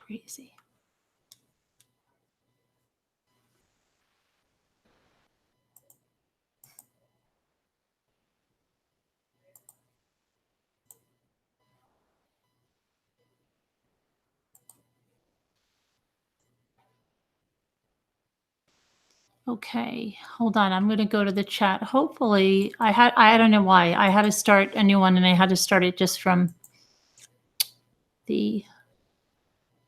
Crazy. Okay, hold on. I'm going to go to the chat. Hopefully, I don't know why. I had to start a new one and I had to start it just from the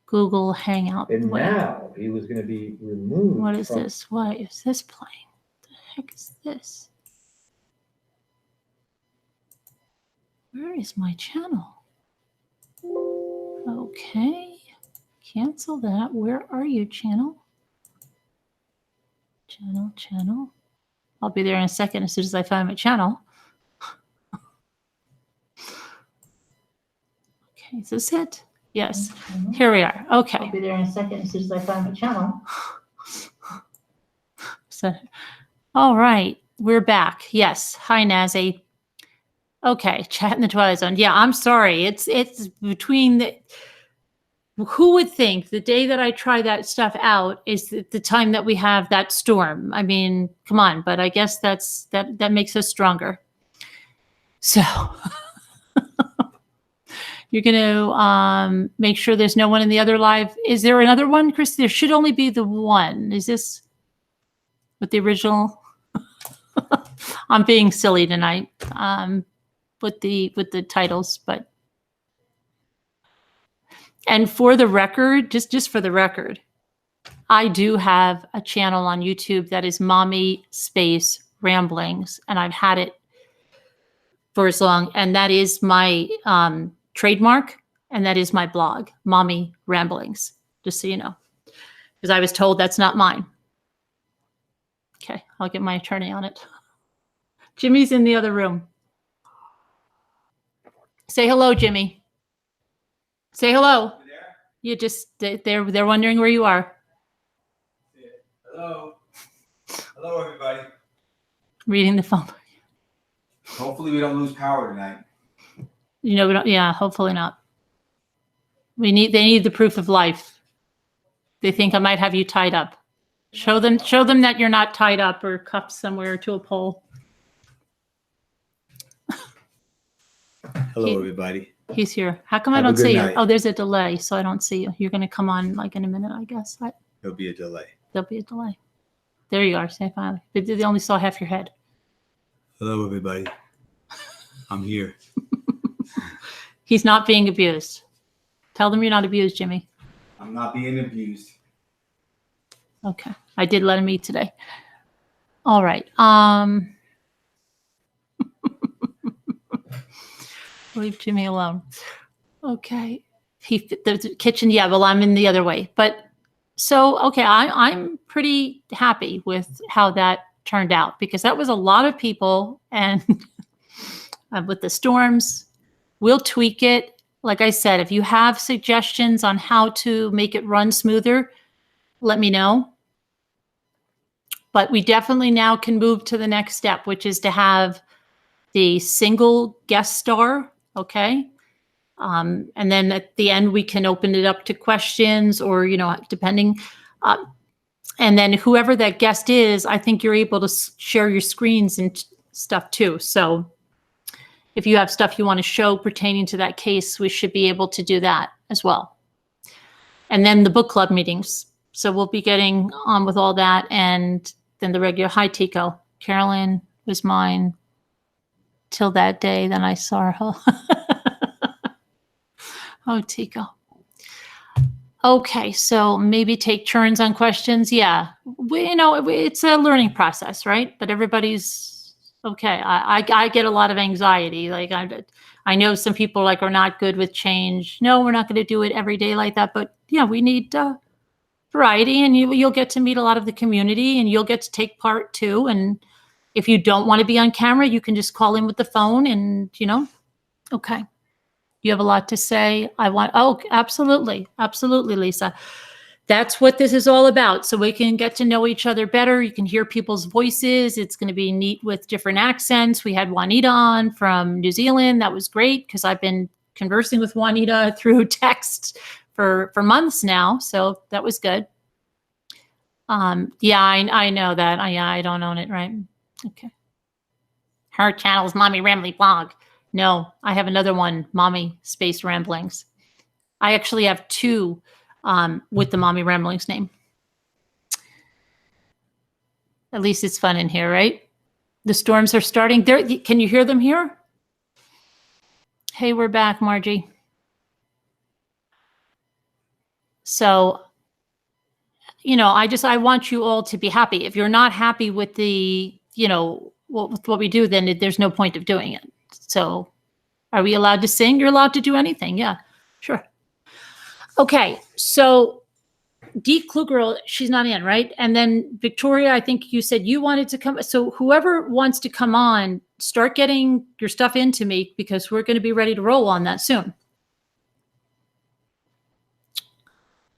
Google Hangout. And now he was going to be removed. What is this? Why is this playing? What the heck is this? Where is my channel? Okay, cancel that. Where are you, channel? Channel. I'll be there in a second as soon as I find my channel. Okay, is this it? Yes. Here we are. Okay. I'll be there in a second as soon as I find my channel. So, all right. We're back. Yes. Hi, Nazi. Okay. Chat in the Twilight Zone. Yeah, I'm sorry. It's between the... Who would think the day that I try that stuff out is the time that we have that storm? I mean, come on. But I guess that makes us stronger. So... You're going to make sure there's no one in the other live. Is there another one, Chris? There should only be the one. Is this with the original? I'm being silly tonight with the titles, but. And for the record, just for the record, I do have a channel on YouTube that is Mommy Space Ramblings, and I've had it for as long, and that is my trademark, and that is my blog, Mommy Ramblings, just so you know, because I was told that's not mine. Okay, I'll get my attorney on it. Jimmy's in the other room. Say hello, Jimmy. Say hello. You just they're wondering where you are. Hello. Hello, everybody. Reading the phone. Hopefully we don't lose power tonight. You know, we don't. Yeah, hopefully not. They need the proof of life. They think I might have you tied up. Show them that you're not tied up or cuffed somewhere to a pole. Hello, everybody. He's here. How come I don't see you? Oh, there's a delay, so I don't see you. You're going to come on like in a minute, I guess. There'll be a delay. There'll be a delay. There you are. Say finally. They only saw half your head. Hello, everybody. I'm here. He's not being abused. Tell them you're not abused, Jimmy. I'm not being abused. Okay. I did let him eat today. All right. Leave Jimmy alone. Okay. The kitchen. Yeah. Well, I'm in the other way, but so, okay. I'm pretty happy with how that turned out because that was a lot of people and with the storms, we'll tweak it. Like I said, if you have suggestions on how to make it run smoother, let me know. But we definitely now can move to the next step, which is to have the single guest star. Okay. And then at the end, we can open it up to questions or, depending. And then whoever that guest is, I think you're able to share your screens and stuff too. So if you have stuff you want to show pertaining to that case, we should be able to do that as well. And then the book club meetings. So we'll be getting on with all that. And then the regular, hi, Tico. Carolyn was mine till that day. Then I saw her. Oh, Tico. Okay, so maybe take turns on questions. Yeah, it's a learning process, right? But everybody's okay. I get a lot of anxiety. Like I know some people are not good with change. No, we're not going to do it every day like that. But yeah, we need variety, and you'll get to meet a lot of the community, and you'll get to take part too. And if you don't want to be on camera, you can just call in with the phone, and okay. You have a lot to say. Oh, absolutely. Absolutely, Lisa. That's what this is all about. So we can get to know each other better. You can hear people's voices. It's going to be neat with different accents. We had Juanita on from New Zealand. That was great because I've been conversing with Juanita through text for months now, so that was good. Yeah, I know that. I don't own it, right? Okay. Her channel is Mommy Rambly Blog. No, I have another one, Mommy Space Ramblings. I actually have two with the Mommy Ramblings name. At least it's fun in here, right? The storms are starting. There, can you hear them here? Hey, we're back, Margie. So, you know, I want you all to be happy. If you're not happy with the, you know, with what we do, then there's no point of doing it. So, are we allowed to sing? You're allowed to do anything. Yeah, sure. Okay, so Dee Kluger, she's not in, right? And then Victoria, I think you said you wanted to come. So whoever wants to come on, start getting your stuff into me because we're going to be ready to roll on that soon.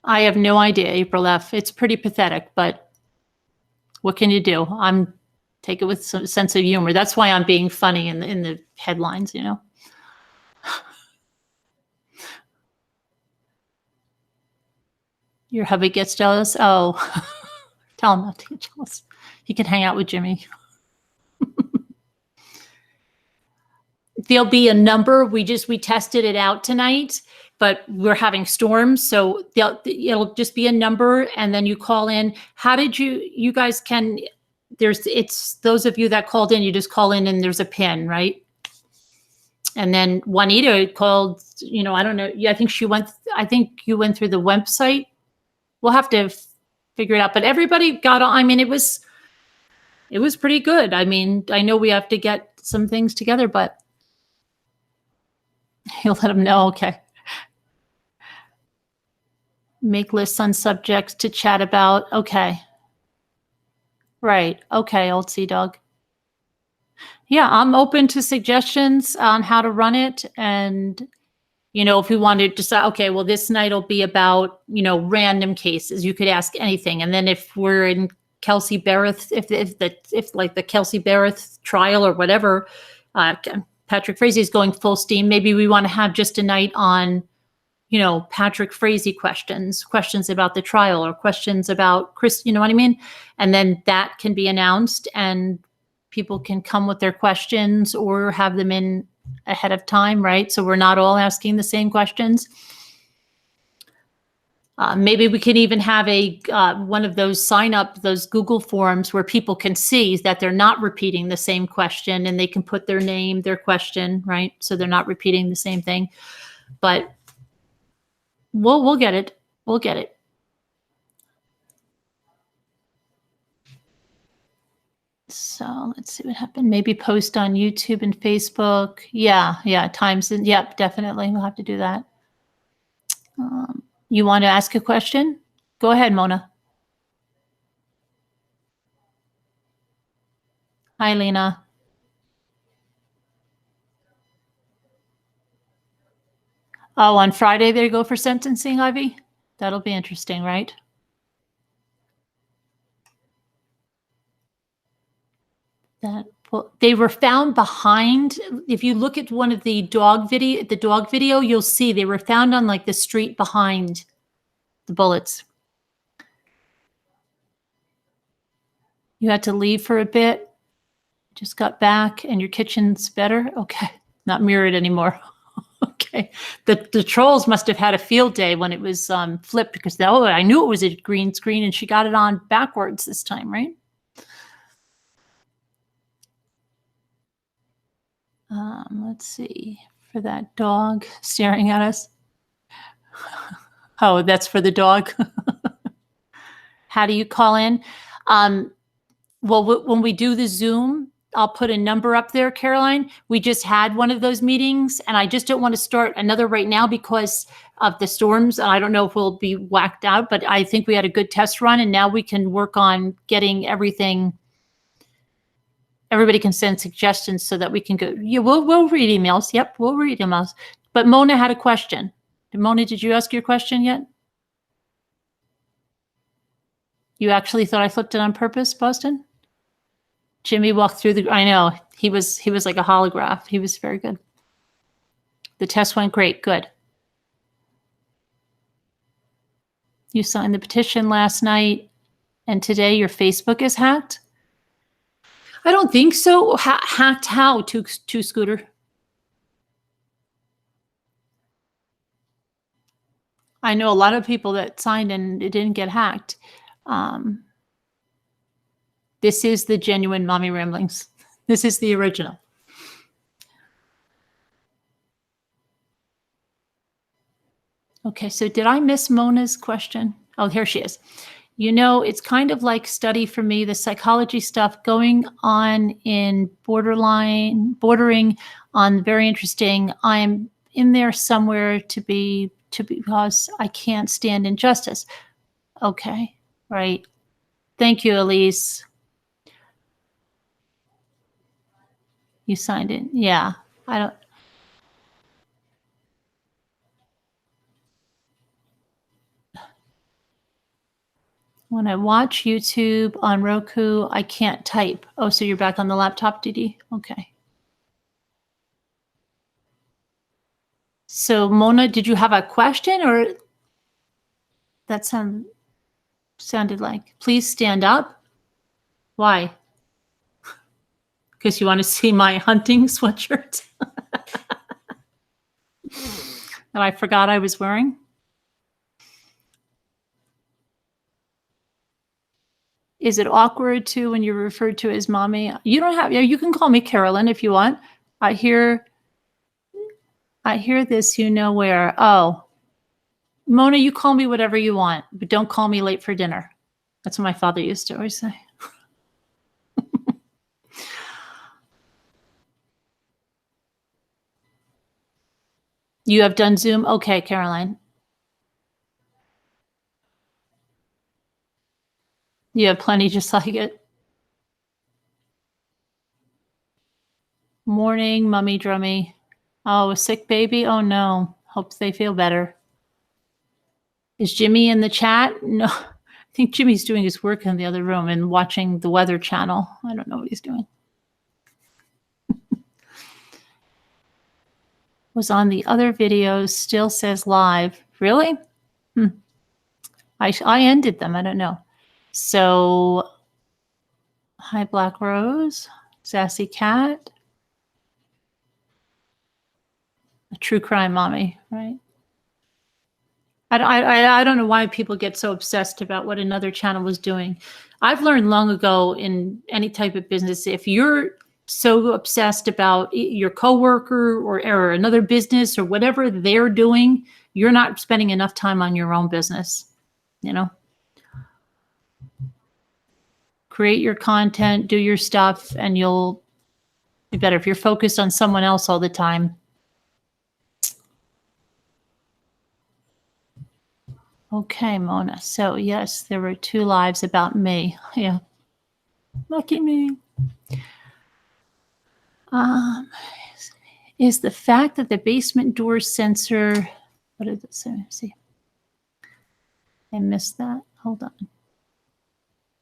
I have no idea, April F. It's pretty pathetic, but what can you do? Take it with some sense of humor. That's why I'm being funny in the headlines, you know. Your hubby gets jealous. Oh, tell him not to get jealous. He can hang out with Jimmy. There'll be a number. We tested it out tonight, but we're having storms, so it'll just be a number, and then you call in. How did you guys can? It's those of you that called in. You just call in, and there's a pin, right? And then Juanita called. You know, I don't know. Yeah, I think she went. I think you went through the website. We'll have to figure it out. But everybody got on. I mean, it was pretty good. I mean, I know we have to get some things together, but you'll let them know. Okay. Make lists on subjects to chat about. Okay. Right. Okay, old Sea Dog. Yeah, I'm open to suggestions on how to run it. And, you know, if we wanted to decide, okay, well, this night will be about, you know, random cases. You could ask anything. And then if we're in Kelsey Barrett, if like the Kelsey Barrett trial or whatever, Patrick Frazee is going full steam, maybe we want to have just a night on, you know, Patrick Frazee questions about the trial or questions about Chris, you know what I mean? And then that can be announced and people can come with their questions or have them in ahead of time, right? So we're not all asking the same questions. Maybe we can even have one of those those Google forms where people can see that they're not repeating the same question and they can put their name, their question, right? So they're not repeating the same thing. But we'll get it. We'll get it. So let's see what happened. Maybe post on YouTube and Facebook. Yeah, times. Yep, definitely. We'll have to do that. You want to ask a question? Go ahead, Mona. Hi, Lena. Oh, on Friday they go for sentencing, Ivy? That'll be interesting, right? They were found behind. If you look at one of the dog video, you'll see they were found on like the street behind the bullets. You had to leave for a bit. Just got back, and your kitchen's better. Okay, not mirrored anymore. Okay, the trolls must have had a field day when it was flipped because I knew it was a green screen, and she got it on backwards this time, right? Let's see, for that dog staring at us. Oh, that's for the dog. How do you call in? Well, when we do the Zoom, I'll put a number up there, Caroline. We just had one of those meetings, and I just don't want to start another right now because of the storms. I don't know if we'll be whacked out, but I think we had a good test run, and now we can work on getting everything. Everybody can send suggestions so that we can go. Yeah, we'll read emails. Yep, we'll read emails. But Mona had a question. Mona, did you ask your question yet? You actually thought I flipped it on purpose, Boston? Jimmy walked through I know. He was like a holograph. He was very good. The test went great. Good. You signed the petition last night, and today your Facebook is hacked? I don't think so. Hacked how, to Scooter? I know a lot of people that signed and it didn't get hacked. This is the genuine Mommy Ramblings. This is the original. Okay, so did I miss Mona's question? Oh, here she is. You know, it's kind of like study for me, the psychology stuff going on in bordering on very interesting. I'm in there somewhere because I can't stand injustice. Okay, right. Thank you, Elise. You signed it. Yeah, I don't. When I watch YouTube on Roku, I can't type. Oh, so you're back on the laptop, Didi? Okay. So Mona, did you have a question or that sounded like, please stand up? Why? Because you want to see my hunting sweatshirt that I forgot I was wearing? Is it awkward too when you're referred to as mommy? You don't have, you can call me Carolyn if you want. I hear this, you know where. Oh, Mona, you call me whatever you want, but don't call me late for dinner. That's what my father used to always say. You have done Zoom? Okay, Caroline. You have plenty just like it. Morning, mummy drummy. Oh, a sick baby? Oh no. Hope they feel better. Is Jimmy in the chat? No. I think Jimmy's doing his work in the other room and watching the Weather Channel. I don't know what he's doing. Was on the other videos, still says live. Really? I ended them. I don't know. So, hi, Black Rose, Sassy Cat, a true crime mommy, right? I don't know why people get so obsessed about what another channel was doing. I've learned long ago in any type of business, if you're so obsessed about your coworker or another business or whatever they're doing, you're not spending enough time on your own business, you know? Create your content, do your stuff, and you'll be better. If you're focused on someone else all the time. Okay, Mona. So yes, there were 2 lives about me. Yeah. Lucky me. Is the fact that the basement door sensor, what did it say? See. I missed that. Hold on.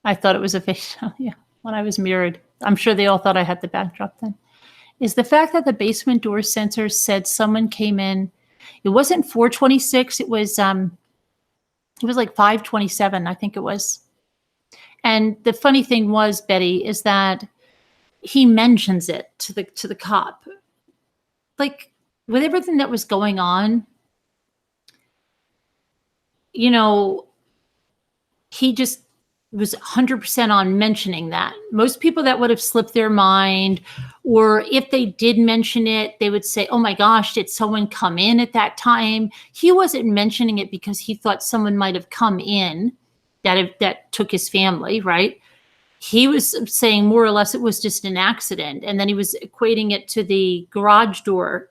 I thought it was a face. Yeah, when I was mirrored. I'm sure they all thought I had the backdrop then. Is the fact that the basement door sensor said someone came in. It wasn't 426. It was like 527, I think it was. And the funny thing was, Betty, is that he mentions it to the cop. Like with everything that was going on, you know, he just was 100% on mentioning that. Most people that would have slipped their mind, or if they did mention it, they would say, oh my gosh, did someone come in at that time? He wasn't mentioning it because he thought someone might have come in that took his family, right? He was saying more or less it was just an accident. And then he was equating it to the garage door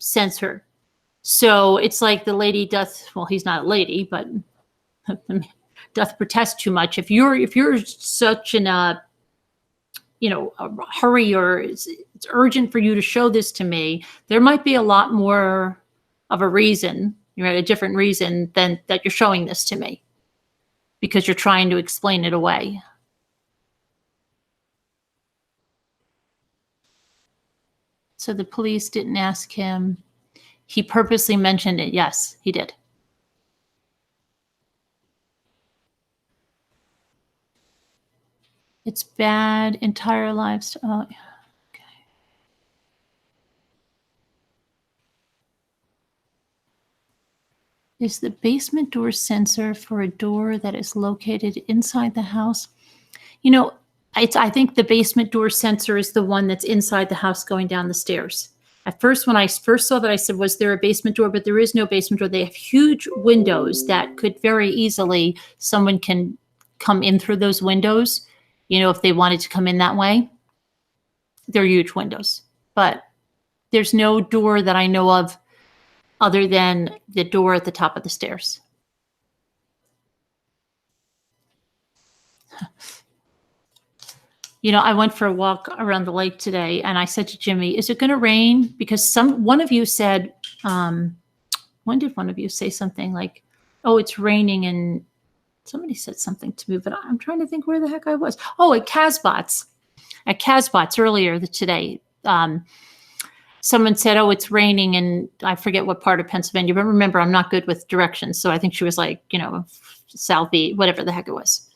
sensor. So it's like the lady doth, well, he's not a lady, but doth protest too much. If you're such in a hurry, or it's urgent for you to show this to me, there might be a lot more of a reason, a different reason than that you're showing this to me, because you're trying to explain it away. So the police didn't ask him. He purposely mentioned it. Yes, he did. It's bad entire lives. Oh, okay. Is the basement door sensor for a door that is located inside the house? You know, I think the basement door sensor is the one that's inside the house going down the stairs. At first, when I first saw that, I said, was there a basement door? But there is no basement door. They have huge windows that could very easily, someone can come in through those windows, you know, if they wanted to come in that way. They're huge windows. But there's no door that I know of other than the door at the top of the stairs. You know, I went for a walk around the lake today, and I said to Jimmy, is it going to rain? Because one of you said, when did one of you say something like, oh, it's raining, and somebody said something to me, but I'm trying to think where the heck I was. Oh, at Casbots earlier today. Someone said, oh, it's raining, and I forget what part of Pennsylvania, but remember, I'm not good with directions. So I think she was like, you know, southeast, whatever the heck it was.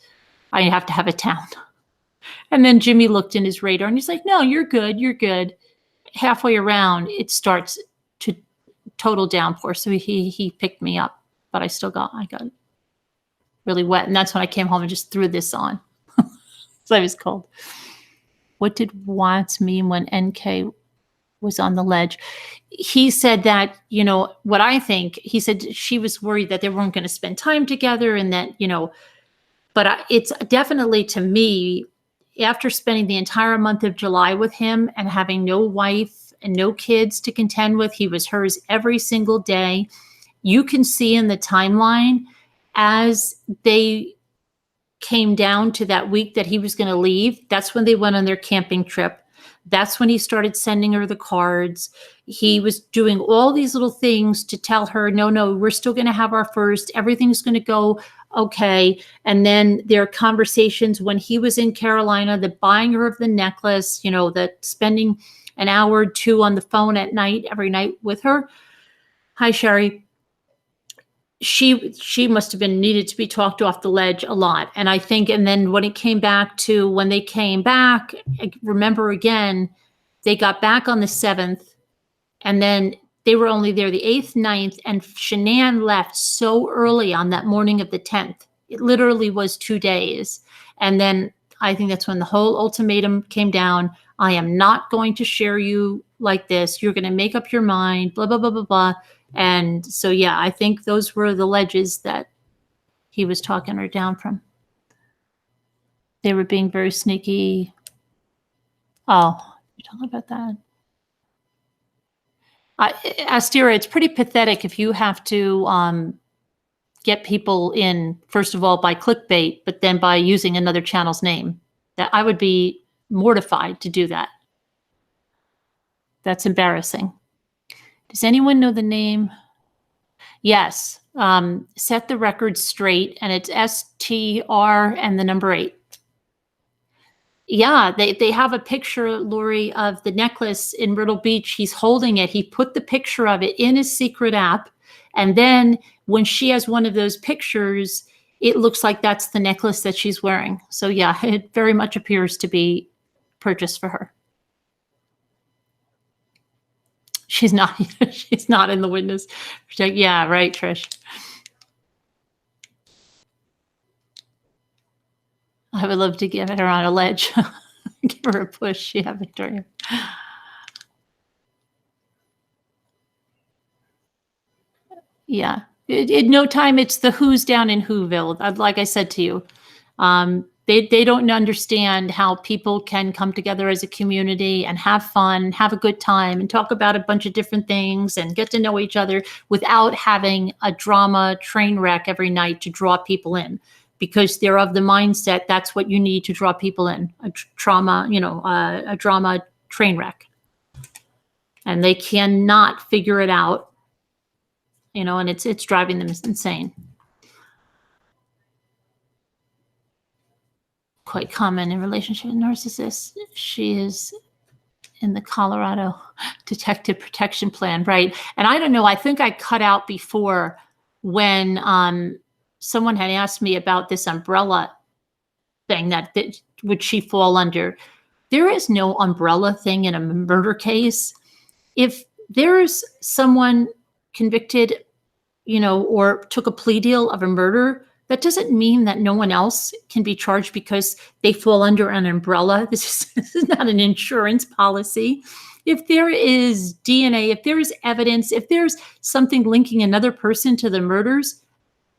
I have to have a town. And then Jimmy looked in his radar and he's like, no, you're good. You're good. Halfway around, it starts to total downpour. So he picked me up, but I got really wet. And that's when I came home and just threw this on. So I was cold. What did Watts mean when NK was on the ledge? He said that, you know, what I think, he said she was worried that they weren't going to spend time together and that, you know, but it's definitely, to me, after spending the entire month of July with him and having no wife and no kids to contend with, he was hers every single day. You can see in the timeline as they came down to that week that he was going to leave, that's when they went on their camping trip. That's when he started sending her the cards. He was doing all these little things to tell her, no, we're still going to have our first. Everything's going to go okay. And then there are conversations when he was in Carolina, the buying her of the necklace, you know, the spending an hour or two on the phone at night, every night with her. Hi, Sherry. She must have been needed to be talked off the ledge a lot. And I think, and then when they came back, remember again, they got back on the 7th, and then they were only there the 8th, 9th, and Shanann left so early on that morning of the 10th. It literally was 2 days. And then I think that's when the whole ultimatum came down. I am not going to share you like this. You're going to make up your mind, blah, blah, blah, blah, blah. And so, yeah, I think those were the ledges that he was talking her down from. They were being very sneaky. Oh, you're talking about that. Astera, it's pretty pathetic if you have to get people in, first of all, by clickbait, but then by using another channel's name. That I would be mortified to do that. That's embarrassing. Does anyone know the name? Yes. Set the record straight, and it's STR and the number 8. Yeah, they have a picture, Lori, of the necklace in Myrtle Beach. He's holding it. He put the picture of it in his secret app. And then when she has one of those pictures, it looks like that's the necklace that she's wearing. So yeah, it very much appears to be purchased for her. She's not in the witness. Yeah, right, Trish. I would love to give her on a ledge. Give her a push. Yeah, Victoria. Yeah. In no time, it's the who's down in Whoville. Like I said to you, they don't understand how people can come together as a community and have fun, have a good time, and talk about a bunch of different things and get to know each other without having a drama train wreck every night to draw people in. Because they're of the mindset that's what you need to draw people in, a drama train wreck. And they cannot figure it out, you know, and it's driving them insane. Quite common in relationship with narcissists. She is in the Colorado Detective Protection Plan, right? And I don't know, I think I cut out before when someone had asked me about this umbrella thing that would she fall under? There is no umbrella thing in a murder case. If there's someone convicted, or took a plea deal of a murder, that doesn't mean that no one else can be charged because they fall under an umbrella. This is not an insurance policy. If there is DNA, if there is evidence, if there's something linking another person to the murders,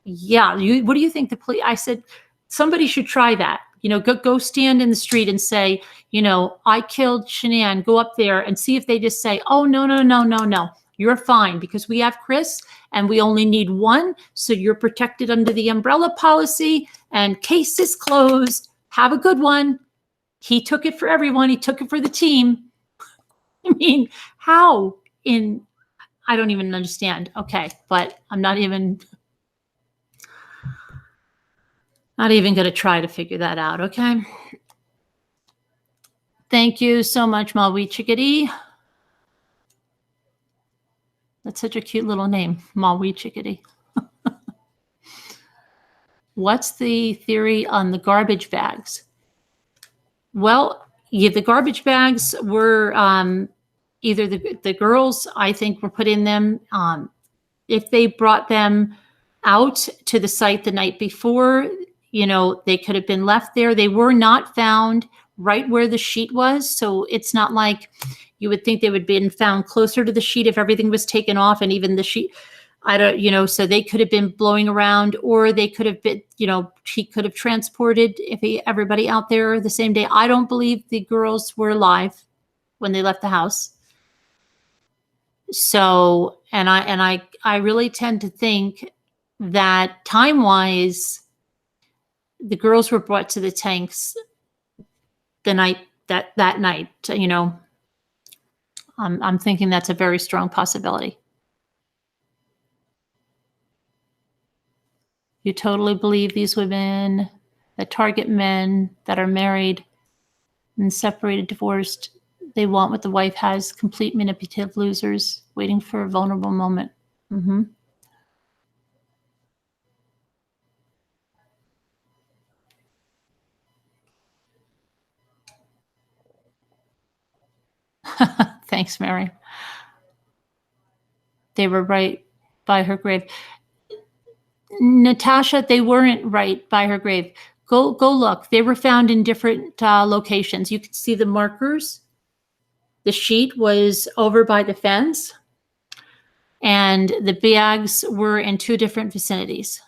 yeah, what do you think the police? I said, somebody should try that. Go stand in the street and say, I killed Shanann. Go up there and see if they just say, oh, no. You're fine because we have Chris and we only need one. So you're protected under the umbrella policy and case is closed. Have a good one. He took it for everyone. He took it for the team. I mean, how I don't even understand. Okay. But I'm not even going to try to figure that out. Okay. Thank you so much, Malwee Chickadee. That's such a cute little name, Malwee Chickadee. What's the theory on the garbage bags? Well, the garbage bags were either the girls, I think, were put in them. If they brought them out to the site the night before, they could have been left there. They were not found right where the sheet was. So it's not like you would think they would be found closer to the sheet if everything was taken off and even the sheet, so they could have been blowing around, or they could have been, he could have transported everybody out there the same day. I don't believe the girls were alive when they left the house. So, and I really tend to think that time-wise, the girls were brought to the tanks the night that night, I'm thinking that's a very strong possibility. You totally believe these women that target men that are married and separated, divorced, they want what the wife has, complete manipulative losers waiting for a vulnerable moment. Mm-hmm. Thanks, Mary. They were right by her grave. Natasha, they weren't right by her grave. Go look. They were found in different locations. You can see the markers. The sheet was over by the fence, and the bags were in two different vicinities.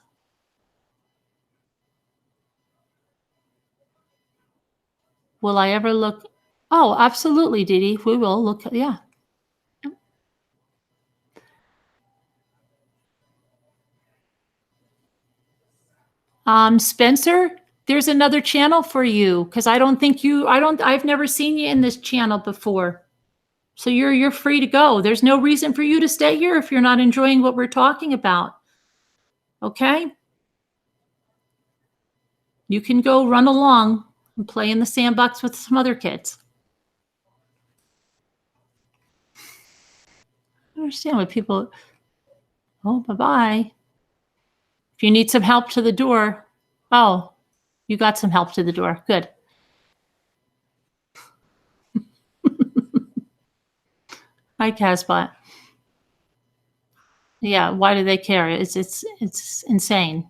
Will I ever look? Oh, absolutely, Dee Dee. We will look. Yeah. Spencer, there's another channel for you because I've never seen you in this channel before. So you're free to go. There's no reason for you to stay here if you're not enjoying what we're talking about. Okay? You can go run along and play in the sandbox with some other kids. I understand what people, oh, bye-bye. If you need some help to the door, oh, you got some help to the door. Good. Hi, Casbot. Yeah, why do they care? It's insane.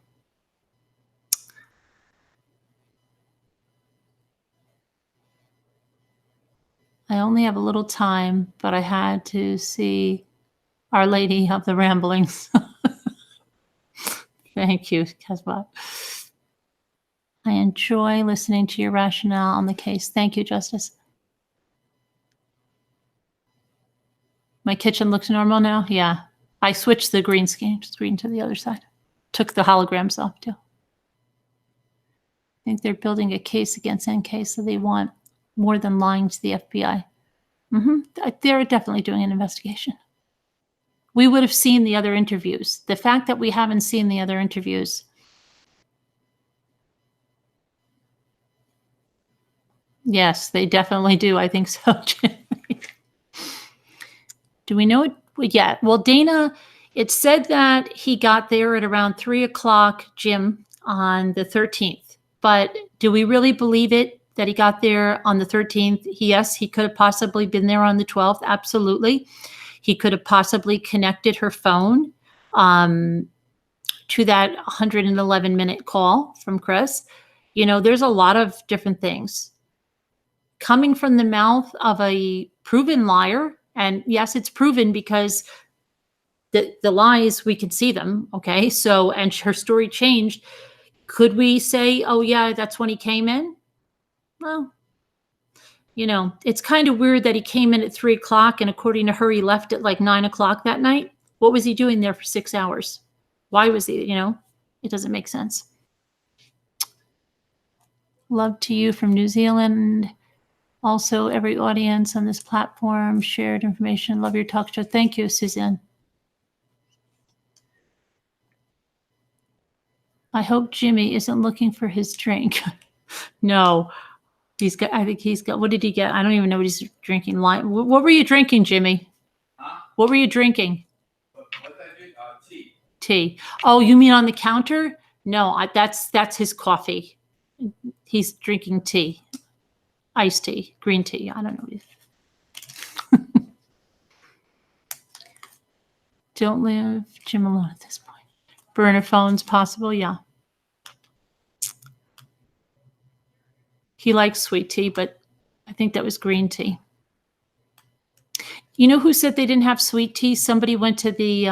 I only have a little time, but I had to see Our Lady of the Ramblings. Thank you, Casbot. I enjoy listening to your rationale on the case. Thank you, Justice. My kitchen looks normal now? Yeah. I switched the green screen to the other side. Took the holograms off, too. I think they're building a case against NK, so they want more than lying to the FBI. They're definitely doing an investigation. We would have seen the other interviews. The fact that we haven't seen the other interviews. Yes, they definitely do. I think so, Jim. Do we know it? Yeah. Well, Dana, it said that he got there at around 3 o'clock, Jim, on the 13th. But do we really believe it that he got there on the 13th? Yes, he could have possibly been there on the 12th. Absolutely. He could have possibly connected her phone to that 111-minute call from Chris. There's a lot of different things coming from the mouth of a proven liar. And yes, it's proven because the lies, we can see them. Okay. So, and her story changed. Could we say, oh yeah, that's when he came in? Well, it's kind of weird that he came in at 3:00 and according to her, he left at like 9:00 that night. What was he doing there for 6 hours? Why was he, it doesn't make sense. Love to you from New Zealand. Also, every audience on this platform shared information. Love your talk show. Thank you, Suzanne. I hope Jimmy isn't looking for his drink. No, I think he's got, what did he get? I don't even know what he's drinking. What were you drinking, Jimmy? Huh? What were you drinking? What did I drink? Tea. Tea. Oh, you mean on the counter? No, that's his coffee. He's drinking tea. Iced tea, green tea. I don't know. Don't leave Jim alone at this point. Burner phones possible, yeah. He likes sweet tea, but I think that was green tea. You know who said they didn't have sweet tea? Somebody went to the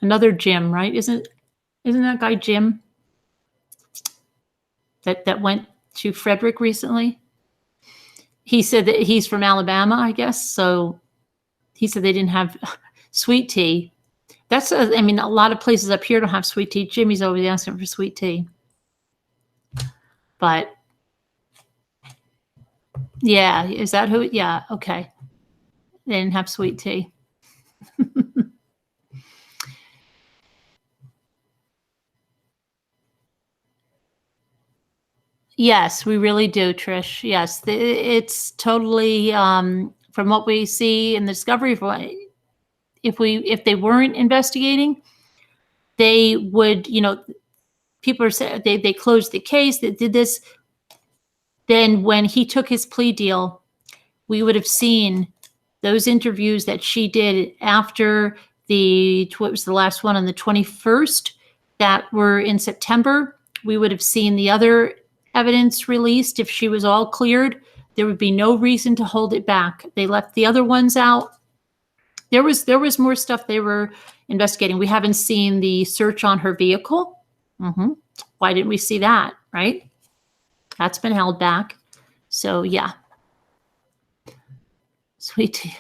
another Jim, right? Isn't that guy Jim that went to Frederick recently? He said that he's from Alabama, I guess. So he said they didn't have sweet tea. I mean, a lot of places up here don't have sweet tea. Jimmy's always asking for sweet tea. But yeah, is that who? Yeah, okay. They didn't have sweet tea. Yes, we really do, Trish. Yes, it's totally from what we see in the discovery. If they weren't investigating, they would. People are saying they closed the case. They did this. Then when he took his plea deal, we would have seen those interviews that she did after what was the last one on the 21st that were in September. We would have seen the other evidence released. If she was all cleared, there would be no reason to hold it back. They left the other ones out. There was more stuff they were investigating. We haven't seen the search on her vehicle. Why didn't we see that, right? That's been held back. So yeah. Sweet tea.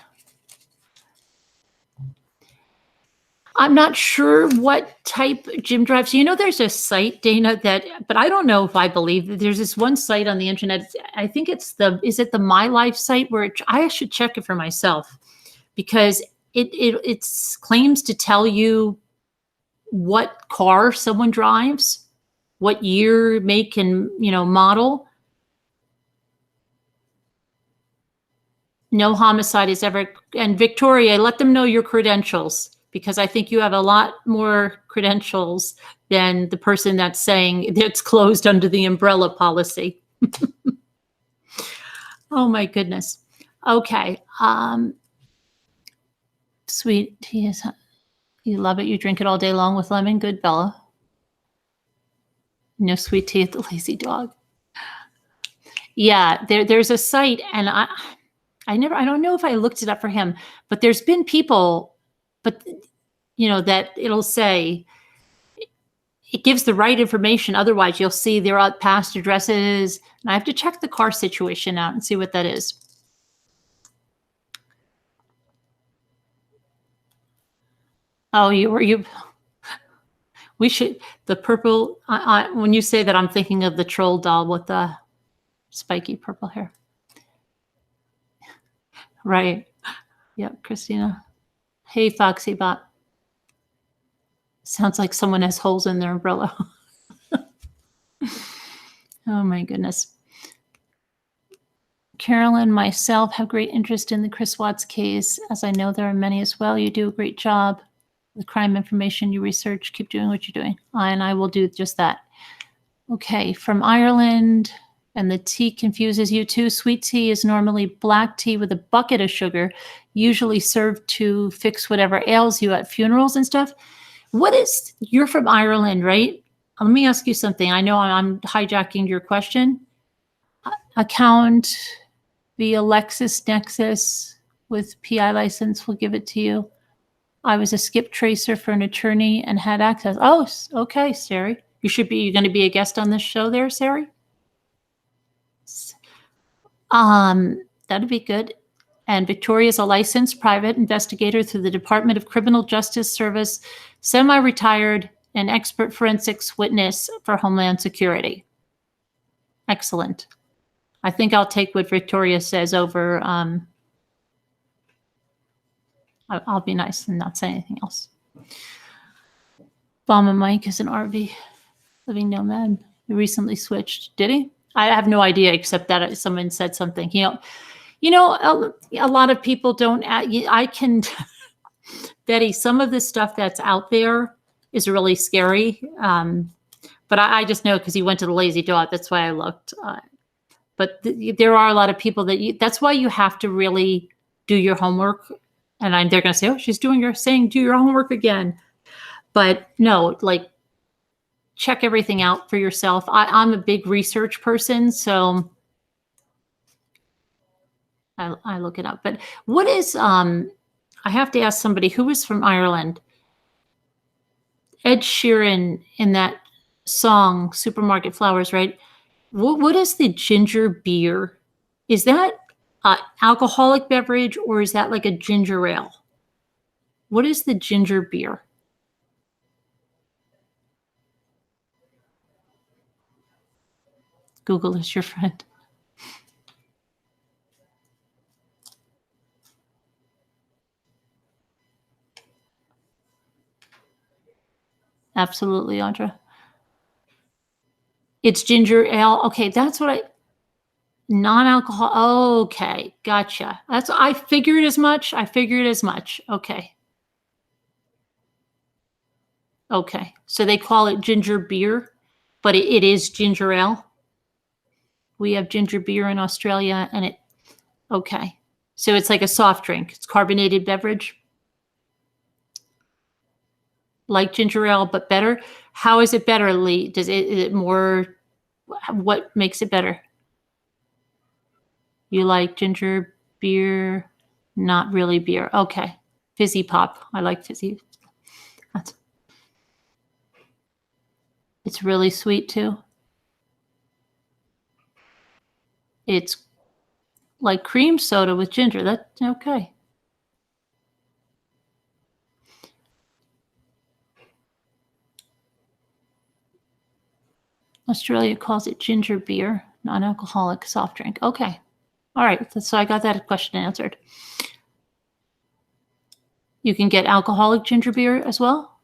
I'm not sure what type Jim drives. There's a site, Dana, but I don't know if I believe that. There's this one site on the internet. I think is it the My Life site where I should check it for myself because it claims to tell you what car someone drives, what year, make, and model. No homicide is ever. And Victoria, let them know your credentials because I think you have a lot more credentials than the person that's saying it's closed under the umbrella policy. Oh my goodness. Okay. Sweet tea is. You love it. You drink it all day long with lemon. Good, Bella. No sweet tea at the Lazy Dog. Yeah, there's a site, and I don't know if I looked it up for him, but there's been people, but that it'll say it gives the right information. Otherwise, you'll see their past addresses, and I have to check the car situation out and see what that is. Oh, we should, the purple, when you say that, I'm thinking of the troll doll with the spiky purple hair. Right. Yep, Christina. Hey, Foxy Bot. Sounds like someone has holes in their umbrella. Oh my goodness. Carolyn, myself have great interest in the Chris Watts case, as I know there are many as well. You do a great job. The crime information you research, keep doing what you're doing. And I will do just that. Okay, from Ireland, and the tea confuses you too. Sweet tea is normally black tea with a bucket of sugar, usually served to fix whatever ails you at funerals and stuff. You're from Ireland, right? Let me ask you something. I know I'm hijacking your question. Account via LexisNexis with PI license will give it to you. I was a skip tracer for an attorney and had access. Oh, okay, Sari. You're going to be a guest on this show there, Sari? That'd be good. And Victoria is a licensed private investigator through the Department of Criminal Justice Service, semi-retired and expert forensics witness for Homeland Security. Excellent. I think I'll take what Victoria says over. I'll be nice and not say anything else. Bomber Mike is an RV living nomad. He recently switched. Did he? I have no idea, except that someone said something. A lot of people don't. I can, Betty. Some of the stuff that's out there is really scary. But I just know because he went to the Lazy Dog. That's why I looked. But there are a lot of people that's why you have to really do your homework. And they're going to say, oh, she's do your homework again. But no, like, check everything out for yourself. I'm a big research person, so I look it up. But what is, I have to ask somebody who is from Ireland. Ed Sheeran in that song, Supermarket Flowers, right? What is the ginger beer? Is that alcoholic beverage, or is that like a ginger ale? What is the ginger beer? Google is your friend. Absolutely, Audra. It's ginger ale. Okay, that's what non-alcohol. Okay, gotcha. I figured as much. Okay. Okay, so they call it ginger beer, but it is ginger ale. We have ginger beer in Australia, and okay. So it's like a soft drink. It's carbonated beverage. Like ginger ale, but better. How is it better, Lee? Is it more, what makes it better? You like ginger beer, not really beer. Okay. Fizzy pop. I like fizzy. It's really sweet too. It's like cream soda with ginger. That's okay. Australia calls it ginger beer, non-alcoholic soft drink. Okay. All right. So I got that question answered. You can get alcoholic ginger beer as well.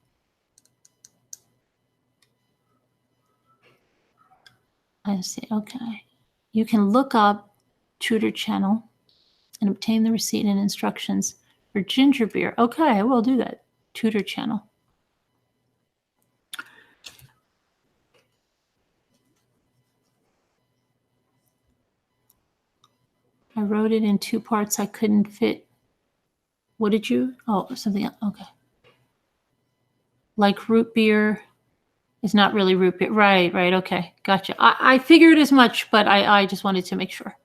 I see. Okay. You can look up Tudor Channel and obtain the receipt and instructions for ginger beer. Okay, I will do that. Tudor Channel. I wrote it in 2 parts. I couldn't fit. What did you? Oh, something else. Okay. Like root beer is not really root beer. Right. Okay. Gotcha. I figured as much, but I just wanted to make sure.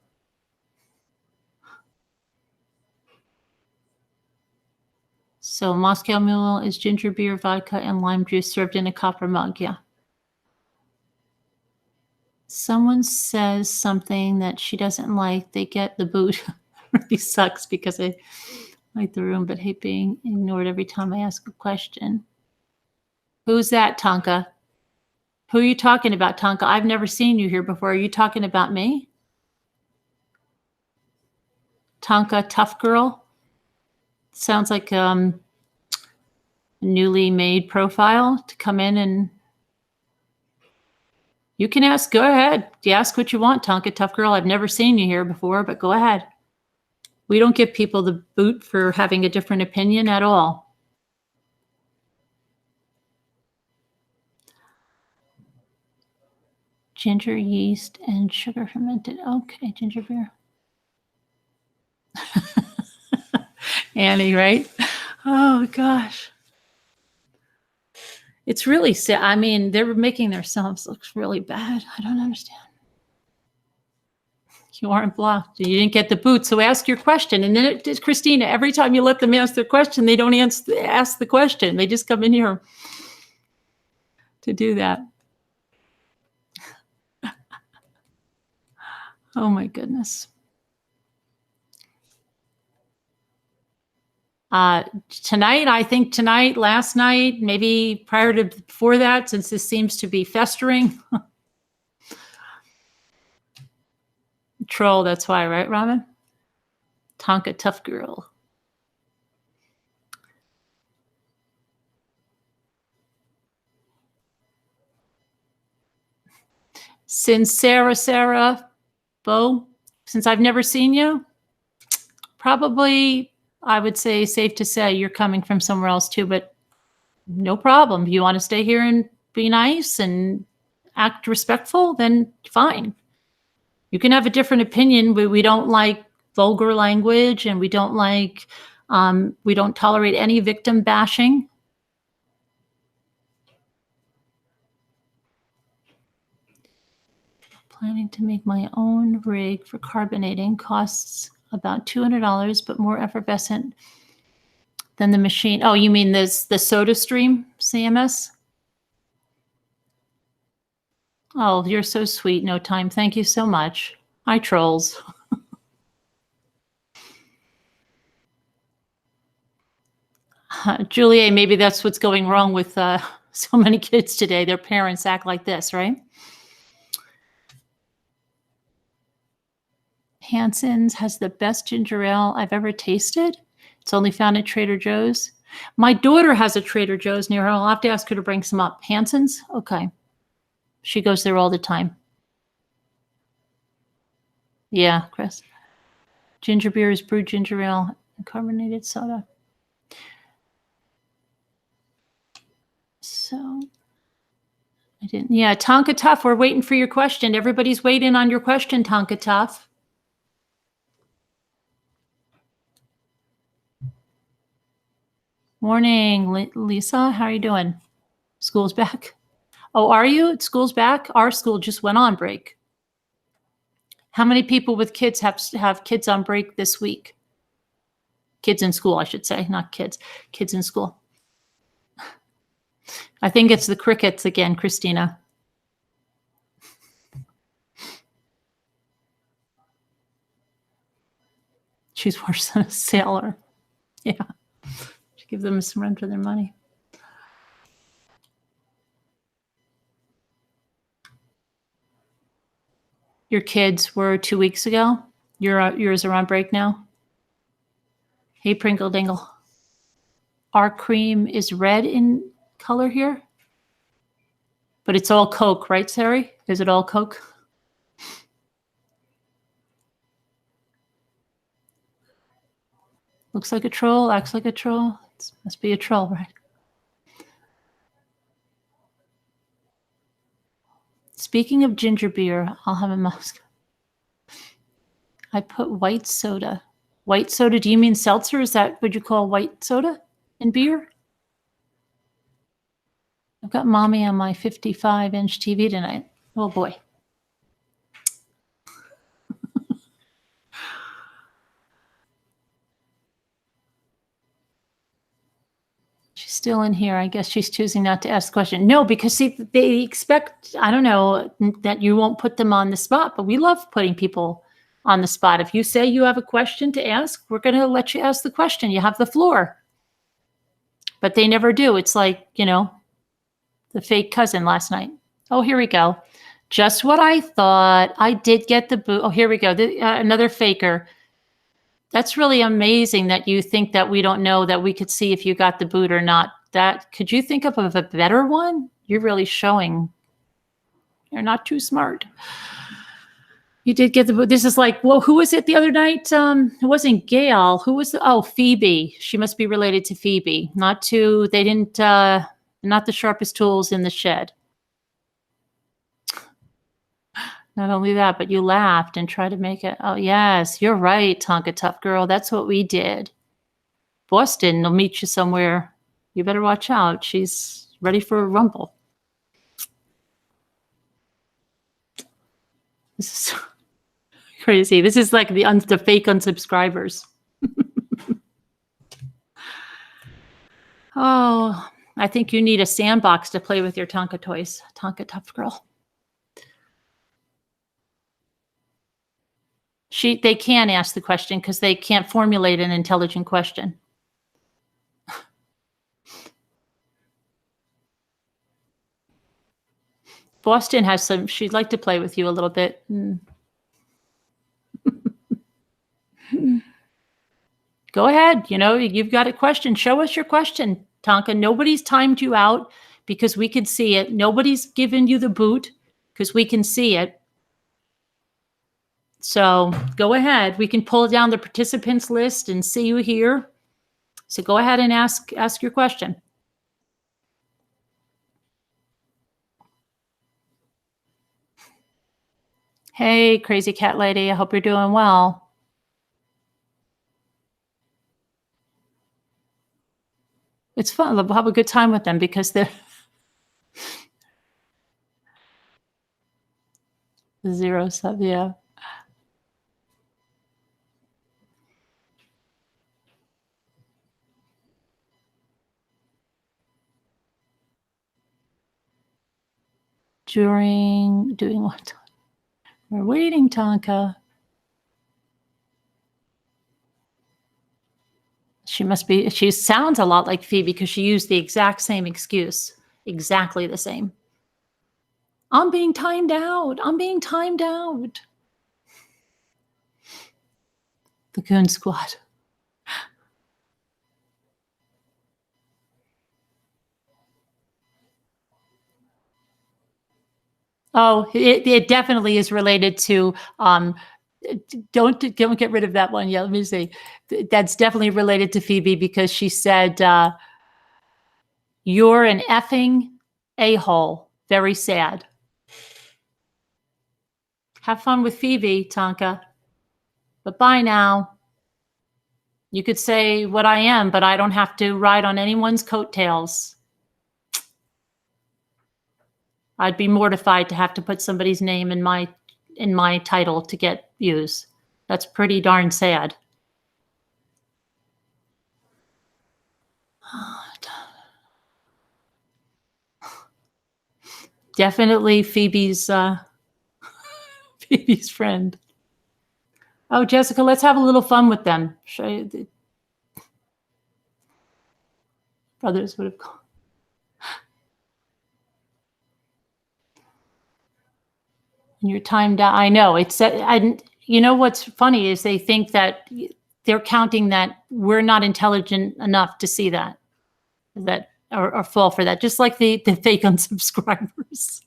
So Moscow Mule is ginger beer, vodka, and lime juice served in a copper mug. Yeah. Someone says something that she doesn't like, they get the boot. Really sucks because I like the room, but hate being ignored every time I ask a question. Who's that, Tonka? Who are you talking about, Tonka? I've never seen you here before. Are you talking about me? Tonka, tough girl? Sounds like a newly made profile to come in and you can ask. Go ahead. You ask what you want, Tonka, tough girl. I've never seen you here before, but go ahead. We don't give people the boot for having a different opinion at all. Ginger, yeast, and sugar fermented. Okay, ginger beer. Annie, right? Oh, gosh. It's really sad. I mean, they're making themselves look really bad. I don't understand. You aren't blocked. You didn't get the boot, so ask your question. And then it is, Christina, every time you let them ask their question, they don't ask the question. They just come in here to do that. Oh, my goodness. Tonight, I think tonight, last night, maybe prior to before that, since this seems to be festering. Troll, that's why, right, Robin? Tonka, tough girl. Since Sarah, Bo, since I've never seen you, probably I would say safe to say you're coming from somewhere else too, but no problem. If you want to stay here and be nice and act respectful, then fine. You can have a different opinion, but we don't like vulgar language, and we don't tolerate any victim bashing. Planning to make my own rig for carbonating. Costs about $200, but more effervescent than the machine. Oh, you mean the SodaStream CMS? Oh, you're so sweet. No time. Thank you so much. Hi, trolls. Julia, maybe that's what's going wrong with so many kids today. Their parents act like this, right? Hanson's has the best ginger ale I've ever tasted. It's only found at Trader Joe's. My daughter has a Trader Joe's near her. I'll have to ask her to bring some up. Hanson's? Okay. She goes there all the time. Yeah, Chris. Ginger beer is brewed ginger ale and carbonated soda. So, I didn't. Yeah, Tonka Tough, we're waiting for your question. Everybody's waiting on your question, Tonka Tough. Morning, Lisa. How are you doing? School's back. Oh, are you? School's back? Our school just went on break. How many people with kids have kids on break this week? Kids in school, I should say, not kids. Kids in school. I think it's the crickets again, Christina. She's worse than a sailor. Yeah. Should give them some run for their money. Your kids were 2 weeks ago. Yours are on break now. Hey, Pringle Dingle. Our cream is red in color here, but it's all Coke, right, Sari? Is it all Coke? Looks like a troll, acts like a troll. It must be a troll, right? Speaking of ginger beer, I'll have a musk. I put white soda. White soda, do you mean seltzer? Is that what you call white soda in beer? I've got mommy on my 55-inch TV tonight. Oh, boy. She's still in here. I guess she's choosing not to ask the question. No, because see, they expect, I don't know, that you won't put them on the spot, but we love putting people on the spot. If you say you have a question to ask, we're going to let you ask the question. You have the floor. But they never do. It's like, the fake cousin last night. Oh, here we go. Just what I thought. I did get the boot. Oh, here we go. Another faker. That's really amazing that you think that we don't know that we could see if you got the boot or not. Could you think of a better one? You're really showing you're not too smart. You did get the boot. This is like, well, who was it the other night? It wasn't Gail. Who was Phoebe. She must be related to Phoebe. Not the sharpest tools in the shed. Not only that, but you laughed and tried to make it. Oh, yes, you're right, Tonka Tough Girl. That's what we did. Boston will meet you somewhere. You better watch out. She's ready for a rumble. This is crazy. This is like the fake unsubscribers. Oh, I think you need a sandbox to play with your Tonka toys. Tonka Tough Girl. They can ask the question because they can't formulate an intelligent question. Boston has some, she'd like to play with you a little bit. Go ahead. You've got a question. Show us your question, Tonka. Nobody's timed you out because we can see it. Nobody's given you the boot because we can see it. So go ahead. We can pull down the participants list and see you here. So go ahead and ask your question. Hey, crazy cat lady. I hope you're doing well. It's fun. We'll have a good time with them because they're 0-7, yeah. Doing what? We're waiting, Tonka. She sounds a lot like Phoebe because she used the exact same excuse. Exactly the same. I'm being timed out. I'm being timed out. The Goon Squad. Oh, it definitely is related to don't get rid of that one. Yeah, let me see. That's definitely related to Phoebe because she said you're an effing a-hole. Very sad. Have fun with Phoebe, Tonka. But bye now. You could say what I am, but I don't have to ride on anyone's coattails. I'd be mortified to have to put somebody's name in my title to get views. That's pretty darn sad. Definitely Phoebe's Phoebe's friend. Oh, Jessica, let's have a little fun with them. Brothers would have gone. And you're timed out. I know. You know what's funny is they think that they're counting that we're not intelligent enough to see that or fall for that. Just like the fake unsubscribers.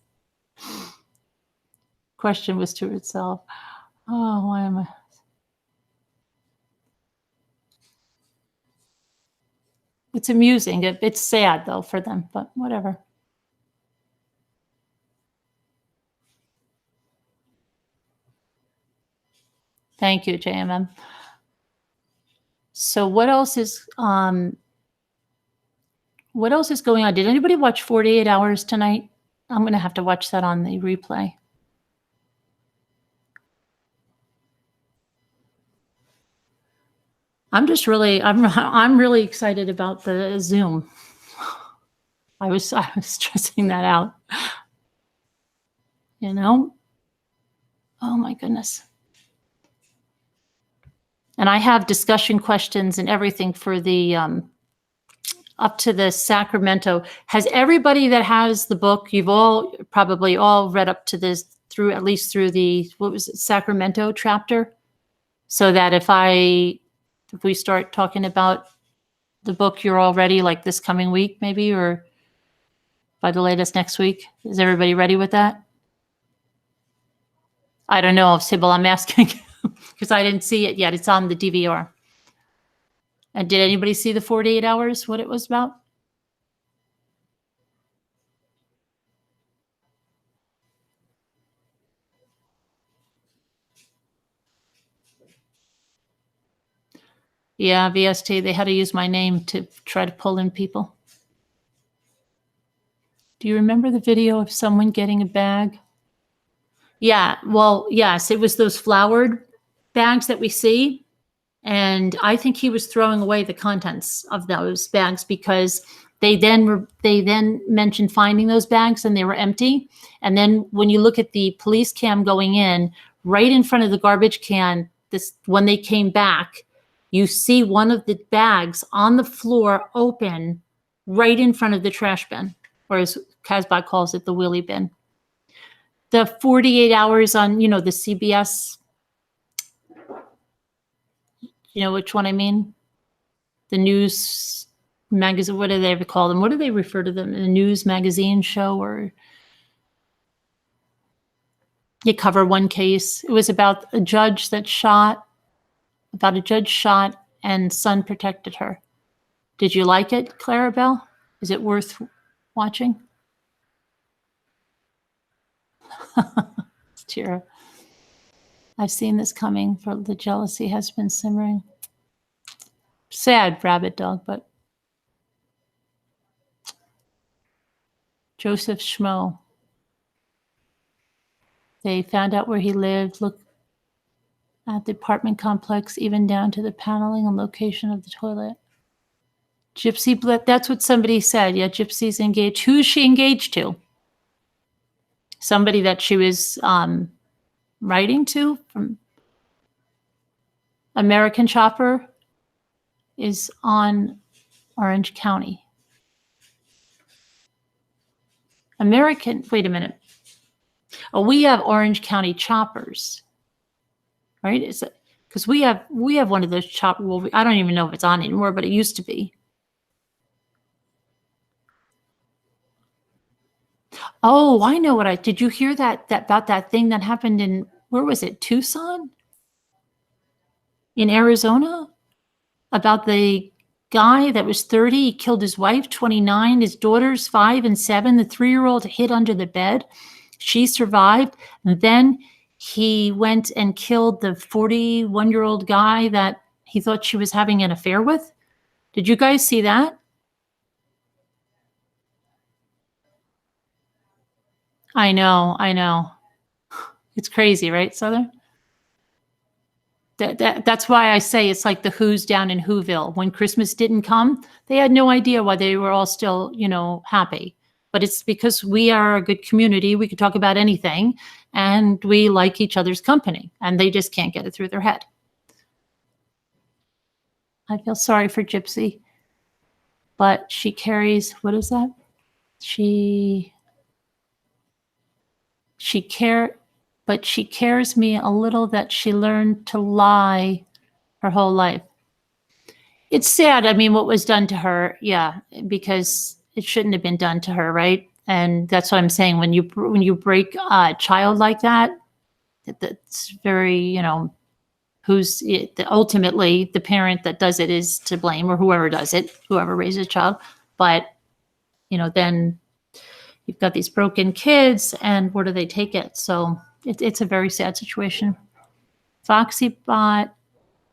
Question was to itself. Oh, why am I? It's amusing. It's sad though for them, but whatever. Thank you, JMM. So what else is going on? Did anybody watch 48 Hours tonight? I'm going to have to watch that on the replay. I'm really excited about the Zoom. I was stressing that out. Oh my goodness. And I have discussion questions and everything for the up to the Sacramento. Has everybody that has the book, you've all probably all read up to this at least through the, what was it, Sacramento chapter? So that if we start talking about the book, you're all ready, like this coming week maybe, or by the latest next week. Is everybody ready with that? I don't know, Sybil, I'm asking because I didn't see it yet. It's on the DVR. And did anybody see the 48 Hours, what it was about? Yeah, VST, they had to use my name to try to pull in people. Do you remember the video of someone getting a bag? Yeah, well, yes, it was those flowered bags that we see. And I think he was throwing away the contents of those bags because they then mentioned finding those bags and they were empty. And then when you look at the police cam going in, right in front of the garbage can, when they came back, you see one of the bags on the floor open right in front of the trash bin, or as Casbah calls it, the wheelie bin. The 48 hours on, the CBS, you know which one I mean? The news magazine, what do they ever call them? What do they refer to them? A news magazine show, or you cover one case. It was about a judge shot and son protected her. Did you like it, Clarabelle? Is it worth watching? Tira. I've seen this coming, for the jealousy has been simmering. Sad rabbit dog, but Joseph Schmo. They found out where he lived, looked at the apartment complex, even down to the paneling and location of the toilet. Gypsy, that's what somebody said. Yeah, Gypsy's engaged. Who is she engaged to? Somebody that she was writing to from American Chopper is on Orange County. Wait a minute. Oh, we have Orange County choppers, right? Is it because we have one of those chopper? Well, I don't even know if it's on anymore, but it used to be. Oh, I know did you hear that about that thing that happened in, where was it? Tucson? In Arizona? About the guy that was 30, he killed his wife, 29, his daughters, 5 and 7. The 3-year-old hid under the bed. She survived. And then he went and killed the 41-year-old guy that he thought she was having an affair with. Did you guys see that? I know. It's crazy, right, Southern? That's why I say it's like the Who's down in Whoville. When Christmas didn't come, they had no idea why they were all still, happy. But it's because we are a good community. We can talk about anything, and we like each other's company, and they just can't get it through their head. I feel sorry for Gypsy, but she carries, what is that? But she cares me a little that she learned to lie her whole life. It's sad. I mean, what was done to her, yeah, because it shouldn't have been done to her, right? And that's what I'm saying. When you break a child like that, that's very, ultimately the parent that does it is to blame, or whoever does it, whoever raises a child. But, then you've got these broken kids, and where do they take it? So it's a very sad situation. Foxy Bot,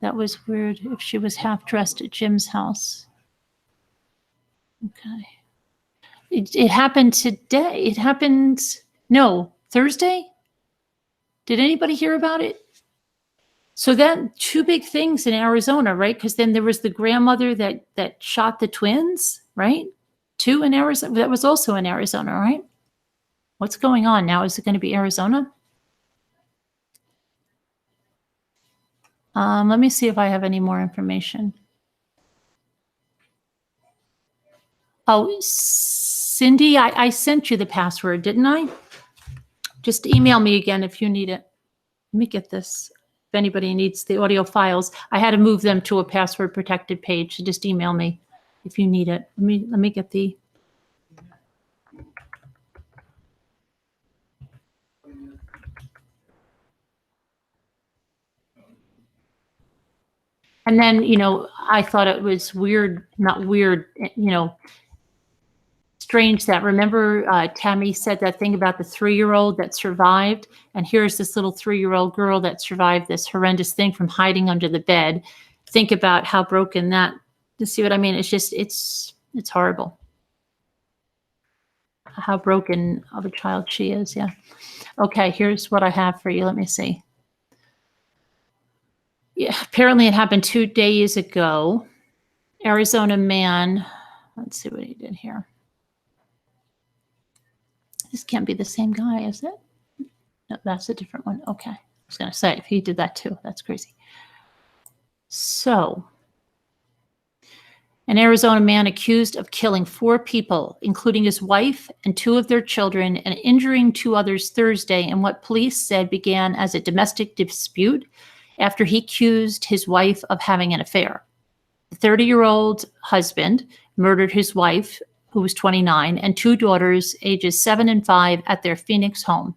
that was weird if she was half dressed at Jim's house. Okay. It happened today. It happened, Thursday? Did anybody hear about it? So that 2 big things in Arizona, right? Because then there was the grandmother that shot the twins, right? 2 in Arizona. That was also in Arizona, right? What's going on now? Is it going to be Arizona? Let me see if I have any more information. Oh, Cindy, I sent you the password, didn't I? Just email me again if you need it. Let me get this. If anybody needs the audio files, I had to move them to a password protected page. So just email me if you need it. Let me get the. And then, I thought it was weird, not weird, strange that, remember Tammy said that thing about the 3-year-old that survived, and here's this little 3-year-old girl that survived this horrendous thing from hiding under the bed. think about how broken that, you see what I mean? It's just, it's horrible. How broken of a child she is, yeah. Okay, here's what I have for you. Let me see. Yeah, apparently it happened 2 days ago. Arizona man, let's see what he did here. This can't be the same guy, is it? No, that's a different one. Okay. I was going to say, if he did that too, that's crazy. So, an Arizona man accused of killing 4 people, including his wife and 2 of their children, and injuring 2 others Thursday in what police said began as a domestic dispute after he accused his wife of having an affair. The 30-year-old husband murdered his wife, who was 29, and 2 daughters, ages 7 and 5, at their Phoenix home.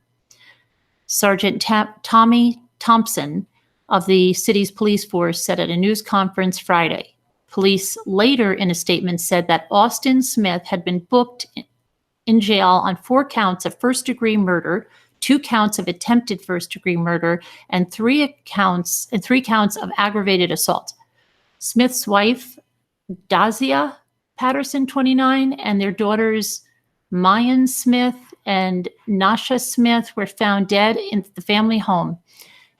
Sergeant Tommy Thompson of the city's police force said at a news conference Friday. Police later in a statement said that Austin Smith had been booked in jail on 4 counts of first-degree murder, 2 counts of attempted first-degree murder, and 3 counts of aggravated assault. Smith's wife, Dazia Patterson, 29, and their daughters, Mayan Smith and Nasha Smith, were found dead in the family home.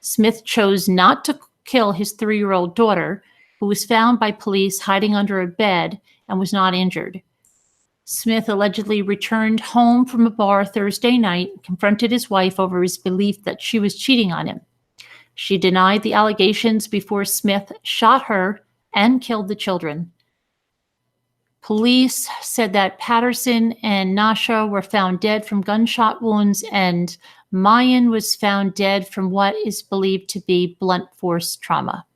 Smith chose not to kill his 3-year-old daughter, who was found by police hiding under a bed and was not injured. Smith allegedly returned home from a bar Thursday night and confronted his wife over his belief that she was cheating on him. She denied the allegations before Smith shot her and killed the children. Police said that Patterson and Nasha were found dead from gunshot wounds, and Mayan was found dead from what is believed to be blunt force trauma.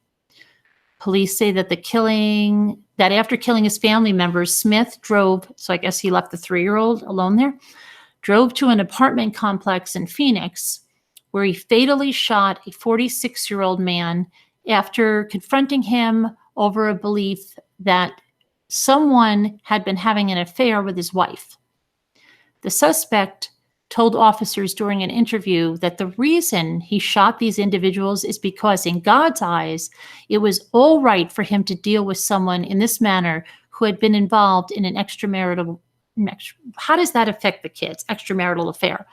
Police say that after killing his family members, Smith drove, so I guess he left the 3-year-old alone there, drove to an apartment complex in Phoenix where he fatally shot a 46-year-old man after confronting him over a belief that someone had been having an affair with his wife. The suspect told officers during an interview that the reason he shot these individuals is because, in God's eyes, it was all right for him to deal with someone in this manner who had been involved in an extramarital. How does that affect the kids? Extramarital affair.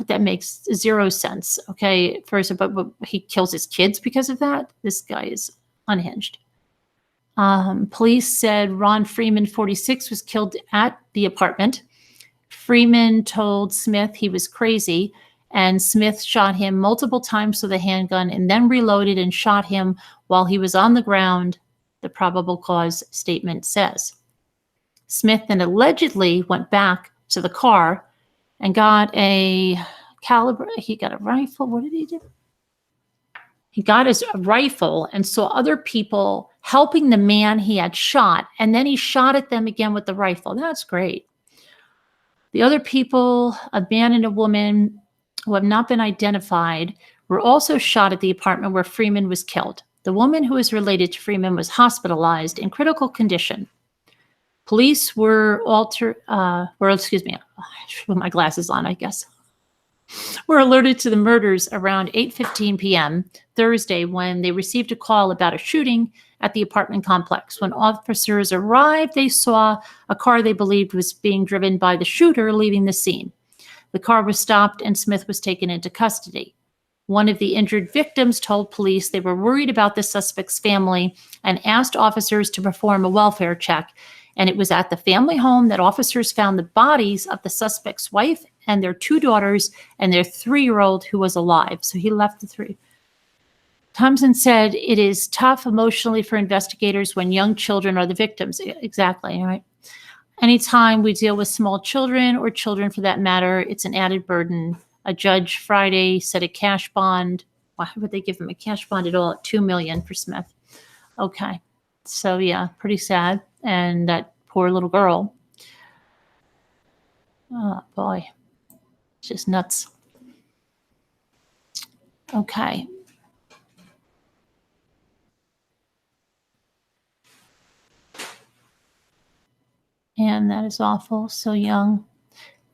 That makes 0 sense. Okay, first, but he kills his kids because of that. This guy is unhinged. Police said Ron Freeman, 46, was killed at the apartment. Freeman told Smith he was crazy, and Smith shot him multiple times with a handgun and then reloaded and shot him while he was on the ground, the probable cause statement says. Smith then allegedly went back to the car and got he got a rifle. What did he do? He got his rifle and saw other people helping the man he had shot, and then he shot at them again with the rifle. That's great. The other people, a man and a woman who have not been identified, were also shot at the apartment where Freeman was killed. The woman who is related to Freeman was hospitalized in critical condition. Police were with my glasses on, I guess, were alerted to the murders around 8:15 p.m. Thursday when they received a call about a shooting at the apartment complex. When officers arrived, they saw a car they believed was being driven by the shooter leaving the scene. The car was stopped and Smith was taken into custody. One of the injured victims told police they were worried about the suspect's family and asked officers to perform a welfare check. And it was at the family home that officers found the bodies of the suspect's wife and their 2 daughters and their 3-year-old who was alive. So he left the 3. Thompson said it is tough emotionally for investigators when young children are the victims. Exactly, right? Anytime we deal with small children, or children for that matter, it's an added burden. A judge Friday set a cash bond. Why would they give him a cash bond at all? At $2 million for Smith. Okay. So yeah, pretty sad. And that poor little girl. Oh boy. Just nuts. Okay. And that is awful. So young.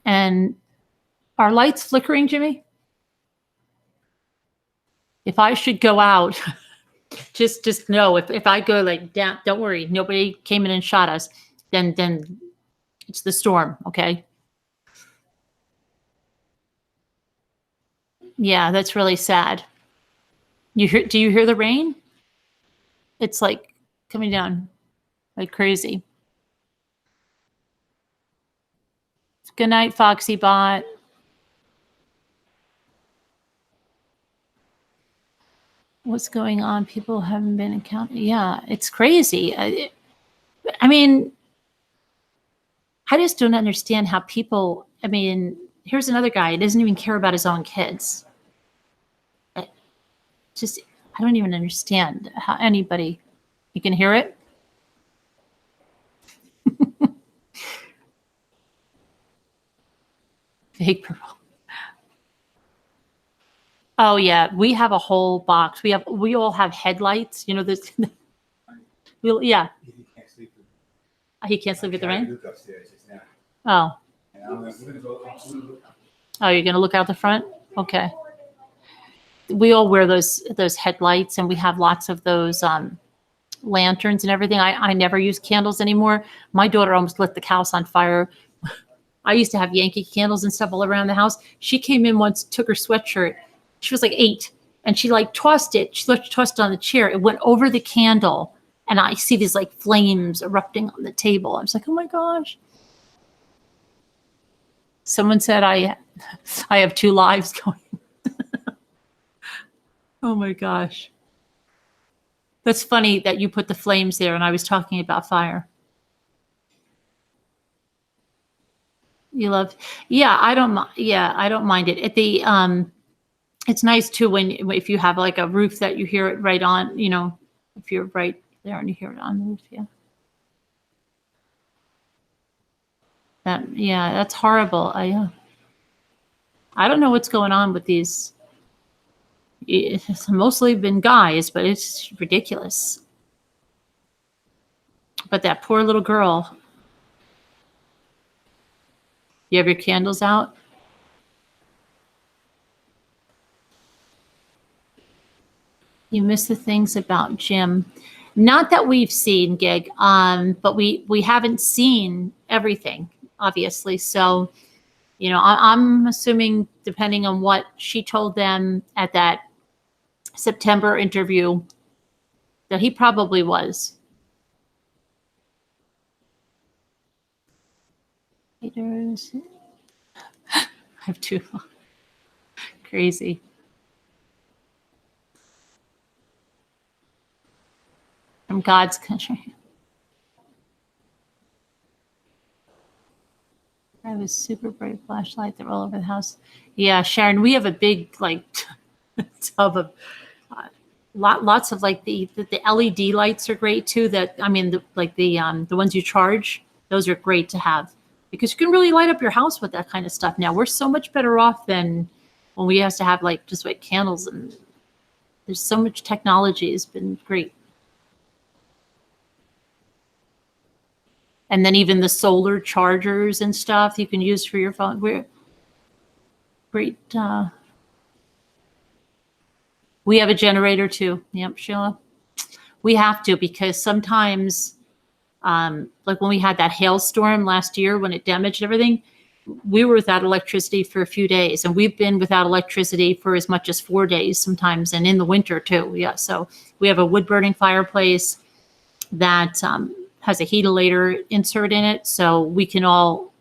And are lights flickering, Jimmy? If I should go out, Just know if I go like down, don't worry, nobody came in and shot us. Then it's the storm. Okay. Yeah, that's really sad. Do you hear the rain? It's like coming down like crazy. Good night, Foxy Bot. What's going on? People haven't been accounted. Yeah, it's crazy. I mean, I just don't understand how people, I mean, here's another guy who doesn't even care about his own kids. Just, I don't even understand how anybody, you can hear it? Fake purple. Oh yeah, we have a whole box. We all have headlights. You know this. Yeah, He can't sleep. he can't sleep with the rain. Look upstairs just now. Oh, And we're gonna go. oh, you're gonna look out the front. Okay. We all wear those headlights, and we have lots of those lanterns and everything. I never use candles anymore. My daughter almost lit the house on fire. I used to have Yankee candles and stuff all around the house. She came in once, took her sweatshirt. She was like 8, and she like tossed it. She tossed it on the chair. It went over the candle, and I see these like flames erupting on the table. I was like, oh my gosh. Someone said I have 2 lives going. Oh my gosh. That's funny that you put the flames there and I was talking about fire. You love, yeah, I don't mind it. At the it's nice too if you have like a roof that you hear it right on, you know, if you're right there and you hear it on the roof, yeah. That's horrible. I don't know what's going on with these. It's mostly been guys, but it's ridiculous. But that poor little girl. You have your candles out? You miss the things about Jim. Not that we've seen, Gig, but we haven't seen everything, obviously. So, you know, I'm assuming, depending on what she told them at that September interview, that he probably was. Haters. I have 2. Crazy. From God's country. I have a super bright flashlight that roll over the house. Yeah, Sharon, we have a big like tub of lots of like the LED lights are great too. That I mean, the ones you charge, those are great to have because you can really light up your house with that kind of stuff. Now we're so much better off than when we used to have like just like candles, and there's so much technology has been great. And then even the solar chargers and stuff you can use for your phone. We're great. We have a generator too. Yep, Sheila. We have to because sometimes, like when we had that hailstorm last year when it damaged everything, we were without electricity for a few days. And we've been without electricity for as much as 4 days sometimes, and in the winter too. Yeah, so we have a wood-burning fireplace that has a heatilator insert in it, so we can all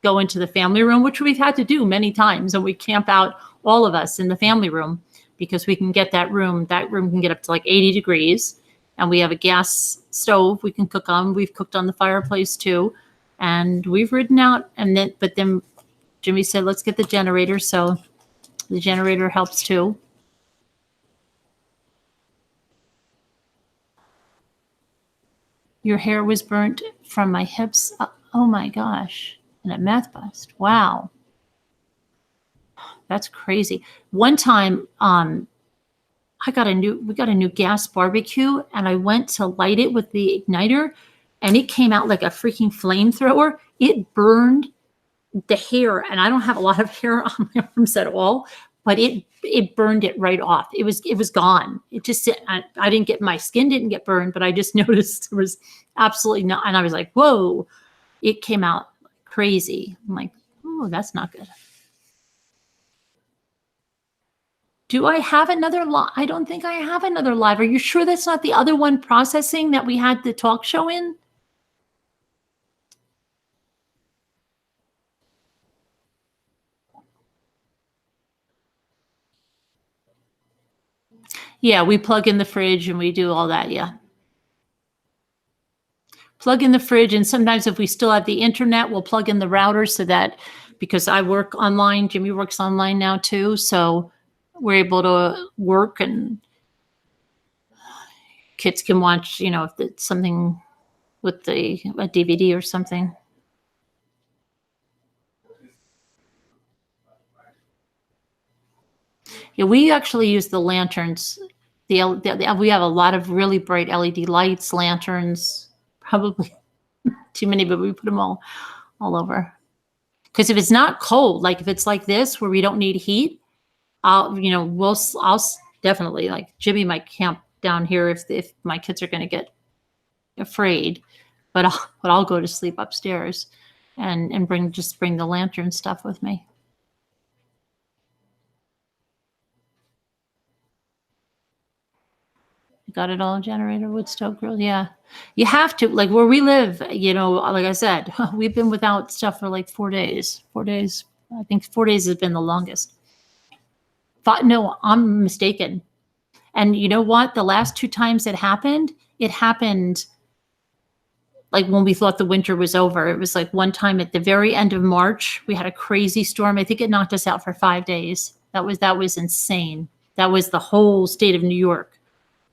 go into the family room, which we've had to do many times, and we camp out all of us in the family room because we can get that room can get up to like 80 degrees, and we have a gas stove we can cook on. We've cooked on the fireplace too, and we've ridden out. But then Jimmy said, let's get the generator, so the generator helps too. Your hair was burnt from my hips. Oh my gosh. And a meth bust. Wow. That's crazy. One time, we got a new gas barbecue, and I went to light it with the igniter, and it came out like a freaking flamethrower. It burned the hair, and I don't have a lot of hair on my arms at all, but it burned it right off. It was gone. It just, I didn't get, my skin didn't get burned, but I just noticed there was absolutely not. And I was like, whoa, it came out crazy. I'm like, oh, that's not good. Do I have another live? I don't think I have another live. Are you sure that's not the other one processing that we had the talk show in? Yeah, we plug in the fridge and we do all that. Yeah. Plug in the fridge. And sometimes if we still have the internet, we'll plug in the router so that, because I work online, Jimmy works online now too. So we're able to work and kids can watch, you know, if it's something with a DVD or something. Yeah, we actually use the lanterns. We have a lot of really bright LED lights, lanterns, probably too many, but we put them all over. Because if it's not cold, like if it's like this where we don't need heat, I'll definitely, like Jimmy might camp down here if my kids are going to get afraid, but I'll go to sleep upstairs and bring the lantern stuff with me. Got it all, generator, wood stove, grill. Yeah, you have to, like where we live, you know, like I said, we've been without stuff for like 4 days. 4 days. I think 4 days has been the longest. No, I'm mistaken. And you know what? The last 2 times it happened like when we thought the winter was over. It was like one time at the very end of March, we had a crazy storm. I think it knocked us out for 5 days. That was insane. That was the whole state of New York.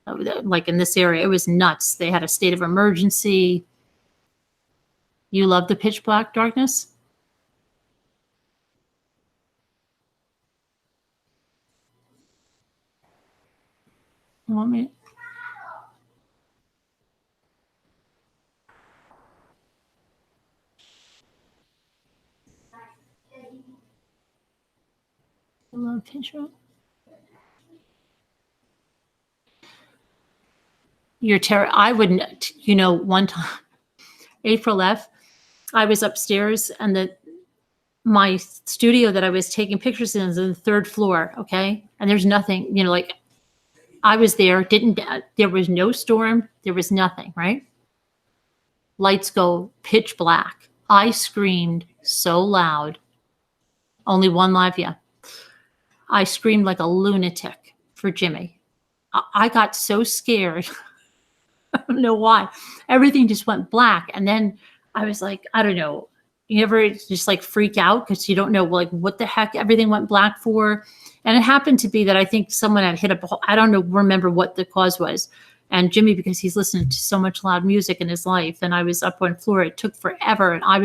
Like in this area, it was nuts. They had a state of emergency. You love the pitch black darkness? You want me? I love pitch black. You're I wouldn't, you know, one time, April F, I was upstairs and my studio that I was taking pictures in is on the 3rd floor, okay? And there's nothing, you know, like I was there, there was no storm, there was nothing, right? Lights go pitch black. I screamed so loud. Only one live, yeah. I screamed like a lunatic for Jimmy. I got so scared. I don't know why. Everything just went black. And then I was like, I don't know. You ever just like freak out because you don't know like what the heck everything went black for? And it happened to be that I think someone had hit up. I don't know, remember what the cause was. And Jimmy, because he's listening to so much loud music in his life, and I was up on floor, it took forever. And I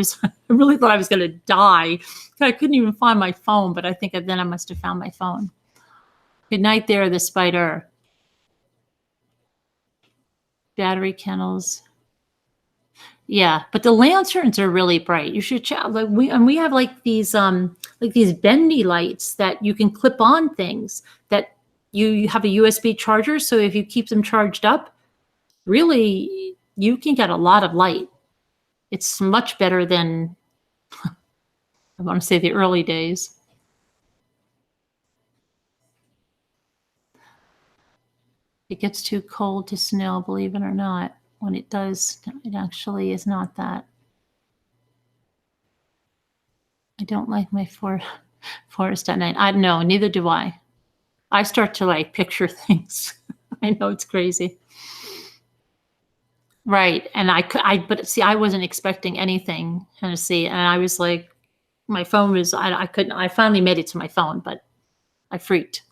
really thought I was going to die. I couldn't even find my phone, but I think then I must have found my phone. Good night there, the spider. Battery kennels. Yeah, but the lanterns are really bright. You should check. Like we have like these bendy lights that you can clip on things that you have a USB charger. So if you keep them charged up, really you can get a lot of light. It's much better than I want to say the early days. It gets too cold to snow, believe it or not. When it does, it actually is not that. I don't like my forest at night. I don't know, neither do I. I start to like picture things. I know it's crazy. Right, and but see, I wasn't expecting anything, Tennessee, and I was like, my phone was, I couldn't, I finally made it to my phone, but I freaked.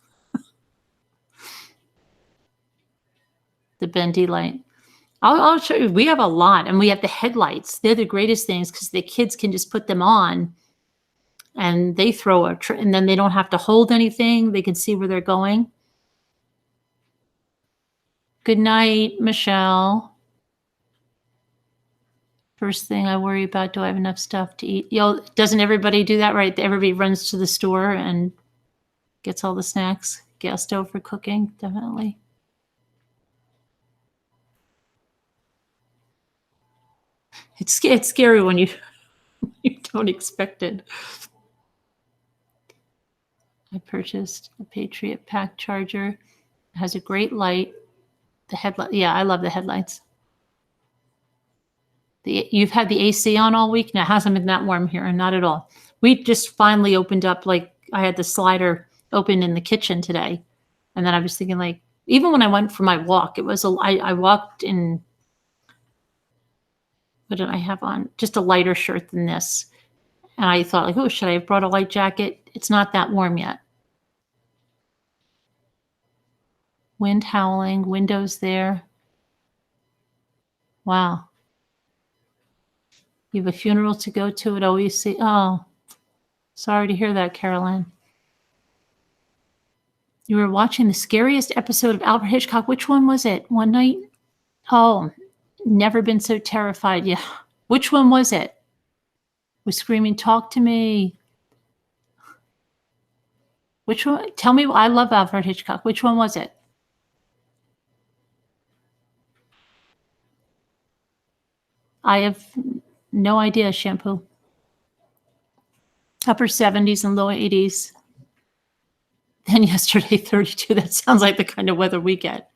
The bendy light. I'll show you. We have a lot, and we have the headlights. They're the greatest things because the kids can just put them on, and they throw and then they don't have to hold anything. They can see where they're going. Good night, Michelle. First thing I worry about, do I have enough stuff to eat? Doesn't everybody do that, right? Everybody runs to the store and Gets all the snacks. Gas stove for cooking, definitely. It's scary when you you don't expect it. I purchased a Patriot Pack charger. It has a great light. The headlight, yeah, I love the headlights. You've had the AC on all week. Now it hasn't been that warm here, not at all. We just finally opened up. Like I had the slider open in the kitchen today, and then I was thinking, like, even when I went for my walk, it was I walked in. What did I have on? Just a lighter shirt than this, and I thought, like, oh, should I have brought a light jacket? It's not that warm yet. Wind howling, windows there. Wow. You have a funeral to go to at OEC. Oh, sorry to hear that, Carolyn. You were watching the scariest episode of Alfred Hitchcock. Which one was it? One night? Oh, never been so terrified. Yeah. Which one was it? Was screaming, talk to me. Which one? Tell me. I love Alfred Hitchcock. Which one was it? I have no idea, Shampoo. Upper 70s and low 80s. Then yesterday, 32. That sounds like the kind of weather we get.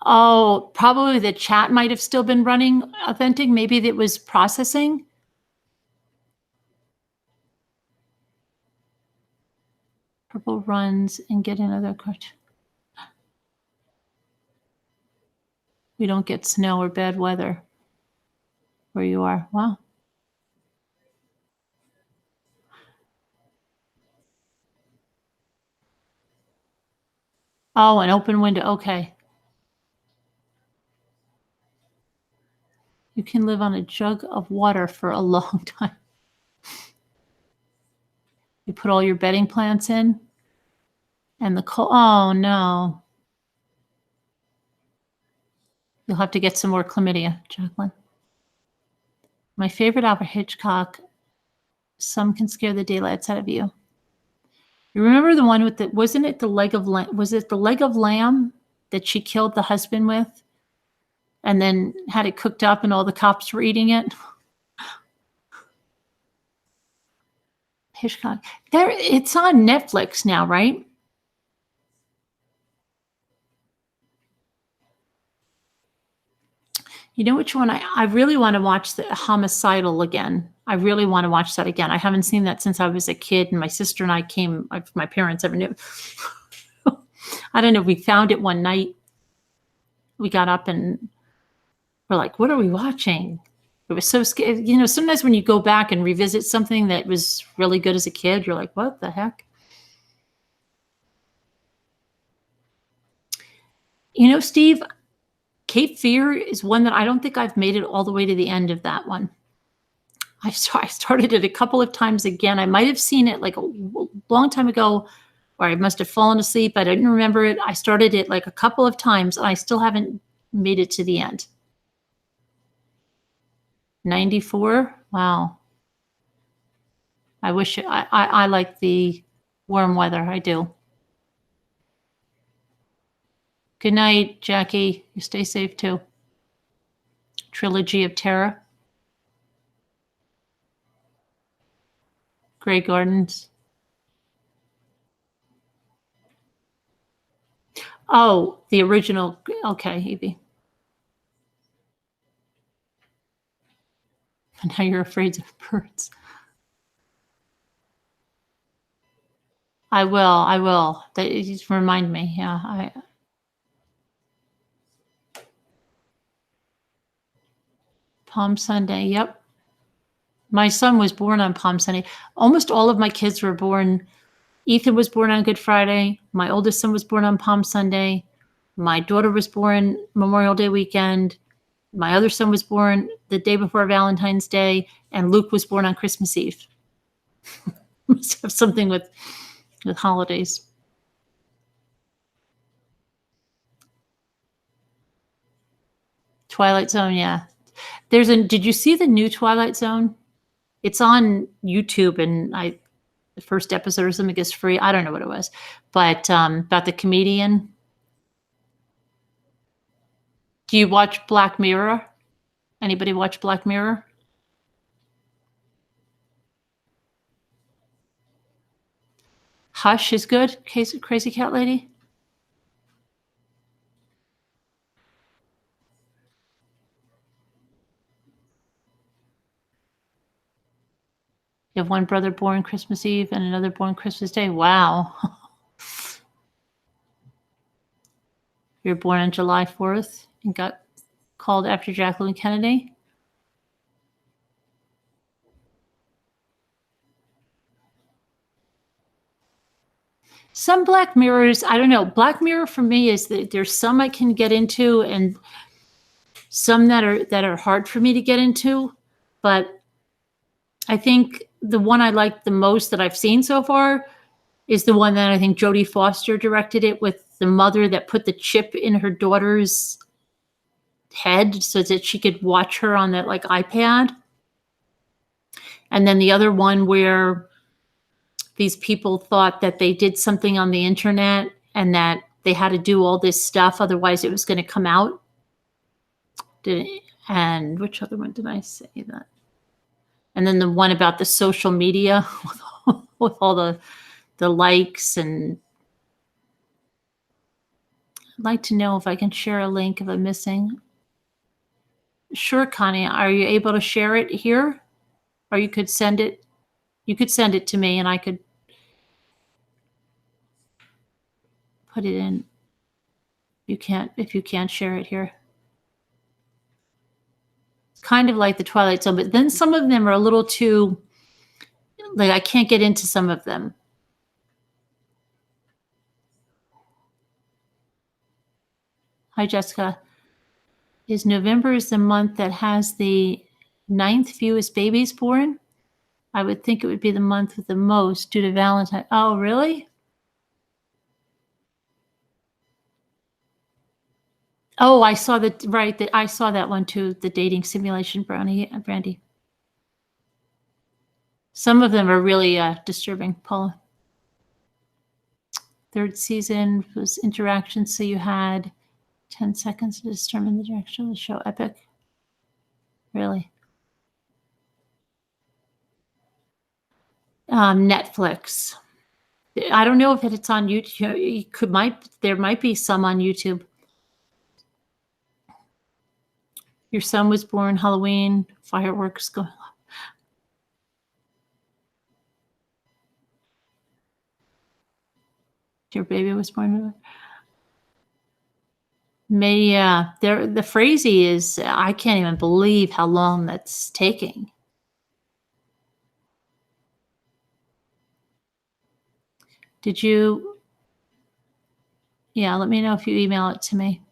Oh, probably the chat might have still been running, Authentic. Maybe it was processing. Purple runs and get another card. We don't get snow or bad weather where you are. Wow. Oh, an open window. Okay. You can live on a jug of water for a long time. You put all your bedding plants in and the cold. Oh, no. You'll have to get some more chlamydia, Jacqueline. My favorite Alfred Hitchcock. Some can scare the daylights out of you. You remember the one with the, wasn't it the leg of lamb? Was it the leg of lamb that she killed the husband with? And then had it cooked up and all the cops were eating it? Hitchcock. There, it's on Netflix now, right? You know which one? I really want to watch the Homicidal again. I really want to watch that again. I haven't seen that since I was a kid, and my sister and I came, my parents ever knew. I don't know, we found it one night. We got up and we're like, what are we watching? It was so scary. You know, sometimes when you go back and revisit something that was really good as a kid, you're like, what the heck? You know, Steve, Cape Fear is one that I don't think I've made it all the way to the end of that one. I started it a couple of times again. I might have seen it like a long time ago, or I must have fallen asleep. I didn't remember it. I started it like a couple of times, and I still haven't made it to the end. 94? Wow. I wish I like the warm weather. I do. Good night, Jackie. You stay safe too. Trilogy of Terror. Grey Gardens. Oh, the original. Okay, Evie. Now you're afraid of birds. I will. Just remind me. Yeah, Palm Sunday. Yep. My son was born on Palm Sunday. Almost all of my kids were born. Ethan was born on Good Friday. My oldest son was born on Palm Sunday. My daughter was born Memorial Day weekend. My other son was born the day before Valentine's Day, and Luke was born on Christmas Eve. Must have something with holidays. Twilight Zone, yeah. Did you see the new Twilight Zone? It's on YouTube, and the first episode or something is free. I don't know what it was, but about the comedian. Do you watch Black Mirror? Anybody watch Black Mirror? Hush is good. Crazy Cat Lady. You have one brother born Christmas Eve and another born Christmas Day. Wow. You're born on July 4th and got called after Jacqueline Kennedy. Some Black Mirrors, I don't know. Black Mirror for me is that there's some I can get into and some that are hard for me to get into. But I think the one I like the most that I've seen so far is the one that I think Jodie Foster directed it, with the mother that put the chip in her daughter's head so that she could watch her on that like iPad. And then the other one where these people thought that they did something on the internet and that they had to do all this stuff, otherwise it was going to come out. And which other one did I say that? And then the one about the social media with all the likes. And I'd like to know if I can share a link if I'm missing. Sure, Connie, are you able to share it here? Or you could send it. You could send it to me and I could put it in. You can't, if you can't share it here. It's kind of like the Twilight Zone, but then some of them are a little too, like I can't get into some of them. Hi, Jessica. Is November the month that has the 9th fewest babies born? I would think it would be the month with the most due to Valentine. Oh, really? Oh, I saw that. Right, that I saw that one too. The dating simulation, Brandy. Some of them are really disturbing, Paula. 3rd season was interaction, so you had 10 seconds to determine the direction of the show. Epic. Really. Netflix. I don't know if it's on YouTube. There might be some on YouTube. Your son was born Halloween, fireworks going off. Your baby was born. The phrasey is, I can't even believe how long that's taking. Did you? Yeah, let me know if you email it to me.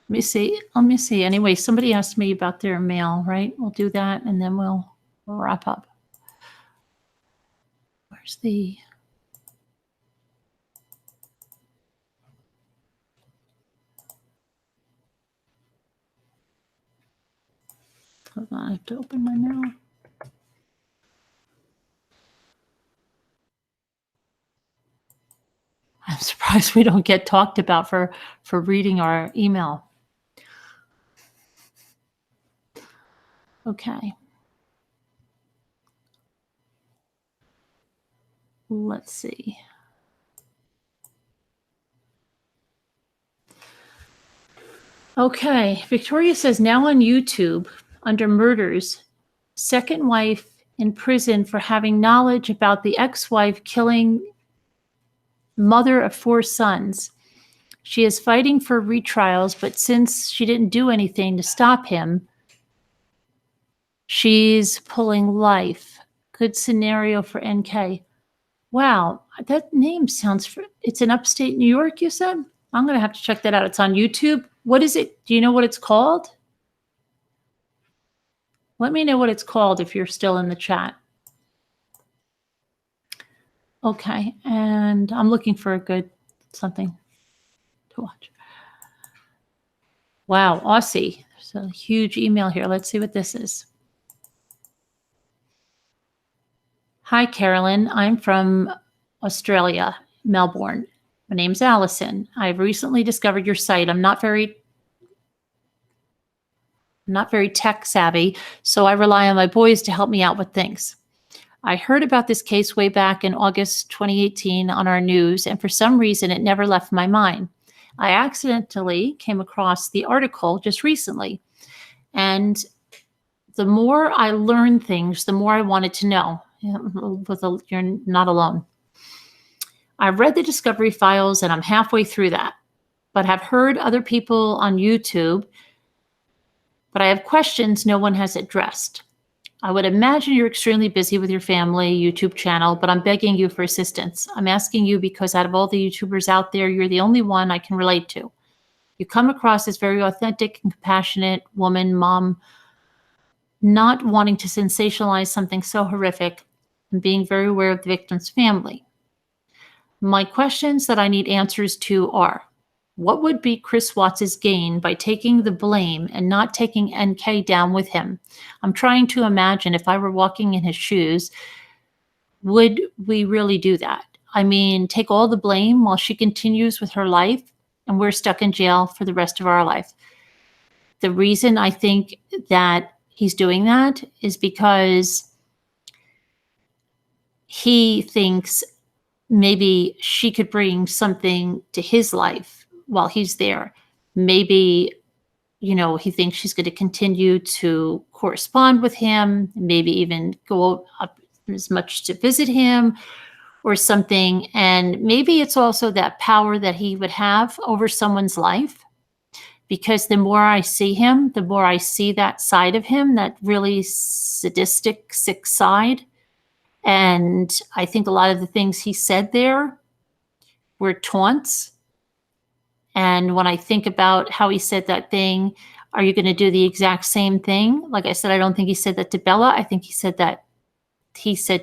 Let me see. Anyway, somebody asked me about their mail, right? We'll do that and then we'll wrap up. Where's the... Hold on, I have to open my mail. I'm surprised we don't get talked about for reading our email. Okay. Let's see. Okay, Victoria says, now on YouTube, under murders, second wife in prison for having knowledge about the ex-wife killing mother of 4 sons. She is fighting for retrials, but since she didn't do anything to stop him, she's pulling life. Good scenario for NK. Wow, that name sounds... It's in upstate New York, you said? I'm going to have to check that out. It's on YouTube. What is it? Do you know what it's called? Let me know what it's called if you're still in the chat. Okay, and I'm looking for a good something to watch. Wow, Aussie. It's a huge email here. Let's see what this is. Hi, Carolyn. I'm from Australia, Melbourne. My name's Allison. I've recently discovered your site. I'm not very tech savvy, so I rely on my boys to help me out with things. I heard about this case way back in August 2018 on our news, and for some reason it never left my mind. I accidentally came across the article just recently, and the more I learned things, the more I wanted to know. You're not alone. I've read the discovery files and I'm halfway through that, but have heard other people on YouTube, but I have questions no one has addressed. I would imagine you're extremely busy with your family, YouTube channel, but I'm begging you for assistance. I'm asking you because out of all the YouTubers out there, you're the only one I can relate to. You come across as very authentic and compassionate woman, mom, not wanting to sensationalize something so horrific and being very aware of the victim's family. My questions that I need answers to are, what would be Chris Watts' gain by taking the blame and not taking NK down with him? I'm trying to imagine if I were walking in his shoes, would we really do that? I mean, take all the blame while she continues with her life and we're stuck in jail for the rest of our life. The reason I think that he's doing that is because he thinks maybe she could bring something to his life while he's there. Maybe, he thinks she's going to continue to correspond with him, maybe even go up as much to visit him or something. And maybe it's also that power that he would have over someone's life, because the more I see him, the more I see that side of him, that really sadistic, sick side. And I think a lot of the things he said there were taunts. And when I think about how he said that thing, are you going to do the exact same thing? Like I said, I don't think he said that to Bella. I think he said to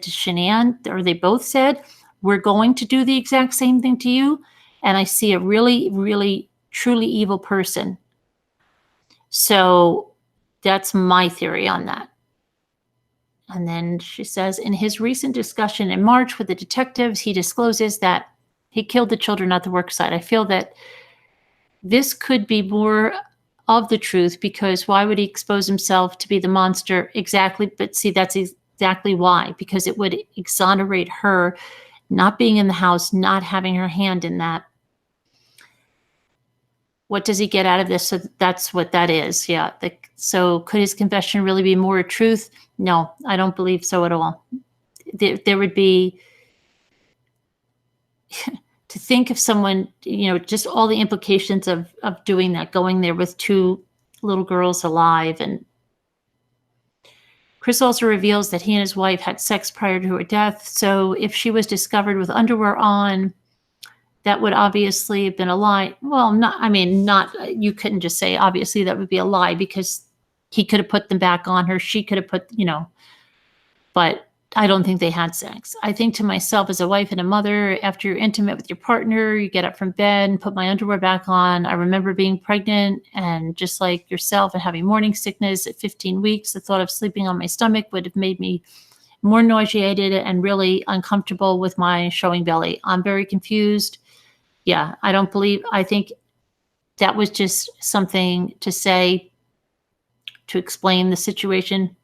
Shanann, or they both said, we're going to do the exact same thing to you. And I see a really, really, truly evil person. So that's my theory on that. And then she says, in his recent discussion in March with the detectives, he discloses that he killed the children at the work site. I feel that this could be more of the truth, because why would he expose himself to be the monster? Exactly. But see, that's exactly why, because it would exonerate her not being in the house, not having her hand in that. What does he get out of this? So that's what that is. Yeah. So could his confession really be more truth? No, I don't believe so at all. There would be, to think of someone, just all the implications of doing that, going there with two little girls alive. And Chris also reveals that he and his wife had sex prior to her death. So if she was discovered with underwear on, that would obviously have been a lie. Well, you couldn't just say, obviously that would be a lie, because he could have put them back on her. She could have put, but I don't think they had sex. I think to myself, as a wife and a mother, after you're intimate with your partner, you get up from bed and put my underwear back on. I remember being pregnant, and just like yourself, and having morning sickness at 15 weeks, the thought of sleeping on my stomach would have made me more nauseated and really uncomfortable with my showing belly. I'm very confused. Yeah, I think that was just something to say to explain the situation.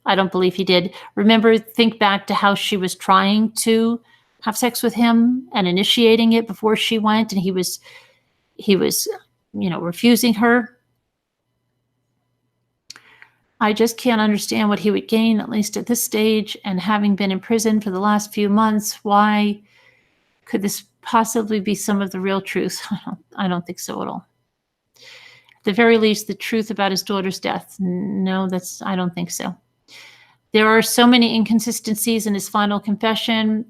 I don't believe he did. Remember, think back to how she was trying to have sex with him and initiating it before she went, and he was, refusing her. I just can't understand what he would gain, at least at this stage, and having been in prison for the last few months, why could this possibly be some of the real truth? I don't think so at all. At the very least, the truth about his daughter's death. No, I don't think so. There are so many inconsistencies in his final confession.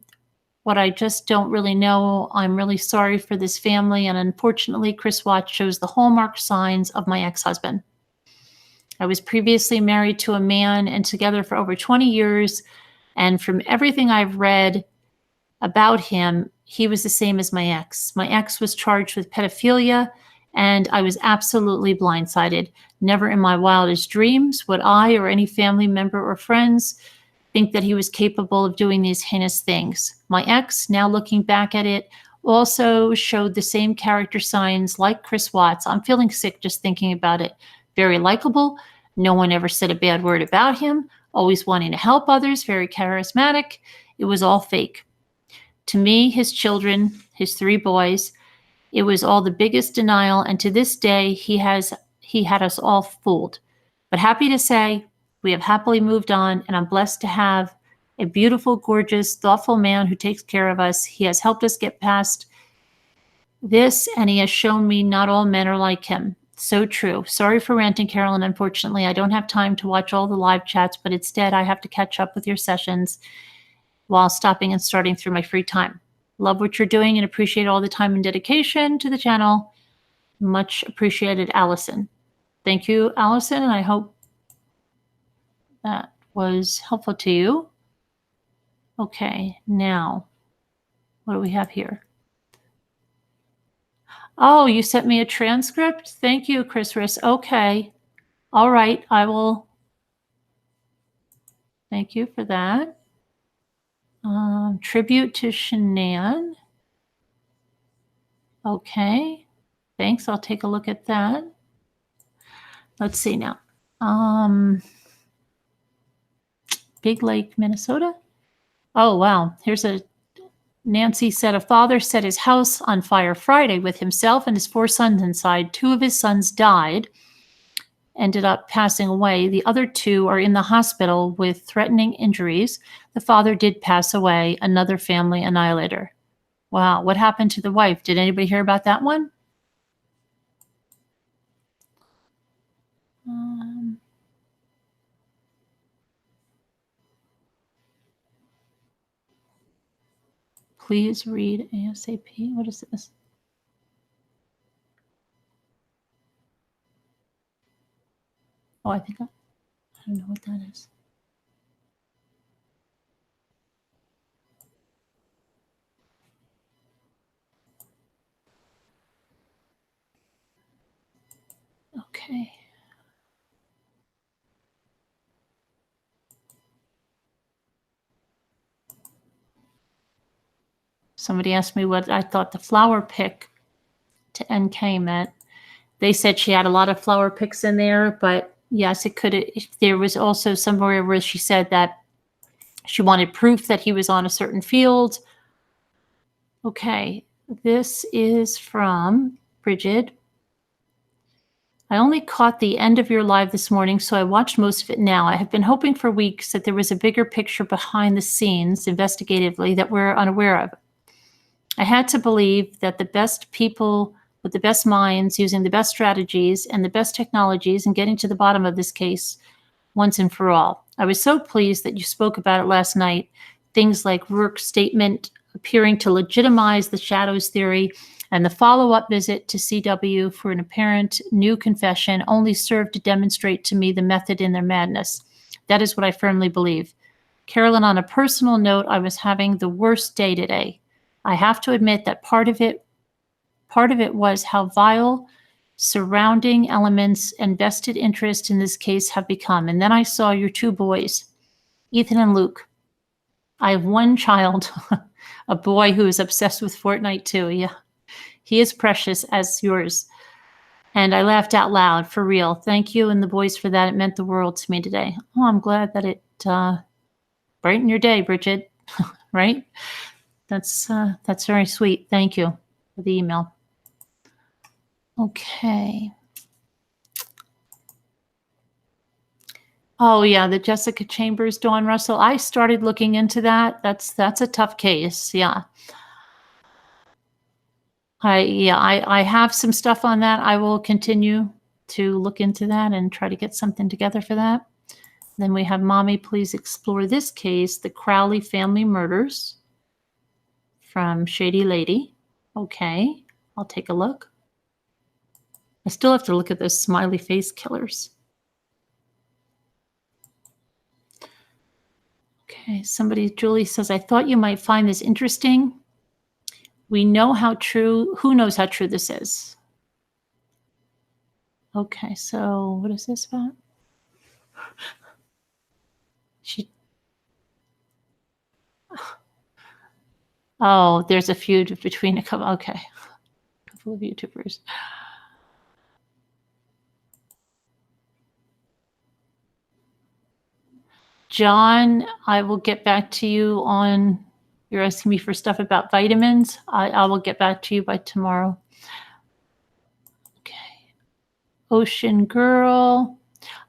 What I just don't really know. I'm really sorry for this family, and unfortunately, Chris Watts shows the hallmark signs of my ex-husband. I was previously married to a man and together for over 20 years, and from everything I've read about him, he was the same as my ex. My ex was charged with pedophilia and I was absolutely blindsided. Never in my wildest dreams would I or any family member or friends think that he was capable of doing these heinous things. My ex, now looking back at it, also showed the same character signs like Chris Watts. I'm feeling sick just thinking about it. Very likable. No one ever said a bad word about him. Always wanting to help others. Very charismatic. It was all fake. To me, his children, his 3 boys, it was all the biggest denial, and to this day, he had us all fooled. But happy to say, we have happily moved on, and I'm blessed to have a beautiful, gorgeous, thoughtful man who takes care of us. He has helped us get past this, and he has shown me not all men are like him. So true. Sorry for ranting, Carolyn. Unfortunately, I don't have time to watch all the live chats, but instead I have to catch up with your sessions while stopping and starting through my free time. Love what you're doing and appreciate all the time and dedication to the channel. Much appreciated, Allison. Thank you, Allison, and I hope that was helpful to you. Okay, now, what do we have here? Oh, you sent me a transcript? Thank you, Chris Riss. Okay. All right, I will. Thank you for that. Tribute to Shanann. Okay. Thanks. I'll take a look at that. Let's see now. Big Lake, Minnesota. Oh, wow. Here's a Nancy said a father set his house on fire Friday with himself and his 4 sons inside. 2 of his sons died, ended up passing away. The other 2 are in the hospital with threatening injuries. The father did pass away, another family annihilator. Wow, what happened to the wife? Did anybody hear about that one? Please read ASAP. What is this? Oh, I think I don't know what that is. Okay. Somebody asked me what I thought the flower pick to NK meant. They said she had a lot of flower picks in there, but yes, it could. There was also somewhere where she said that she wanted proof that he was on a certain field. Okay, this is from Bridget. I only caught the end of your live this morning, so I watched most of it now. I have been hoping for weeks that there was a bigger picture behind the scenes investigatively that we're unaware of. I had to believe that the best people with the best minds using the best strategies and the best technologies and getting to the bottom of this case once and for all. I was so pleased that you spoke about it last night. Things like Rourke's statement appearing to legitimize the shadows theory and the follow-up visit to CW for an apparent new confession only served to demonstrate to me the method in their madness. That is what I firmly believe. Carolyn, on a personal note, I was having the worst day today. I have to admit that part of it was how vile surrounding elements and vested interest in this case have become. And then I saw your 2 boys, Ethan and Luke. I have 1 child, a boy who is obsessed with Fortnite too. Yeah, he is precious as yours. And I laughed out loud, for real. Thank you and the boys for that. It meant the world to me today. Oh, I'm glad that it brightened your day, Bridget, right? That's very sweet. Thank you for the email. Okay. Oh yeah, the Jessica Chambers, Dawn Russell. I started looking into that. That's a tough case. Yeah. I have some stuff on that. I will continue to look into that and try to get something together for that. Then we have Mommy, please explore this case, the Crowley family murders from Shady Lady. Okay, I'll take a look. I still have to look at those smiley face killers. Okay, Julie says, I thought you might find this interesting. We know how true, who knows how true this is? Okay, so what is this about? Oh, there's a feud between a couple. Okay, a couple of YouTubers. John, I will get back to you on. You're asking me for stuff about vitamins. I will get back to you by tomorrow. Okay. Ocean Girl.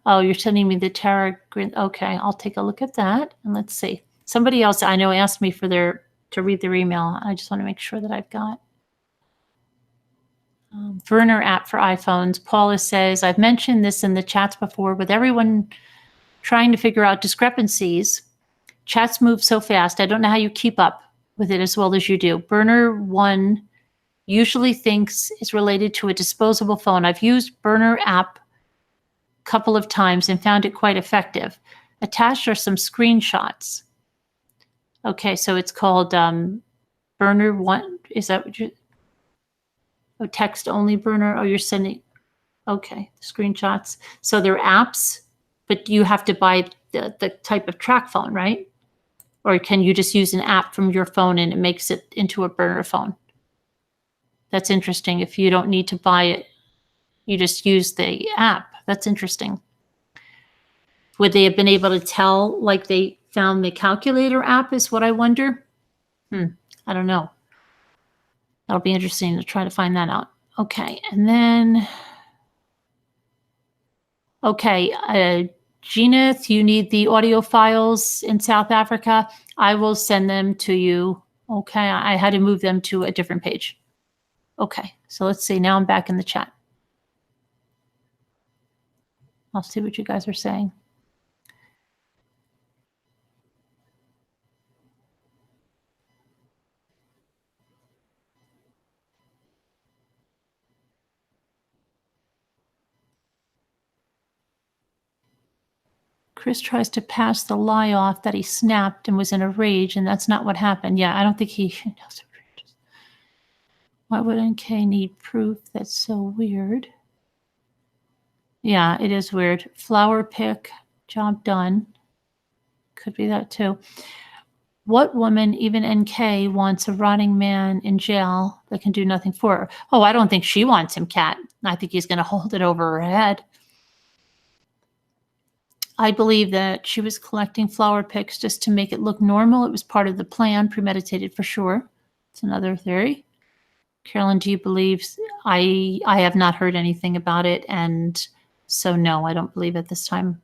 Oh, you're sending me the tarot. Okay, I'll take a look at that and let's see. Somebody else I know asked me for to read their email. I just want to make sure that I've got. Burner app for iPhones. Paula says, I've mentioned this in the chats before with everyone trying to figure out discrepancies. Chats move so fast. I don't know how you keep up with it as well as you do. Burner 1 usually thinks is related to a disposable phone. I've used Burner app a couple of times and found it quite effective. Attached are some screenshots. Okay, so it's called Burner 1. Is that what you... Oh, text only Burner? Oh, you're sending... Okay, screenshots. So they're apps, but you have to buy the type of track phone, right? Or can you just use an app from your phone and it makes it into a burner phone? That's interesting. If you don't need to buy it, you just use the app. That's interesting. Would they have been able to tell, like they found the calculator app is what I wonder? I don't know. That'll be interesting to try to find that out. Okay, and then... Okay, Geneth, you need the audio files in South Africa. I will send them to you. Okay, I had to move them to a different page. Okay, so let's see. Now I'm back in the chat. I'll see what you guys are saying. Chris tries to pass the lie off that he snapped and was in a rage, and that's not what happened. Yeah, I don't think he knows. Why would NK need proof? That's so weird. Yeah, it is weird. Flower pick, job done. Could be that too. What woman, even NK, wants a rotting man in jail that can do nothing for her? Oh, I don't think she wants him, Kat. I think he's going to hold it over her head. I believe that she was collecting flower picks just to make it look normal. It was part of the plan, premeditated for sure. It's another theory. Carolyn, do you believe? I have not heard anything about it, and so no, I don't believe at this time.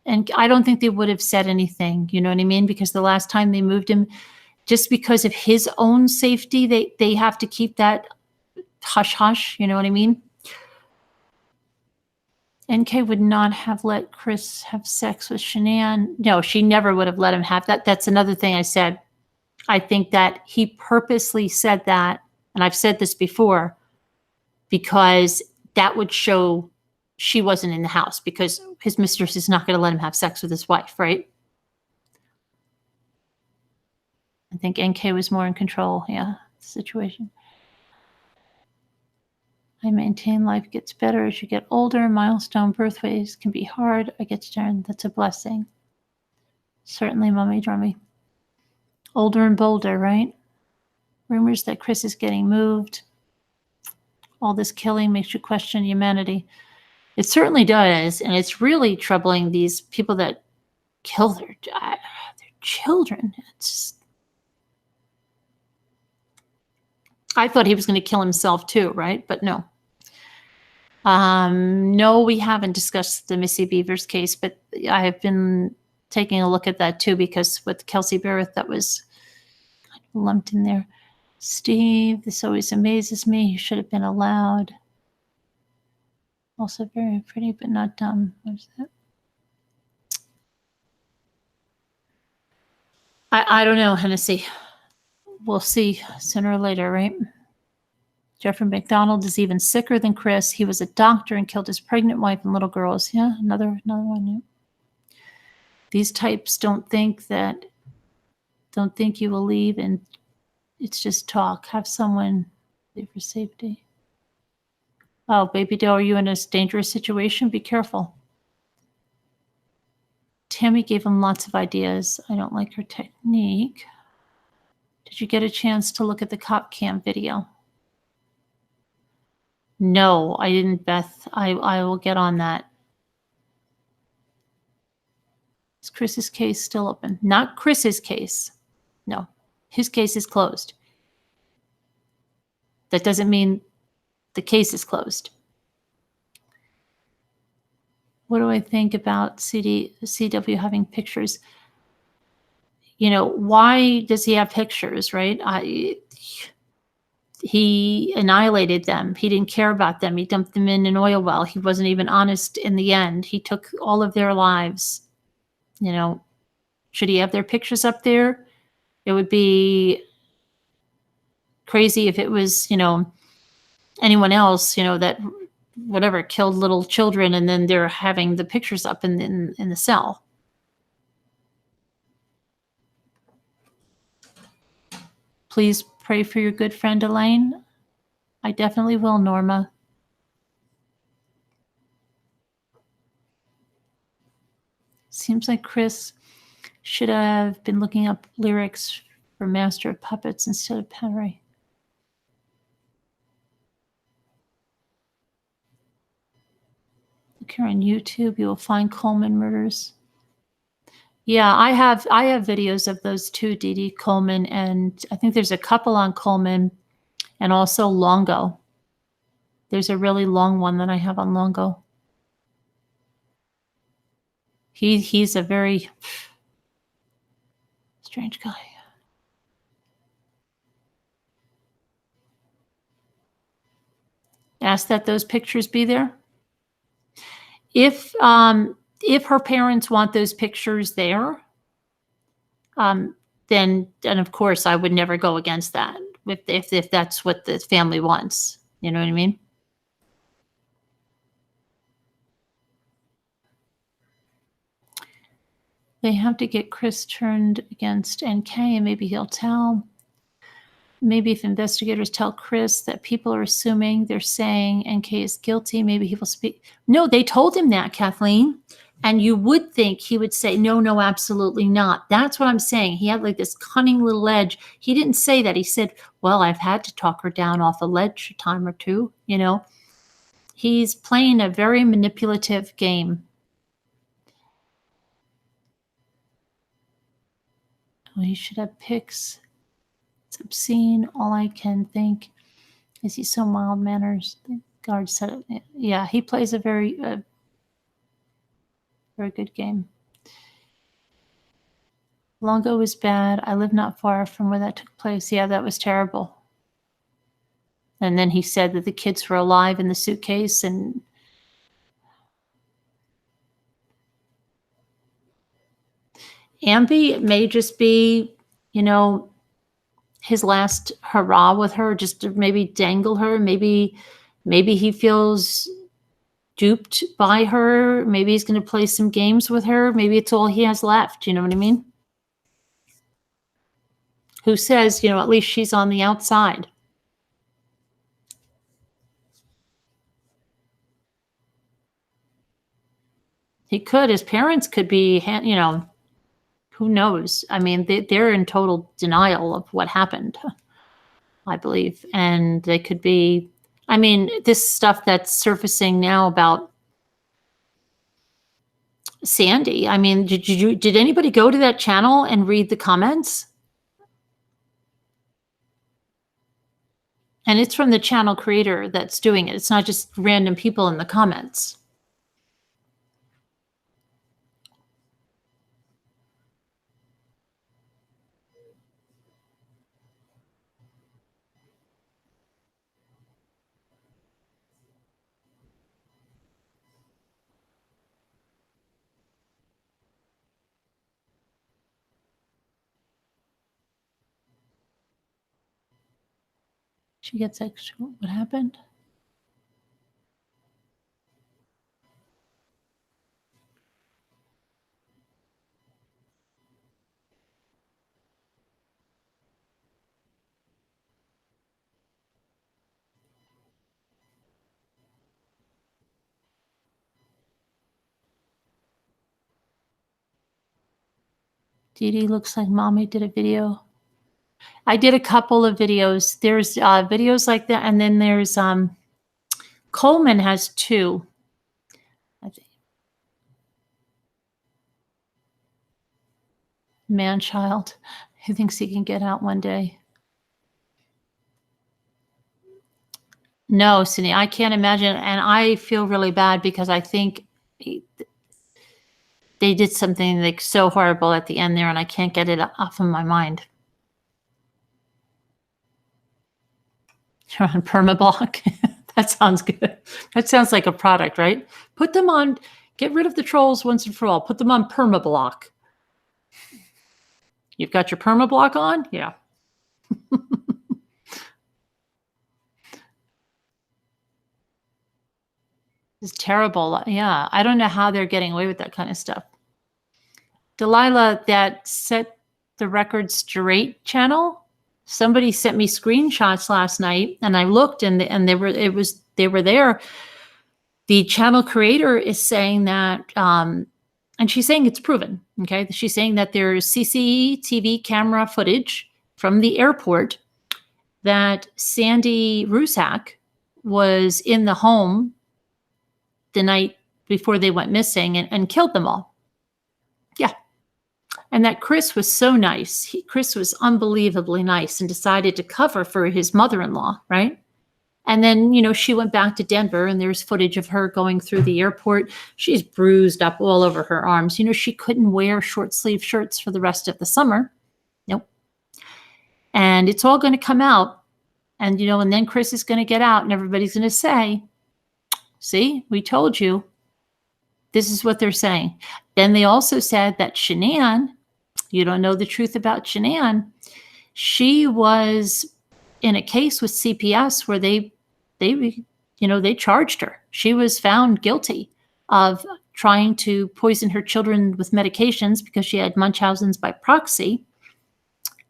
And I don't think they would have said anything, you know what I mean? Because the last time they moved him, just because of his own safety, they have to keep that hush-hush, you know what I mean? NK would not have let Chris have sex with Shanann. No, she never would have let him have that. That's another thing I said. I think that he purposely said that, and I've said this before, because that would show she wasn't in the house, because his mistress is not going to let him have sex with his wife, right? I think NK was more in control, yeah, the situation. I maintain life gets better as you get older. Milestone birthdays can be hard. I get to that's a blessing. Certainly, Mummy Drummy. Older and bolder, right? Rumors that Chris is getting moved. All this killing makes you question humanity. It certainly does, and it's really troubling, these people that kill their children. It's... I thought he was going to kill himself too, right? But no. No, we haven't discussed the Missy Beavers case, but I have been taking a look at that too, because with Kelsey Barrett, that was kind of lumped in there. Steve, this always amazes me. He should have been allowed. Also very pretty, but not dumb. What's that? I don't know, Hennessy. We'll see sooner or later, right? Jeffrey McDonald is even sicker than Chris. He was a doctor and killed his pregnant wife and little girls. Yeah, another one. Yeah. These types don't think you will leave, and it's just talk. Have someone leave for safety. Oh, baby doll, are you in a dangerous situation? Be careful. Tammy gave him lots of ideas. I don't like her technique. Did you get a chance to look at the cop cam video? No, I didn't, Beth. I will get on that. Is Chris's case still open? Not Chris's case. No, his case is closed. That doesn't mean the case is closed. What do I think about CW having pictures? You know, why does he have pictures, right? He annihilated them. He didn't care about them. He dumped them in an oil well. He wasn't even honest in the end. He took all of their lives. You know, should he have their pictures up there? It would be crazy if it was, you know, anyone else, you know, that whatever killed little children and then they're having the pictures up in the cell. Please pray for your good friend Elaine. I definitely will, Norma. Seems like Chris should have been looking up lyrics for Master of Puppets instead of Henry. Look here on YouTube, you will find Coleman murders. Yeah, I have videos of those two, Dee Dee Coleman, and I think there's a couple on Coleman and also Longo. There's a really long one that I have on Longo. He's a very strange guy. Ask that those pictures be there. If her parents want those pictures there, then of course I would never go against that. If that's what the family wants, you know what I mean? They have to get Chris turned against NK, and maybe he'll tell. Maybe if investigators tell Chris that people are assuming they're saying NK is guilty, maybe he will speak. No, they told him that, Kathleen. And you would think he would say, no, absolutely not. That's what I'm saying. He had like this cunning little edge. He didn't say that. He said, well, I've had to talk her down off a ledge a time or two, you know. He's playing a very manipulative game. Oh, he should have pics. It's obscene. All I can think is he's so mild manners. The guard said it. Yeah, he plays a very good game. Longo was bad. I live not far from where that took place. Yeah, that was terrible. And then he said that the kids were alive in the suitcase, and Ambi may just be, you know, his last hurrah with her, just to maybe dangle her. Maybe he feels duped by her. Maybe he's going to play some games with her. Maybe it's all he has left. You know what I mean? Who says, you know, at least she's on the outside. He could. His parents could be, you know, who knows? I mean, they're in total denial of what happened, I believe. And they could be, I mean, this stuff that's surfacing now about Sandy. I mean, did anybody go to that channel and read the comments? And it's from the channel creator that's doing it. It's not just random people in the comments. She gets extra. What happened? Dee Dee looks like mommy did a video. I did a couple of videos. There's videos like that, and then there's Coleman has 2. I think. Man-child who thinks he can get out one day. No, Cindy, I can't imagine, and I feel really bad because I think they did something like so horrible at the end there, and I can't get it off of my mind. You're on permablock. That sounds good. That sounds like a product, right? Put them on. Get rid of the trolls once and for all. Put them on permablock. You've got your permablock on? Yeah. It's terrible. Yeah. I don't know how they're getting away with that kind of stuff. Delilah, that Set the Record Straight channel, somebody sent me screenshots last night, and I looked, and they were there. The channel creator is saying that, and she's saying it's proven. Okay, she's saying that there's CCTV camera footage from the airport that Sandy Rusak was in the home the night before they went missing and killed them all. Yeah. And that Chris was so nice. Chris was unbelievably nice and decided to cover for his mother-in-law, right? And then, she went back to Denver, and there's footage of her going through the airport. She's bruised up all over her arms. She couldn't wear short sleeve shirts for the rest of the summer. Nope. And it's all going to come out. And, and then Chris is going to get out, and everybody's going to say, see, we told you. This is what they're saying. Then they also said that Shanann, you don't know the truth about Shanann. She was in a case with CPS where they charged her. She was found guilty of trying to poison her children with medications because she had Munchausen's by proxy.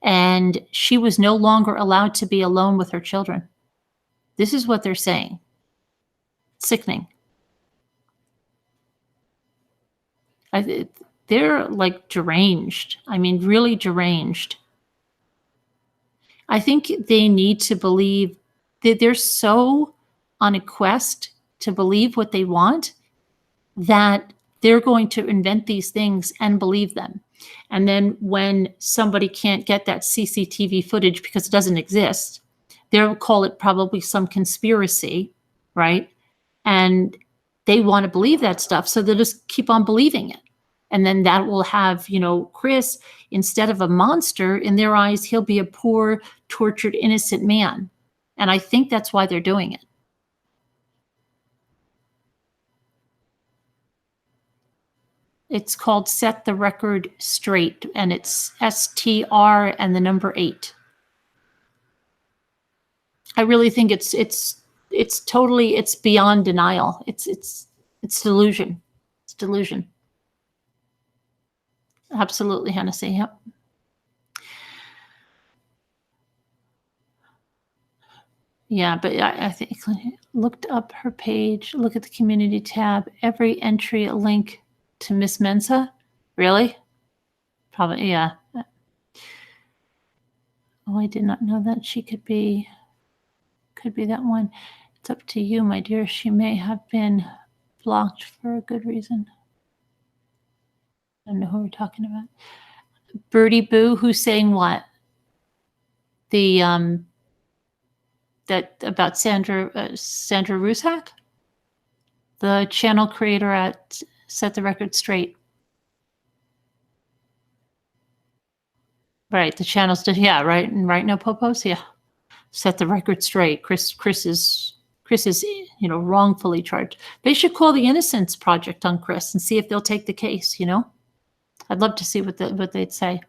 And she was no longer allowed to be alone with her children. This is what they're saying. Sickening. They're like deranged. I mean, really deranged. I think they need to believe that they're so on a quest to believe what they want that they're going to invent these things and believe them. And then when somebody can't get that CCTV footage because it doesn't exist, they'll call it probably some conspiracy, right? And they want to believe that stuff, so they'll just keep on believing it. And then that will have, Chris, instead of a monster, in their eyes, he'll be a poor, tortured, innocent man. And I think that's why they're doing it. It's called Set the Record Straight, and it's STR and the number 8. I really think it's totally, it's beyond denial. It's delusion. It's delusion. Absolutely, Hennessy. Yep. Yeah, but I think looked up her page. Look at the community tab. Every entry a link to Miss Mensa. Really? Probably. Yeah. Oh, I did not know that she could be that one. It's up to you, my dear. She may have been blocked for a good reason. I don't know who we're talking about. Birdie Boo, who's saying what? The that about Sandra Rusak, the channel creator at Set the Record Straight. Right, the channels did, yeah, right, and right, no popos, yeah. Set the Record Straight. Chris is wrongfully charged. They should call the Innocence Project on Chris and see if they'll take the case. I'd love to see what they'd say.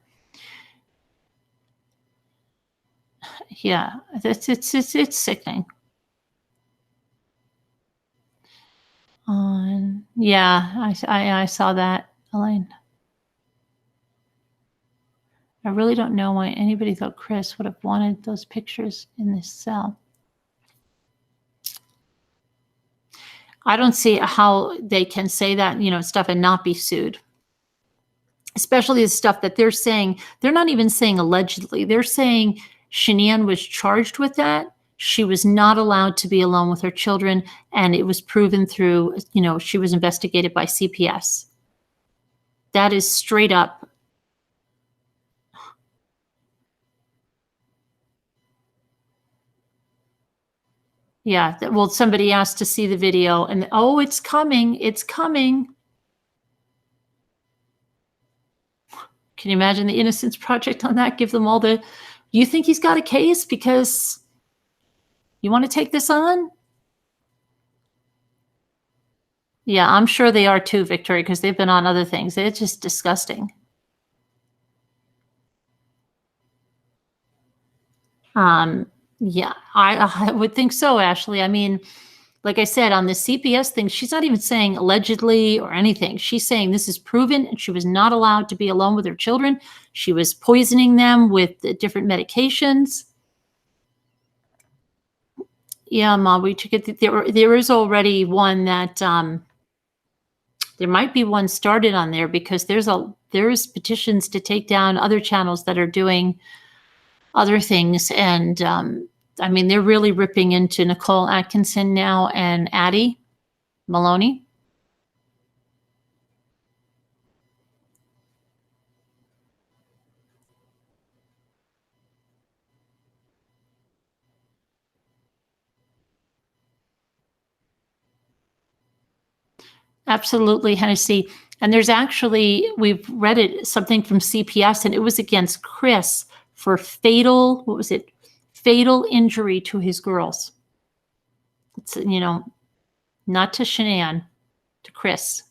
Yeah, it's sickening. Yeah, I saw that, Elaine. I really don't know why anybody thought Chris would have wanted those pictures in this cell. I don't see how they can say that, stuff and not be sued. especially the stuff that they're saying. They're not even saying allegedly. They're saying Shenan was charged with that. She was not allowed to be alone with her children, and it was proven through, she was investigated by CPS. That is straight up. Yeah. Well, somebody asked to see the video, and oh, it's coming. It's coming. Can you imagine the Innocence Project on that? Give them all the, you think he's got a case because you want to take this on? Yeah, I'm sure they are too, Victoria, because they've been on other things. It's just disgusting. Yeah, I would think so, Ashley. I mean, like I said, on the CPS thing, she's not even saying allegedly or anything. She's saying this is proven, and she was not allowed to be alone with her children. She was poisoning them with different medications. Yeah, Mom, we took it. There is already one that there might be one started on there, because there's petitions to take down other channels that are doing other things, and I mean, they're really ripping into Nicole Atkinson now and Addie Maloney. Absolutely, Hennessy. And there's actually, we've read it, something from CPS, and it was against Chris for fatal, what was it? Fatal injury to his girls. It's, not to Shenan, to Chris.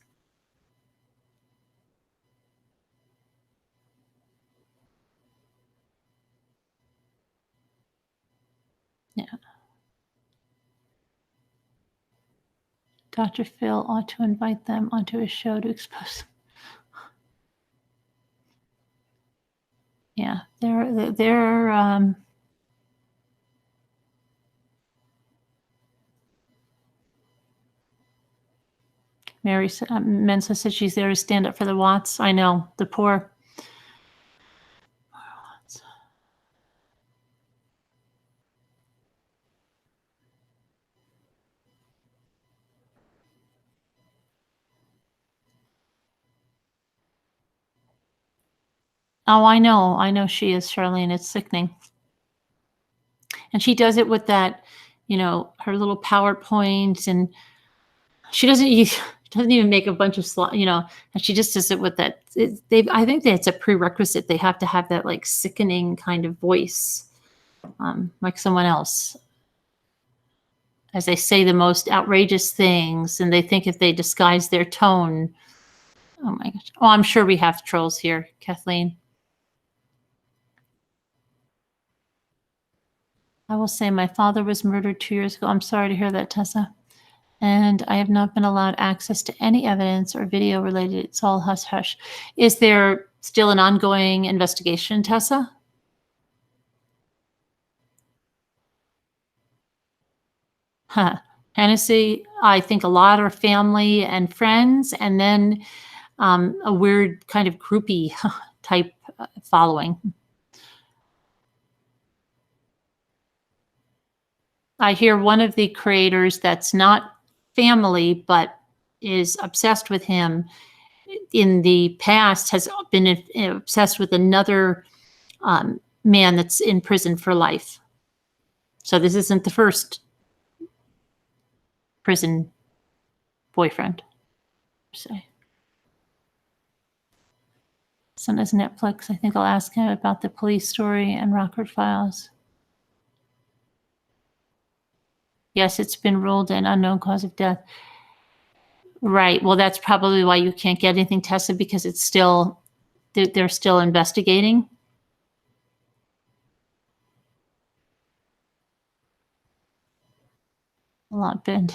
Yeah. Dr. Phil ought to invite them onto his show to expose them. Yeah, they're Mary Mensa said she's there to stand up for the Watts. I know, the poor. Oh, I know she is, Charlene. It's sickening. And she does it with that, her little PowerPoint, and she doesn't even make a bunch of and she just does it with that. I think that it's a prerequisite. They have to have that like sickening kind of voice, like someone else, as they say the most outrageous things, and they think if they disguise their tone. Oh my gosh. Oh, I'm sure we have trolls here, Kathleen. I will say my father was murdered 2 years ago. I'm sorry to hear that, Tessa. And I have not been allowed access to any evidence or video related. It's all hush hush. Is there still an ongoing investigation, Tessa? Huh. Hennessy, I think a lot are family and friends, and then a weird kind of groupie type following. I hear one of the creators that's not family, but is obsessed with him in the past has been obsessed with another man that's in prison for life. So this isn't the first prison boyfriend. Say. Son has Netflix. I think I'll ask him about the police story and Rockford Files. Yes, it's been ruled an unknown cause of death. Right. Well, that's probably why you can't get anything tested, because it's still, they're still investigating. A lot been.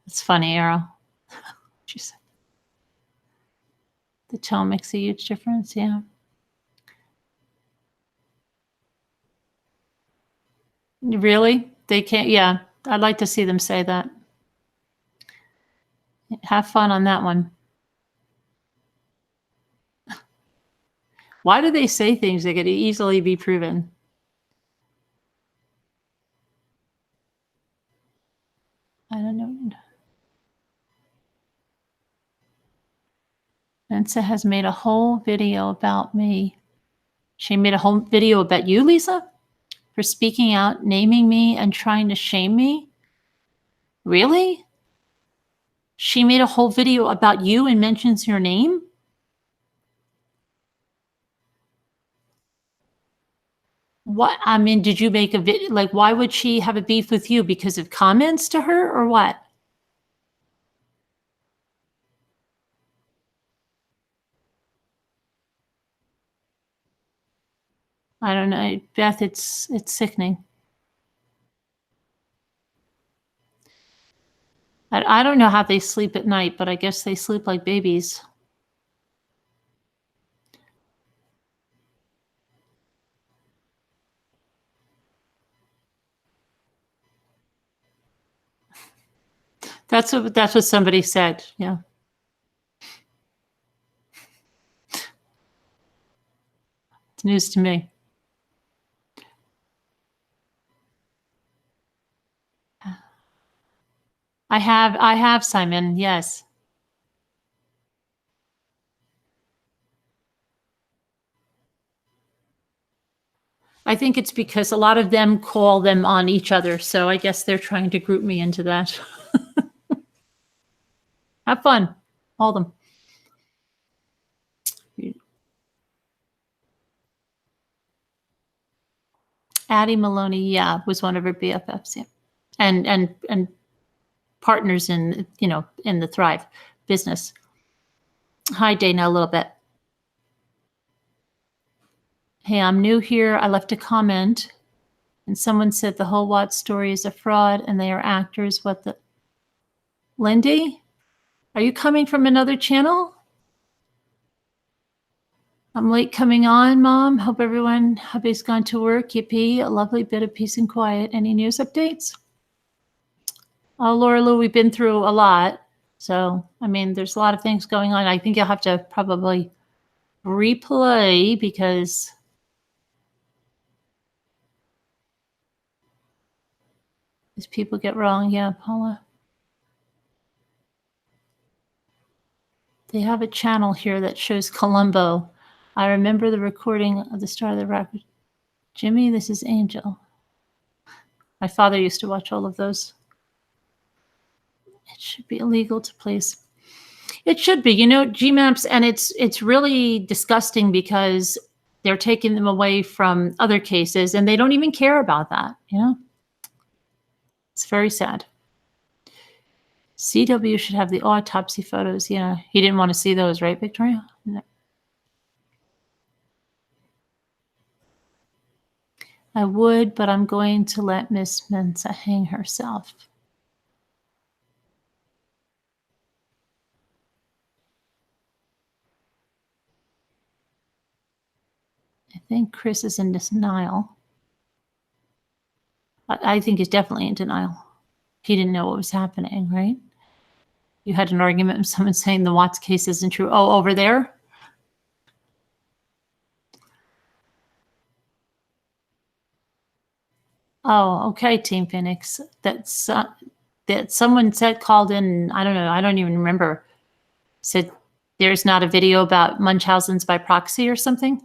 It's funny, Arrow. She said. The tone makes a huge difference, yeah. Really? They can't, yeah. I'd like to see them say that. Have fun on that one. Why do they say things that could easily be proven? I don't know. Mensa has made a whole video about me. She made a whole video about you, Lisa, for speaking out, naming me, and trying to shame me. Really? She made a whole video about you and mentions your name? What? I mean, did you make a video? Like, why would she have a beef with you? Because of comments to her or what? I don't know, Beth, it's sickening. I don't know how they sleep at night, but I guess they sleep like babies. That's what somebody said. Yeah. It's news to me. I have Simon. Yes. I think it's because a lot of them call them on each other. So I guess they're trying to group me into that. Have fun. All them. Addie Maloney, yeah, was one of her BFFs, yeah. And partners in, in the Thrive business. Hi, Dana, a little bit. Hey, I'm new here. I left a comment and someone said the whole Watts story is a fraud and they are actors. What the? Lindy, are you coming from another channel? I'm late coming on, Mom. Hope hubby's gone to work. Yippee, a lovely bit of peace and quiet. Any news updates? Oh, Laura Lou, we've been through a lot. So, I mean, there's a lot of things going on. I think you'll have to probably replay because as people get wrong. Yeah, Paula. They have a channel here that shows Columbo. I remember the recording of the Star of the Rock. Jimmy, this is Angel. My father used to watch all of those. It should be illegal to place. It should be, GMAPs, and it's really disgusting because they're taking them away from other cases and they don't even care about that, It's very sad. CW should have the autopsy photos. Yeah, he didn't want to see those, right, Victoria? No. I would, but I'm going to let Miss Mensa hang herself. I think Chris is in denial. I think he's definitely in denial. He didn't know what was happening, right? You had an argument with someone saying the Watts case isn't true. Oh, over there? Oh, okay, Team Phoenix. That someone called in, I don't know, I don't even remember, said there's not a video about Munchausen's by proxy or something?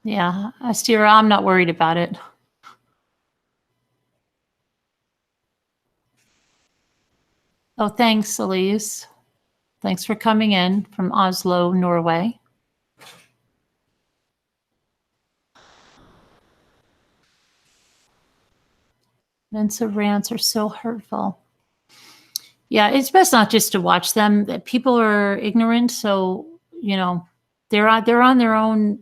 Yeah, Astira, I'm not worried about it. Oh, thanks, Elise. Thanks for coming in from Oslo, Norway. Mensa rants are so hurtful. Yeah, it's best not just to watch them. People are ignorant, so they're on their own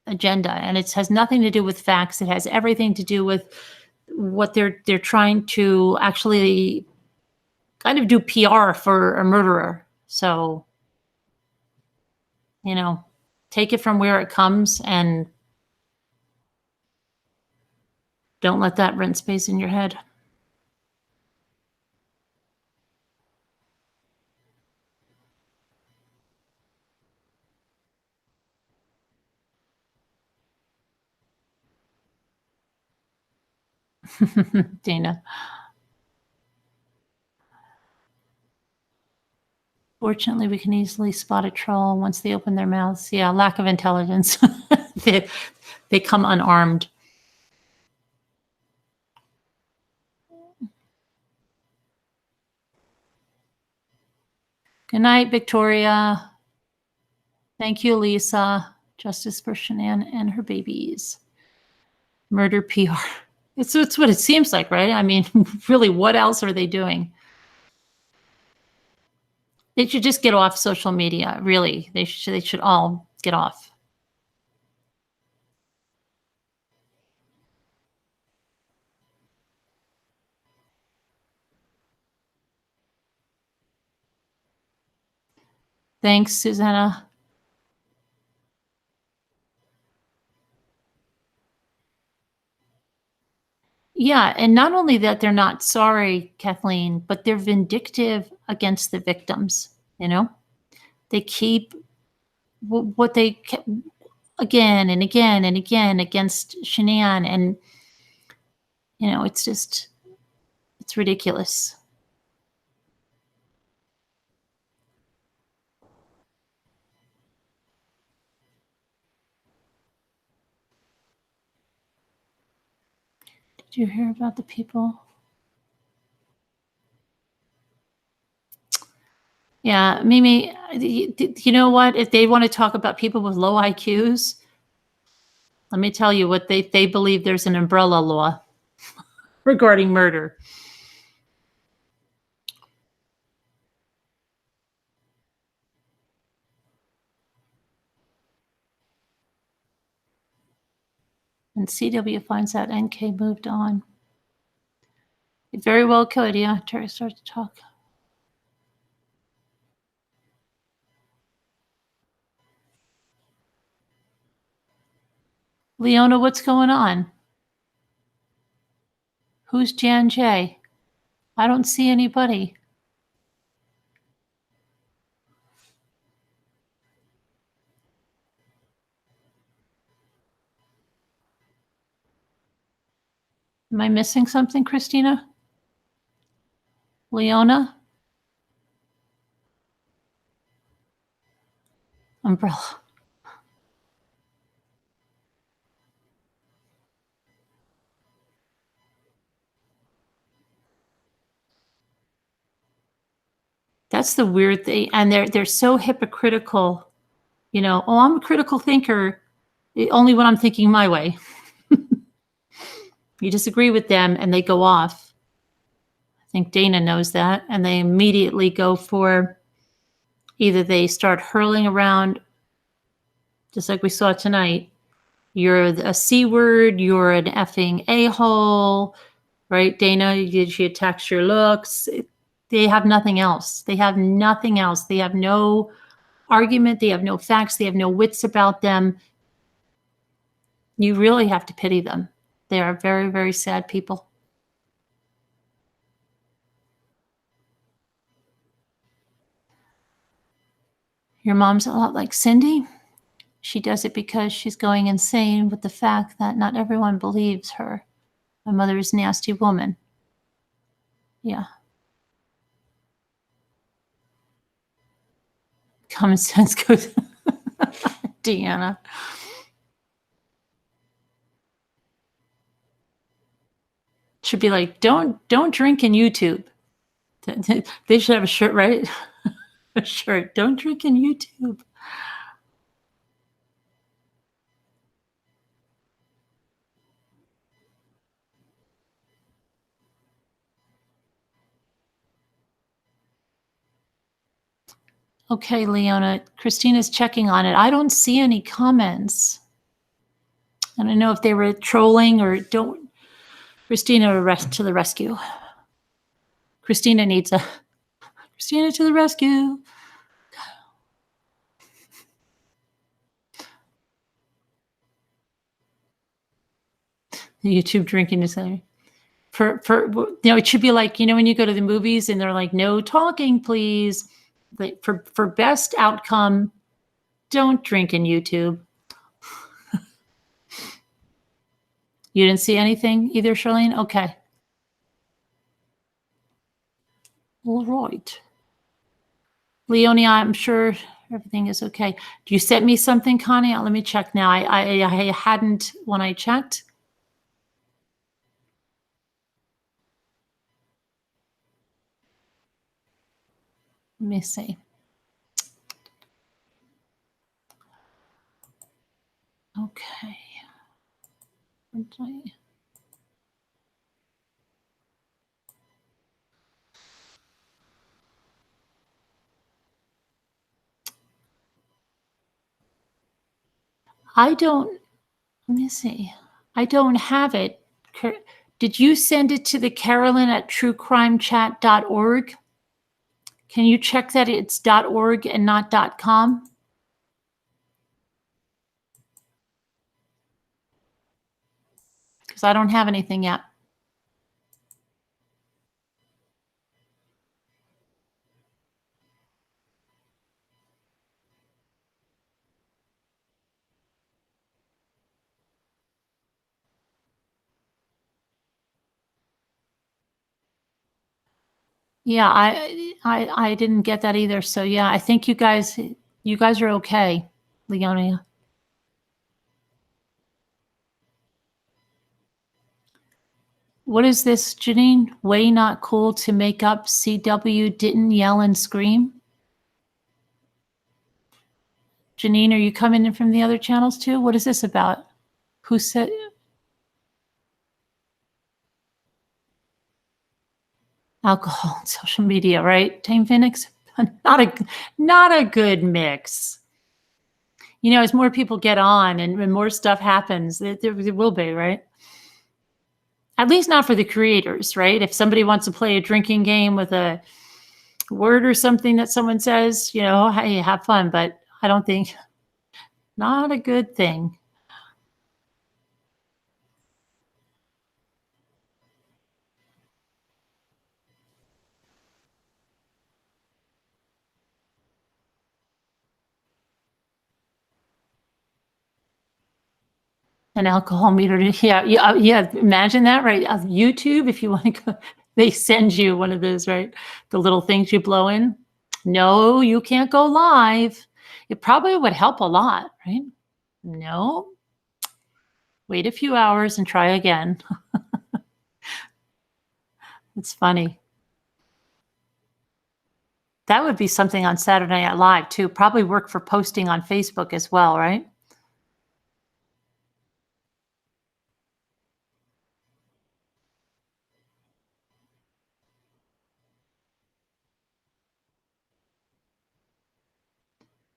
agenda, and it has nothing to do with facts. It has everything to do with what they're trying to actually kind of do PR for a murderer. So, take it from where it comes, and Don't let that rent space in your head. Dana. Fortunately, we can easily spot a troll once they open their mouths. Yeah, lack of intelligence. they come unarmed. Good night, Victoria. Thank you, Lisa. Justice for Shanann and her babies. Murder PR. It's what it seems like, right? I mean, really, what else are they doing? They should just get off social media, really. They should all get off. Thanks, Susanna. Yeah, and not only that they're not sorry, Kathleen, but they're vindictive against the victims, you know? They keep what they kept again and again and again against Shanann, and you know, it's ridiculous. Did you hear about the people? Yeah, Mimi, you know what? If they want to talk about people with low IQs, let me tell you what they believe there's an umbrella law regarding murder. And CW finds out NK moved on. It very well could, yeah. Terry starts to talk. Leona, what's going on? Who's Jan J? I don't see anybody. Am I missing something, Christina? Leona? Umbrella. That's the weird thing. And they're so hypocritical. You know, oh, I'm a critical thinker, only when I'm thinking my way. You disagree with them and they go off. I think Dana knows that. And they immediately go for either they start hurling around, just like we saw tonight. You're a C word, you're an effing a-hole, right? Dana, she attacks your looks. They have nothing else. They have nothing else. They have no argument. They have no facts. They have no wits about them. You really have to pity them. They are very, very sad people. Your mom's a lot like Cindy. She does it because she's going insane with the fact that not everyone believes her. My mother is a nasty woman. Yeah. Common sense goes. Deanna. Should be like, don't drink in YouTube. They should have a shirt, right? A shirt. Don't drink in YouTube. Okay, Leona. Christina's checking on it. I don't see any comments. I don't know if they were trolling or don't. Christina to the rescue. Christina needs a. Christina to the rescue. YouTube drinking is it should be like, when you go to the movies and they're like, no talking, please. Like for best outcome, don't drink in YouTube. You didn't see anything either, Charlene? Okay. All right. Leonie, I'm sure everything is okay. Do you send me something, Connie? Let me check now. I hadn't when I checked. Let me see. Okay. I don't, let me see. I don't have it. Did you send it to the Carolyn at truecrimechat.org? Can you check that it's .org and not .com? Because I don't have anything yet. Yeah, I didn't get that either. So yeah, I think you guys are okay, Leonia. What is this, Janine? Way not cool to make up CW didn't yell and scream? Janine, are you coming in from the other channels too? What is this about? Who said? Alcohol and social media, right? Tame Phoenix? Not a good mix. As more people get on and more stuff happens, there will be, right? At least not for the creators, right? If somebody wants to play a drinking game with a word or something that someone says, hey, have fun. But I don't think, not a good thing. An alcohol meter. Yeah. Imagine that, right? YouTube, if you want to go, they send you one of those, right? The little things you blow in. No, you can't go live. It probably would help a lot, right? No. Wait a few hours and try again. It's funny. That would be something on Saturday Night Live too. Probably work for posting on Facebook as well, right?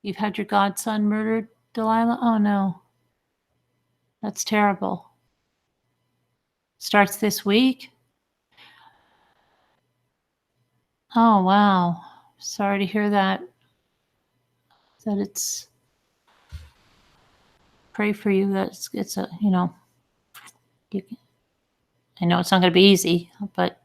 You've had your godson murdered, Delilah? Oh no. That's terrible. Starts this week? Oh wow. Sorry to hear that. That it's, pray for you that it's a, I know it's not going to be easy, but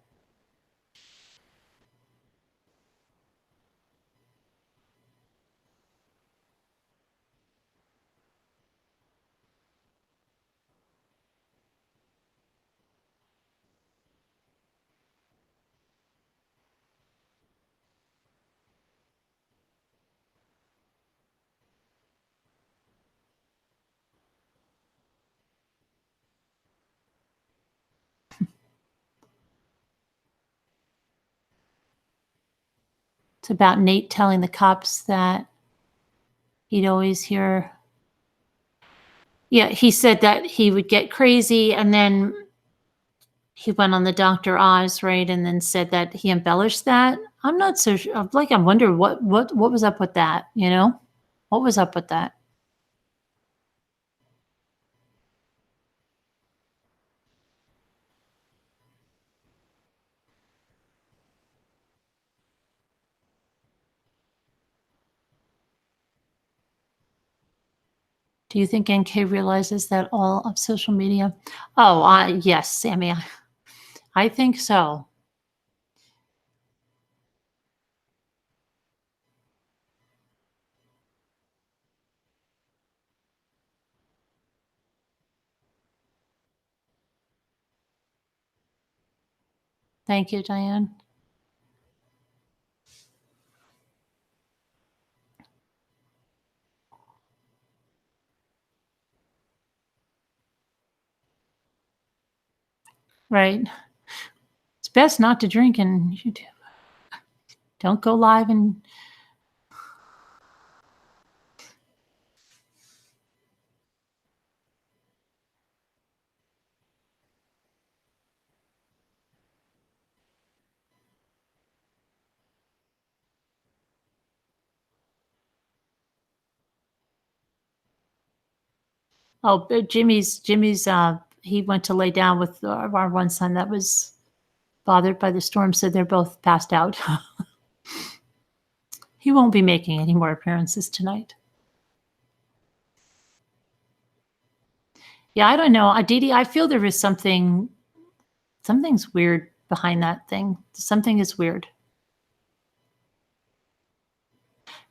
it's about Nate telling the cops that he'd always hear. Yeah, he said that he would get crazy and then he went on the Dr. Oz, right? And then said that he embellished that. I'm not so sure. Like, I wonder what was up with that, What was up with that? Do you think NK realizes that all of social media? Yes, Sammy. I think so. Thank you, Diane. Right. It's best not to drink in YouTube. Don't go live and but Jimmy's he went to lay down with our one son that was bothered by the storm, so they're both passed out. He won't be making any more appearances tonight. Yeah, I don't know. Aditi, I feel there is something's weird behind that thing. Something is weird.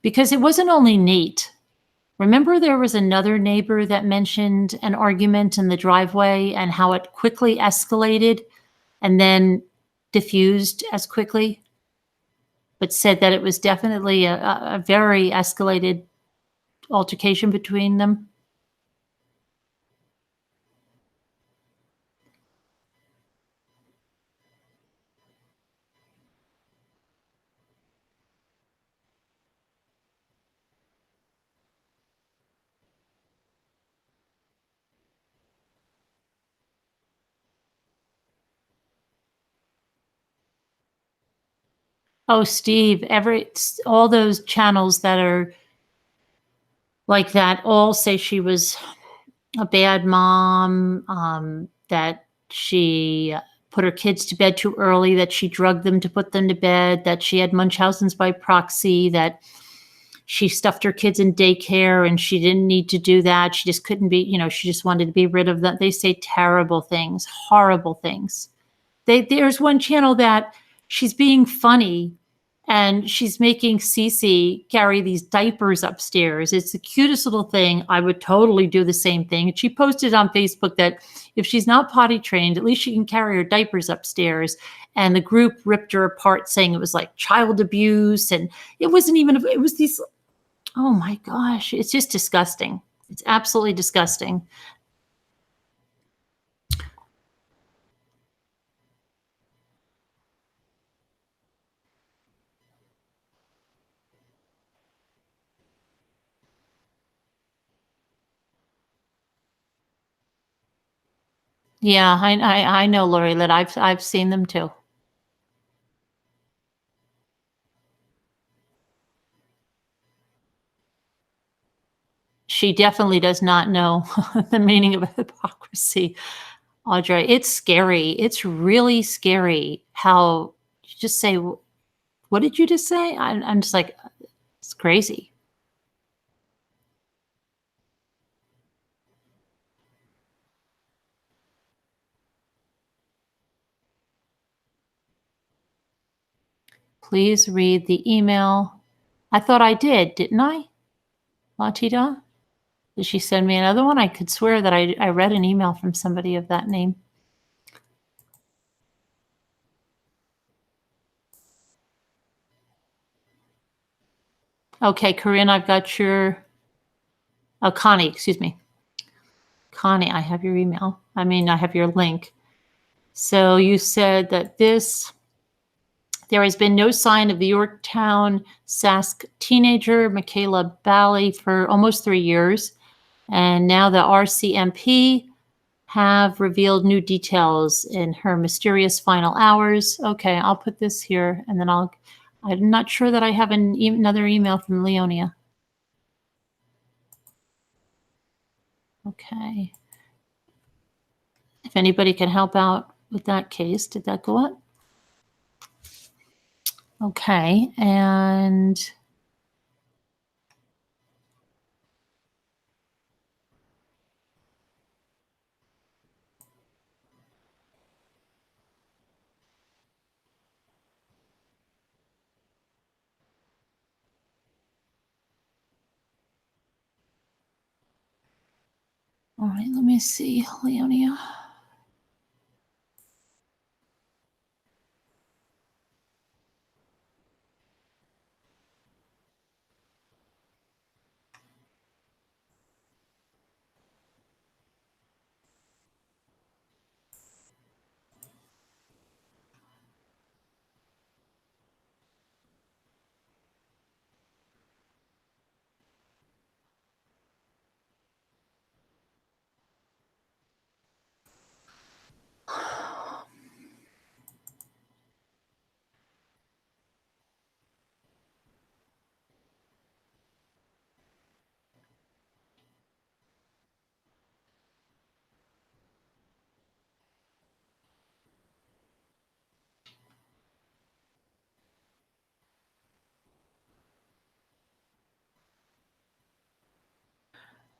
Because it wasn't only Nate. Remember there was another neighbor that mentioned an argument in the driveway and how it quickly escalated and then diffused as quickly, but said that it was definitely a very escalated altercation between them. Oh, Steve, all those channels that are like that all say she was a bad mom, that she put her kids to bed too early, that she drugged them to put them to bed, that she had Munchausen's by proxy, that she stuffed her kids in daycare and she didn't need to do that. She just couldn't be, she just wanted to be rid of them. They say terrible things, horrible things. There's one channel that she's being funny and she's making Cece carry these diapers upstairs. It's the cutest little thing. I would totally do the same thing. And she posted on Facebook that if she's not potty trained, at least she can carry her diapers upstairs. And the group ripped her apart saying it was like child abuse. And it wasn't even, it was these, oh my gosh, it's just disgusting. It's absolutely disgusting. Yeah, I know, Lori, that I've seen them too. She definitely does not know the meaning of hypocrisy, Audrey. It's scary. It's really scary how you just say, what did you just say? I'm just like, it's crazy. Please read the email. I thought I did, didn't I? Latita? Did she send me another one? I could swear that I read an email from somebody of that name. Okay, Corinne, I've got your, Connie, excuse me. Connie, I have your email. I have your link. So you said that there has been no sign of the Yorktown Sask teenager, Michaela Bally, for almost 3 years. And now the RCMP have revealed new details in her mysterious final hours. Okay, I'll put this here and then I'm not sure that I have another email from Leonia. Okay. If anybody can help out with that case, did that go up? Okay, and All right, let me see, Leonia.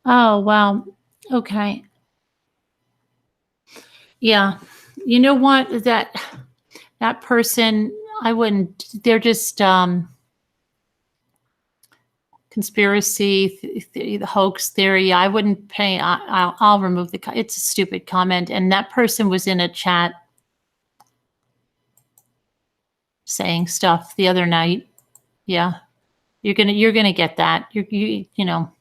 Oh, wow. Okay. Yeah. You know what? That person, I wouldn't, they're just conspiracy, the hoax theory. I wouldn't pay, I'll remove it's a stupid comment. And that person was in a chat saying stuff the other night. Yeah. You're gonna get that. You know,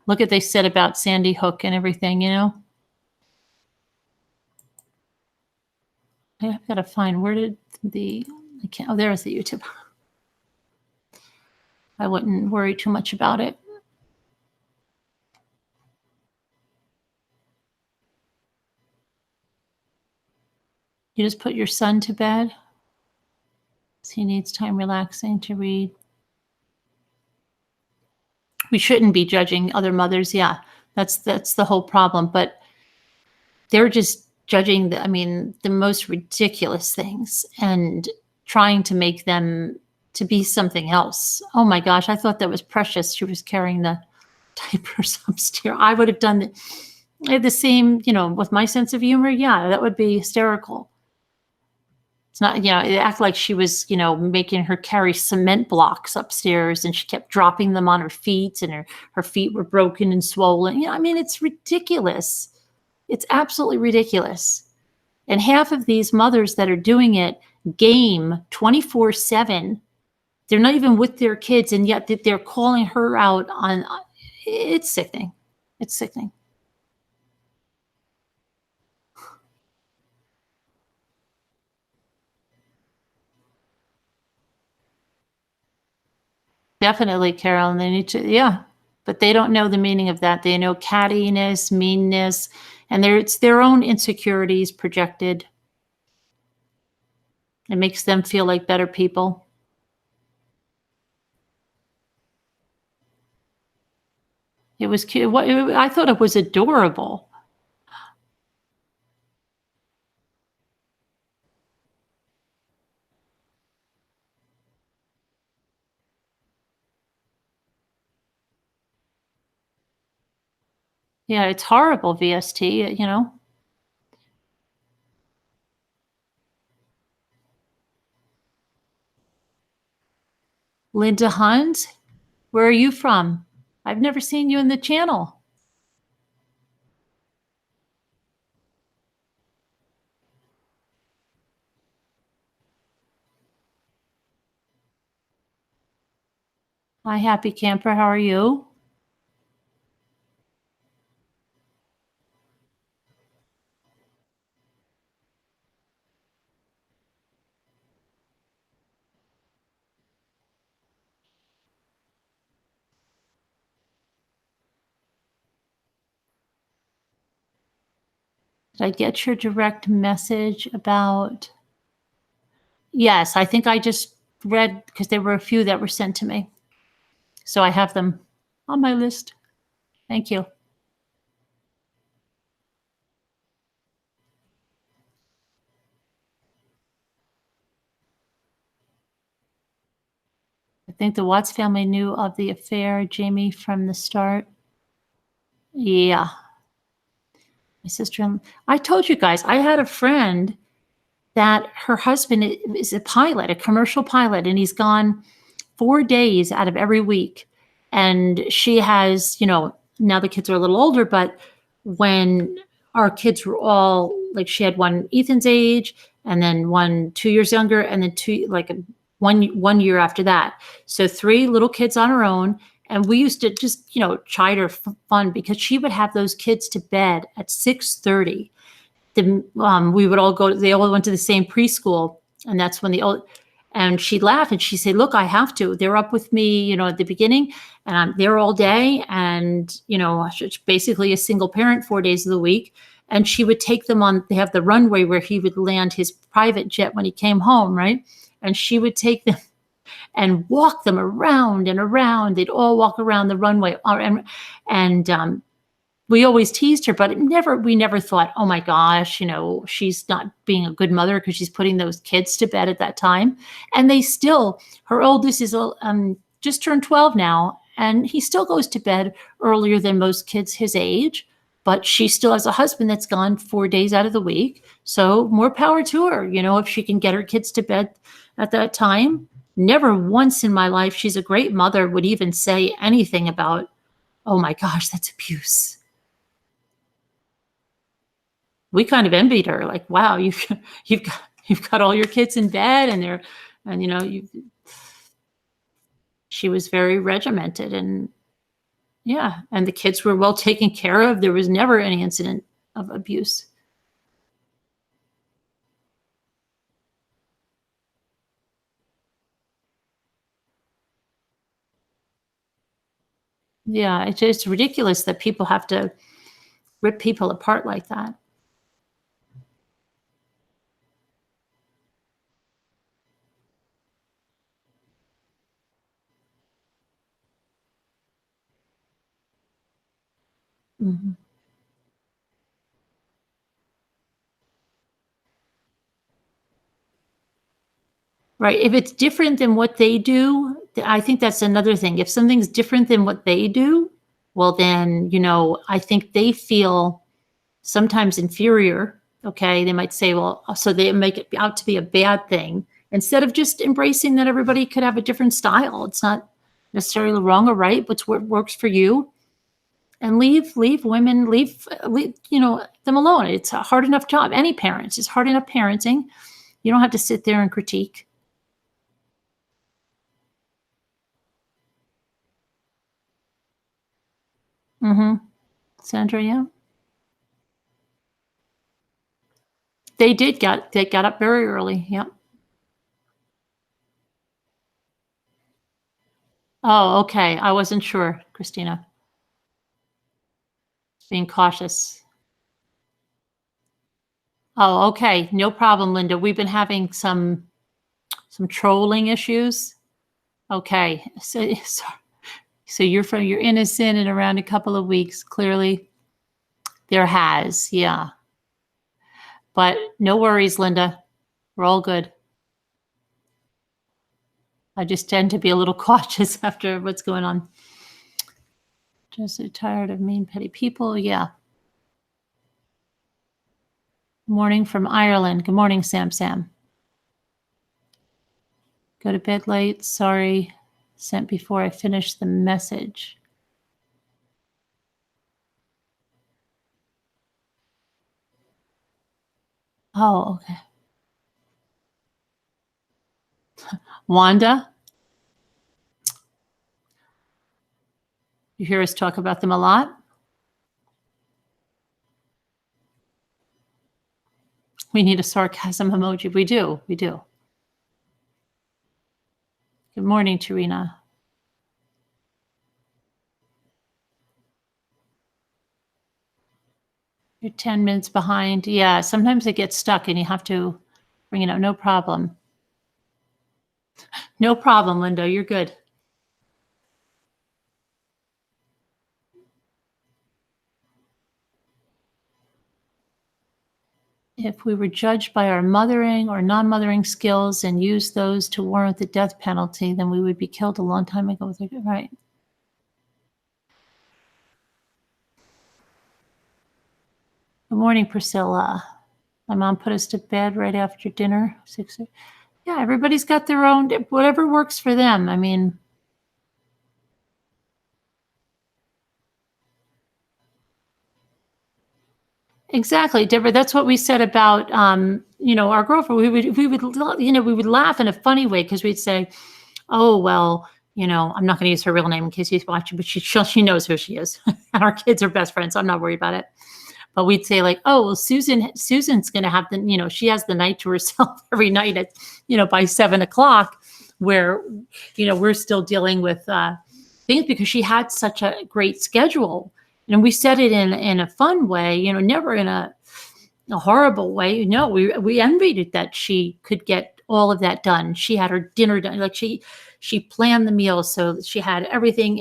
look at they said about Sandy Hook and everything, you know. I've got to find where did I can't, oh, there's the YouTube. I wouldn't worry too much about it. You just put your son to bed. He needs time relaxing to read. We shouldn't be judging other mothers. Yeah, that's the whole problem. But they're just judging the most ridiculous things and trying to make them to be something else. Oh my gosh, I thought that was precious. She was carrying the diapers upstairs. I would have done the same, you know, with my sense of humor. Yeah, that would be hysterical. It's not, you know, it act like she was, you know, making her carry cement blocks upstairs and she kept dropping them on her feet and her feet were broken and swollen. You know, I mean, it's ridiculous. It's absolutely ridiculous. And half of these mothers that are doing it game 24/7. They're not even with their kids, and yet they're calling her out on. It's sickening. It's sickening. Definitely, Carol. And they need to, yeah. But they don't know the meaning of that. They know cattiness, meanness, and it's their own insecurities projected. It makes them feel like better people. It was cute. I thought it was adorable. Yeah, it's horrible, VST, you know. Linda Hunt, where are you from? I've never seen you in the channel. Hi, Happy Camper. How are you? Did I get your direct message about? Yes, I think I just read because there were a few that were sent to me. So I have them on my list. Thank you. I think the Watts family knew of the affair, Jamie, from the start. Yeah. My sister, I told you guys, I had a friend that her husband is a pilot, a commercial pilot, and he's gone 4 days out of every week. And she has, you know, now the kids are a little older, but when our kids were all like, she had one Ethan's age, and then one 2 years younger, and then one year after that. So 3 little kids on her own. And we used to just, chide her fun, because she would have those kids to bed at 6:30. We would all go, they all went to the same preschool. And that's when and she'd laugh and she'd say, look, I have to, they're up with me, at the beginning, and I'm there all day. And, she's basically a single parent 4 days of the week. And she would take them they have the runway where he would land his private jet when he came home. Right. And she would take them and walk them around and around. They'd all walk around the runway. And we always teased her, but we never thought, oh my gosh, she's not being a good mother because she's putting those kids to bed at that time. And her oldest is just turned 12 now, and he still goes to bed earlier than most kids his age, but she still has a husband that's gone 4 days out of the week. So more power to her, if she can get her kids to bed at that time. Never once in my life, she's a great mother, would even say anything about, oh my gosh, that's abuse. We kind of envied her, like, wow, you've got all your kids in bed, she was very regimented, and yeah, and the kids were well taken care of. There was never any incident of abuse. Yeah, it's just ridiculous that people have to rip people apart like that. Mhm. Right. If it's different than what they do, I think that's another thing. If something's different than what they do, well, then, I think they feel sometimes inferior. Okay. They might say, well, so they make it out to be a bad thing, instead of just embracing that everybody could have a different style. It's not necessarily wrong or right, but what works for you. And leave women, leave them alone. It's a hard enough job. Any parents, it's hard enough parenting. You don't have to sit there and critique. Mm-hmm. Sandra, yeah. They got up very early. Yeah. Oh, okay. I wasn't sure, Christina. Being cautious. Oh, okay. No problem, Linda. We've been having some trolling issues. Okay. So you're innocent in around a couple of weeks. Clearly there has, yeah. But no worries, Linda. We're all good. I just tend to be a little cautious after what's going on. Just so tired of mean, petty people. Yeah. Morning from Ireland. Good morning, Sam. Go to bed late. Sorry. Sent before I finished the message. Oh, okay. Wanda, you hear us talk about them a lot. We need a sarcasm emoji. We do. Good morning, Tarina. You're 10 minutes behind. Yeah, sometimes it gets stuck and you have to bring it up. No problem. No problem, Linda. You're good. If we were judged by our mothering or non-mothering skills and used those to warrant the death penalty, then we would be killed a long time ago. Right. Good morning, Priscilla. My mom put us to bed right after dinner. 6. Yeah, everybody's got their own, whatever works for them. I mean, Exactly, Deborah. That's what we said about, our girlfriend. We would laugh in a funny way because we'd say, "Oh well, I'm not going to use her real name in case he's watching, but she knows who she is, and our kids are best friends, so I'm not worried about it." But we'd say like, "Oh well, Susan's going to have she has the night to herself every night at, by 7 o'clock, where, we're still dealing with things because she had such a great schedule." And we said it in a fun way, never in a horrible way. No, we envied it that she could get all of that done. She had her dinner done. Like she planned the meals so that she had everything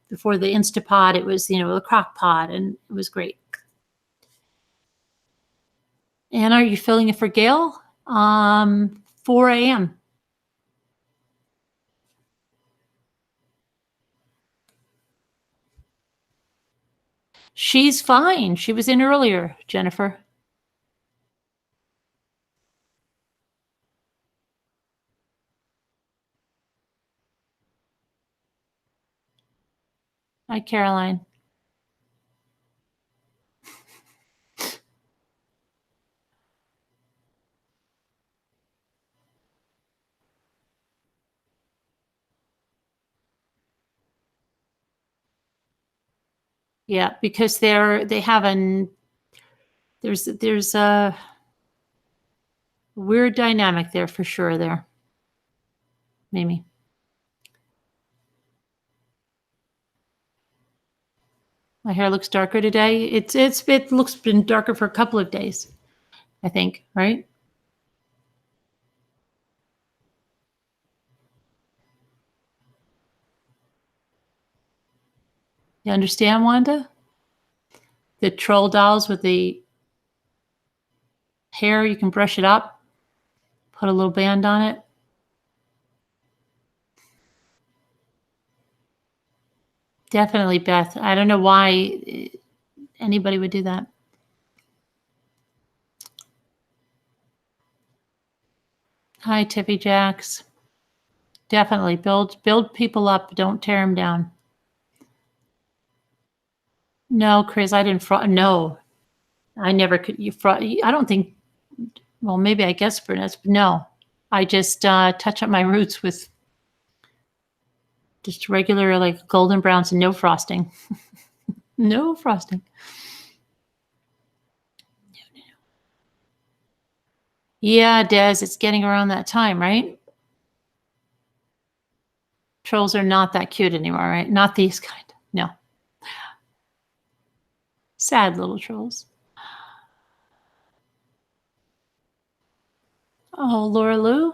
before the Instapot. It was, the crock pot, and it was great. Anna, are you filling it for Gail? 4 a.m. She's fine. She was in earlier, Jennifer. Hi, Caroline. Yeah, because they have there's a weird dynamic there for sure there. Mimi. My hair looks darker today. It looks been darker for a couple of days, I think, right? You understand, Wanda? The troll dolls with the hair, you can brush it up, put a little band on it. Definitely, Beth. I don't know why anybody would do that. Hi, Tiffy Jacks. Definitely build people up. Don't tear them down. No, Chris, I didn't no, I never could. I don't think. Well, maybe I guess brunettes, but no, I just touch up my roots with just regular like golden browns and no frosting. No frosting. Yeah, Des, it's getting around that time, right? Trolls are not that cute anymore, right? Not these kind. No. Sad little trolls. Oh, Laura Lou.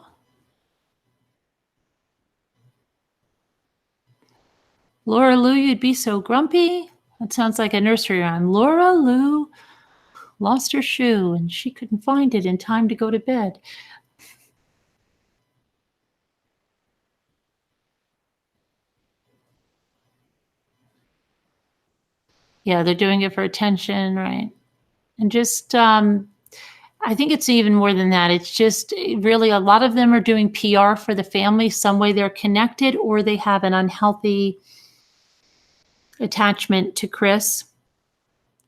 Laura Lou, you'd be so grumpy. That sounds like a nursery rhyme. Laura Lou lost her shoe and she couldn't find it in time to go to bed. Yeah, they're doing it for attention, right? And just, I think it's even more than that. It's just really a lot of them are doing PR for the family. Some way they're connected or they have an unhealthy attachment to Chris.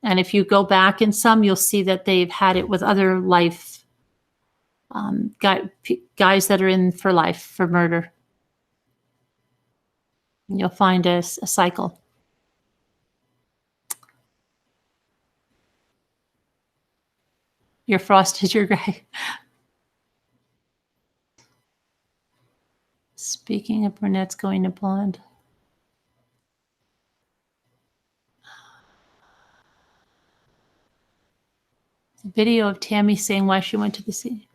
And if you go back in some, you'll see that they've had it with other life guys that are in for life for murder. And you'll find a cycle. Your frost is your gray. Speaking of brunettes going to blonde. A video of Tammy saying why she went to the sea.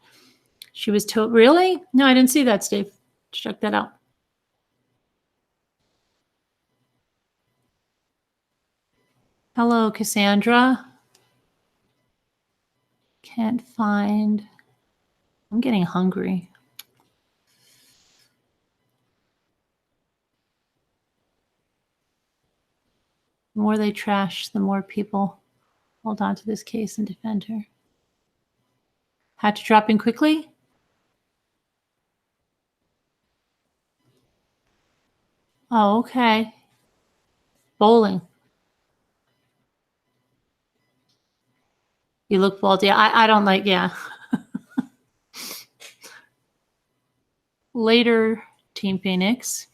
She was told, really? No, I didn't see that, Steve. Check that out. Hello, Cassandra. Can't find. I'm getting hungry. The more they trash, the more people hold on to this case and defend her. Had to drop in quickly? Oh, okay. Bowling. You look bald. Yeah, I don't like, yeah. Later, Team Phoenix.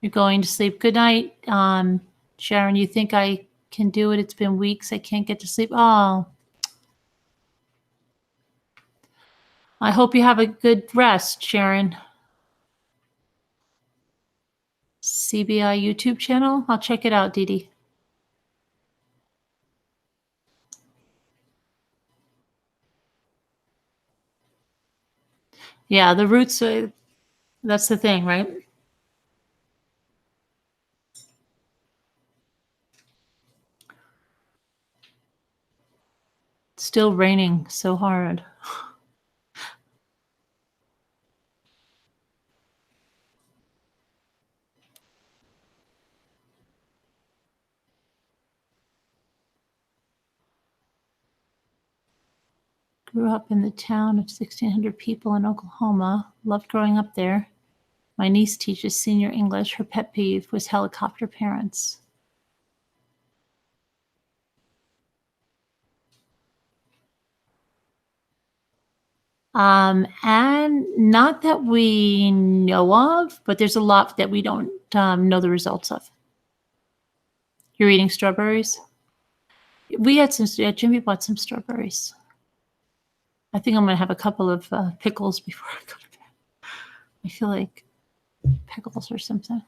You're going to sleep. Good night, Sharon. You think I can do it? It's been weeks. I can't get to sleep. Oh, I hope you have a good rest, Sharon. CBI YouTube channel. I'll check it out, Dee Dee. Yeah, the roots, that's the thing, right? It's still raining so hard. Grew up in the town of 1,600 people in Oklahoma. Loved growing up there. My niece teaches senior English. Her pet peeve was helicopter parents. And not that we know of, but there's a lot that we don't know the results of. You're eating strawberries? We had some, yeah, Jimmy bought some strawberries. I think I'm going to have a couple of pickles before I go to bed. I feel like pickles or something.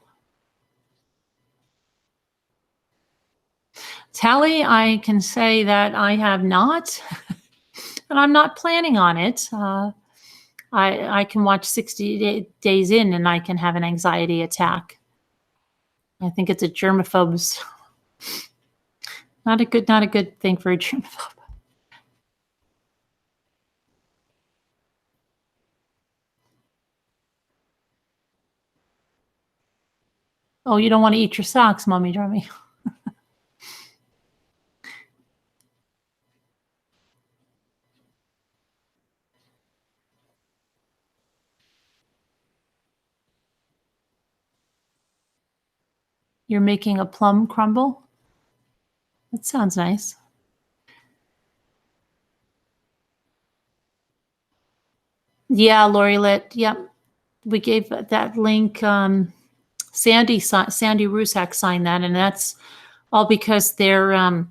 Tally, I can say that I have not, and I'm not planning on it. I can watch 60 Days In and I can have an anxiety attack. I think it's a germaphobe's. Not a good thing for a germaphobe. Oh, you don't want to eat your socks, Mommy Drummy. You're making a plum crumble? That sounds nice. Yeah, Lori Lit. Yep. We gave that link. Sandy Rusak signed that, and that's all because they're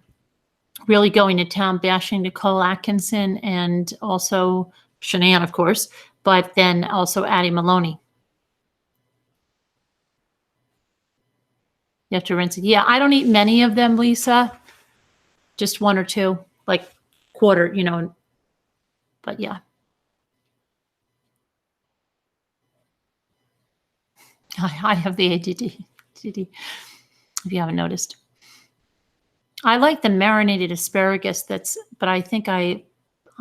really going to town bashing Nicole Atkinson and also Shanann, of course, but then also Addie Maloney. You have to rinse it. Yeah, I don't eat many of them, Lisa. Just one or two, like quarter, but yeah. I have the ADD, if you haven't noticed. I like the marinated asparagus but I think I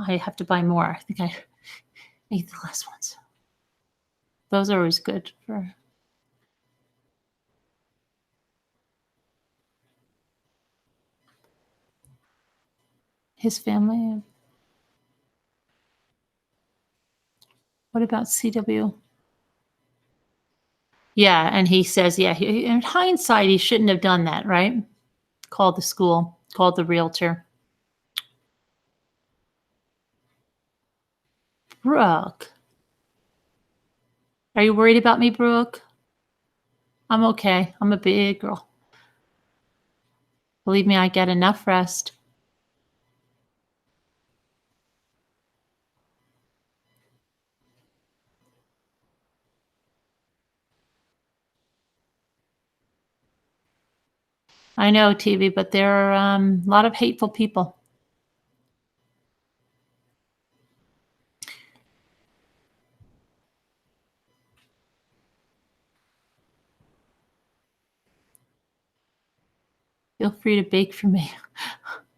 have to buy more. I think I ate the last ones. Those are always good for. His family. What about CW? Yeah, and he says, yeah, in hindsight, he shouldn't have done that, right? Called the school, called the realtor. Brooke. Are you worried about me, Brooke? I'm okay. I'm a big girl. Believe me, I get enough rest. I know, TV, but there are a lot of hateful people. Feel free to bake for me.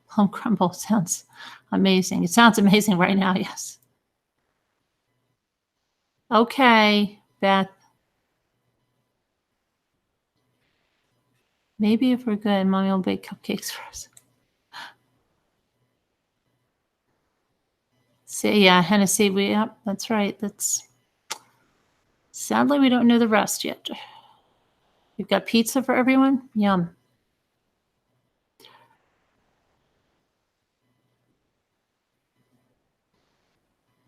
Plum crumble sounds amazing. It sounds amazing right now, yes. Okay, Beth. Maybe if we're good, Mommy will bake cupcakes for us. See, yeah, Hennessy, yep, that's right. Sadly, we don't know the rest yet. You've got pizza for everyone? Yum.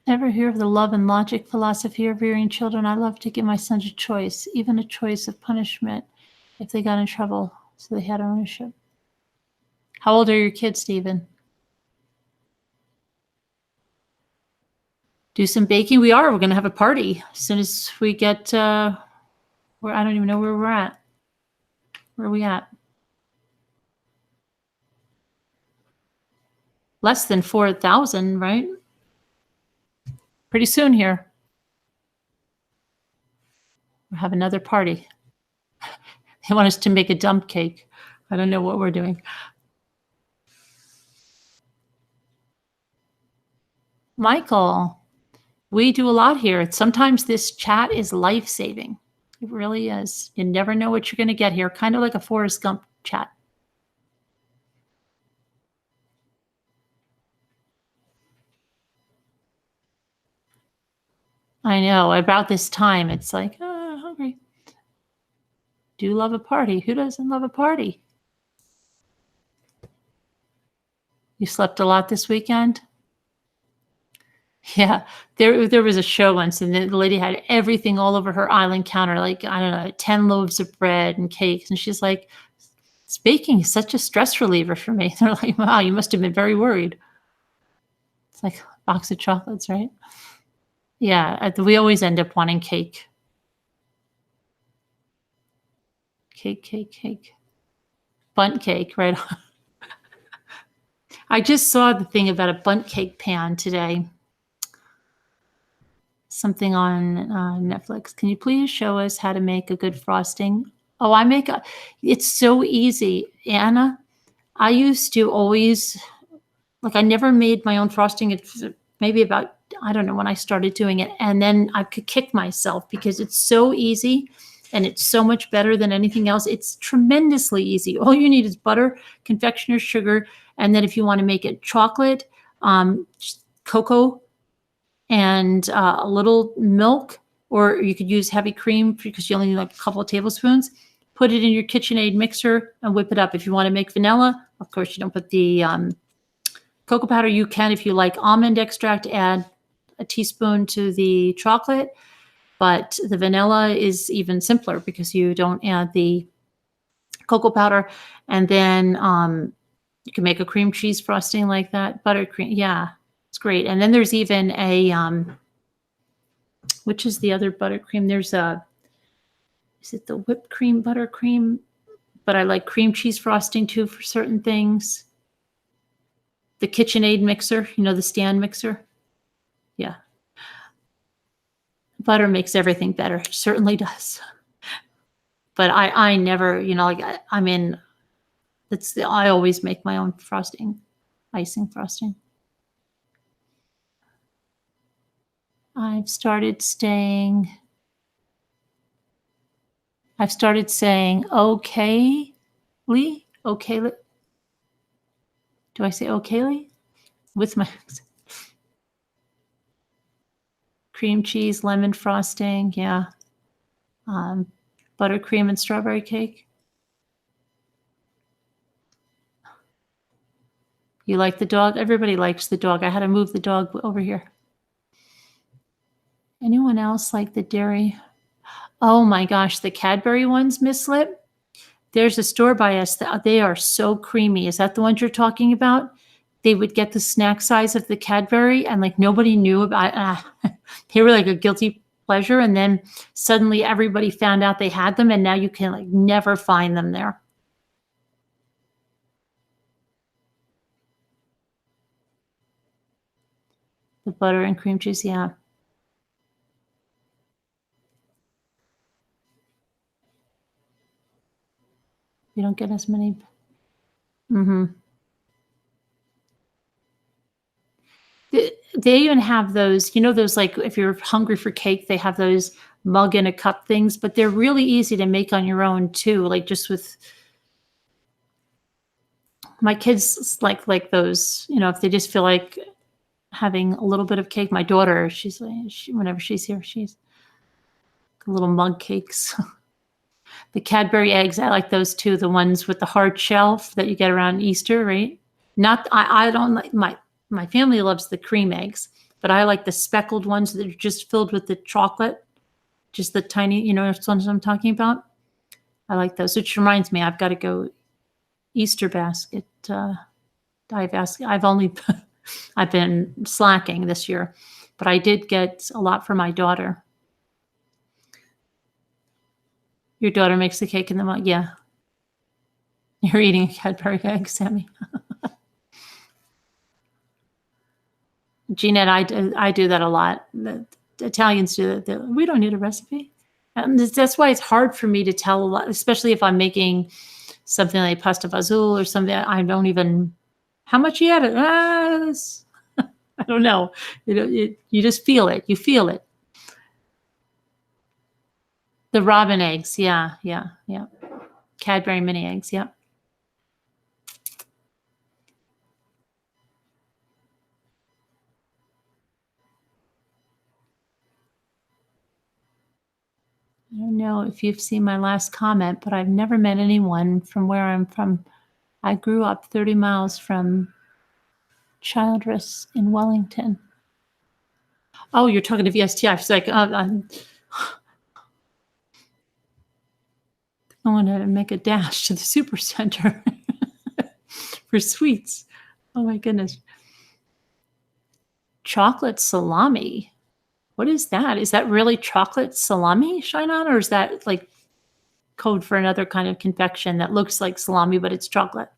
Ever hear of the love and logic philosophy of rearing children? I love to give my sons a choice, even a choice of punishment if they got in trouble, so they had ownership. How old are your kids, Stephen? Do some baking. We're going to have a party as soon as we get where I don't even know where we're at. Where are we at? Less than 4,000, right? Pretty soon here. We'll have another party. They want us to make a dump cake. I don't know what we're doing. Michael, we do a lot here. Sometimes this chat is life-saving. It really is. You never know what you're going to get here. Kind of like a Forrest Gump chat. I know. About this time, it's like, oh, hungry. Do love a party. Who doesn't love a party? You slept a lot this weekend? Yeah. There was a show once, and the lady had everything all over her island counter, like, I don't know, 10 loaves of bread and cakes. And she's like, baking is such a stress reliever for me. They're like, wow, you must have been very worried. It's like a box of chocolates, right? Yeah, we always end up wanting cake. Cake. Bundt cake, right? I just saw the thing about a bundt cake pan today. Something on Netflix. Can you please show us how to make a good frosting? Oh, it's so easy. Anna, I used to always, I never made my own frosting. It's maybe about, I don't know, when I started doing it. And then I could kick myself because it's so easy and it's so much better than anything else. It's tremendously easy. All you need is butter, confectioner's sugar, and then if you want to make it chocolate, cocoa, and a little milk, or you could use heavy cream because you only need like a couple of tablespoons. Put it in your KitchenAid mixer and whip it up. If you want to make vanilla, of course, you don't put the cocoa powder. You can, if you like almond extract, add a teaspoon to the chocolate. But the vanilla is even simpler because you don't add the cocoa powder. And then you can make a cream cheese frosting like that. Buttercream, yeah, it's great. And then there's even a, which is the other buttercream? There's a, is it the whipped cream buttercream? But I like cream cheese frosting too for certain things. The KitchenAid mixer, you know, the stand mixer. Yeah. Butter makes everything better. It certainly does. But I never, you know, I always make my own frosting, icing frosting. I've started saying okay, Lee? Okay, Lee? Do I say okay, Lee? With my cream cheese, lemon frosting, yeah. Buttercream and strawberry cake. You like the dog? Everybody likes the dog. I had to move the dog over here. Anyone else like the dairy? Oh my gosh, the Cadbury ones, Miss Lip. There's a store by us that they are so creamy. Is that the ones you're talking about? They would get the snack size of the Cadbury and like nobody knew about they were like a guilty pleasure. And then suddenly everybody found out they had them and now you can like never find them there. The butter and cream cheese, yeah. You don't get as many. Mm-hmm. They even have those, you know, those like if you're hungry for cake, they have those mug and a cup things, but they're really easy to make on your own too. Like just with my kids like those, you know, if they just feel like having a little bit of cake. My daughter, she's like, whenever she's here, she's little mug cakes. The Cadbury eggs, I like those too. The ones with the hard shell that you get around Easter, right? Not, I don't like, my family loves the cream eggs, but I like the speckled ones that are just filled with the chocolate, just the tiny, you know, which ones I'm talking about. I like those, which reminds me, I've got to go Easter basket. I've only, I've been slacking this year, but I did get a lot for my daughter. Your daughter makes the cake in the mug. Yeah. You're eating a Cadbury egg, Sammy. Jeanette, I do that a lot. The Italians do that. We don't need a recipe. And that's why it's hard for me to tell a lot, especially if I'm making something like pasta fazool or something. I don't even, how much you added? I don't know. You just feel it. You feel it. The robin eggs. Yeah. Cadbury mini eggs. Yeah. I don't know if you've seen my last comment, but I've never met anyone from where I'm from. I grew up 30 miles from Childress in Wellington. Oh, you're talking to VST. I was like, I'm going to make a dash to the supercenter for sweets. Oh my goodness. Chocolate salami. What is that? Is that really chocolate salami, Shinon, or is that like code for another kind of confection that looks like salami, but it's chocolate?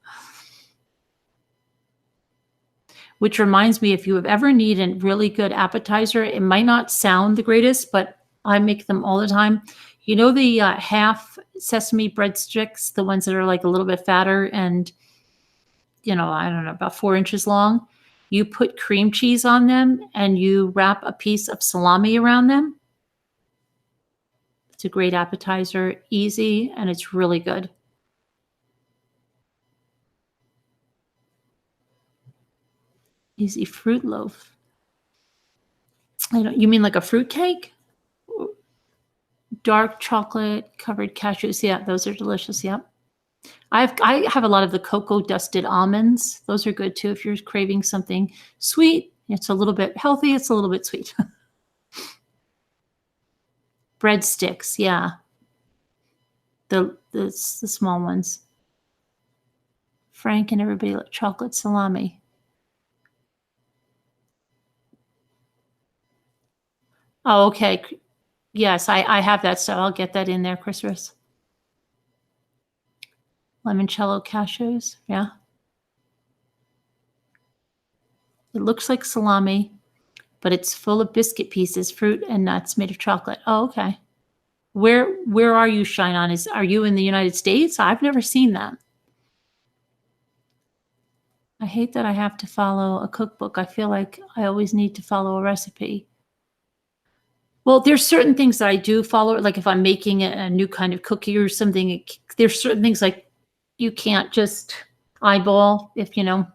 Which reminds me, if you have ever needed a really good appetizer, it might not sound the greatest, but I make them all the time. You know the half sesame breadsticks, the ones that are like a little bit fatter and, you know, I don't know, about 4 inches long? You put cream cheese on them and you wrap a piece of salami around them. It's a great appetizer, easy, and it's really good. Easy fruit loaf. You mean like a fruit cake? Dark chocolate covered cashews. Yeah, those are delicious. Yeah. I have a lot of the cocoa dusted almonds. Those are good too if you're craving something sweet. It's a little bit healthy. It's a little bit sweet. Breadsticks. Yeah. The small ones. Frank and everybody like chocolate salami. Oh, okay. Yes, I have that, so I'll get that in there, Chris. Limoncello cashews, yeah. It looks like salami, but it's full of biscuit pieces, fruit, and nuts made of chocolate. Oh, okay. Where are you, Shinon? Are you in the United States? I've never seen that. I hate that I have to follow a cookbook. I feel like I always need to follow a recipe. Well, there's certain things that I do follow. Like if I'm making a new kind of cookie or something, there's certain things like you can't just eyeball if, you know.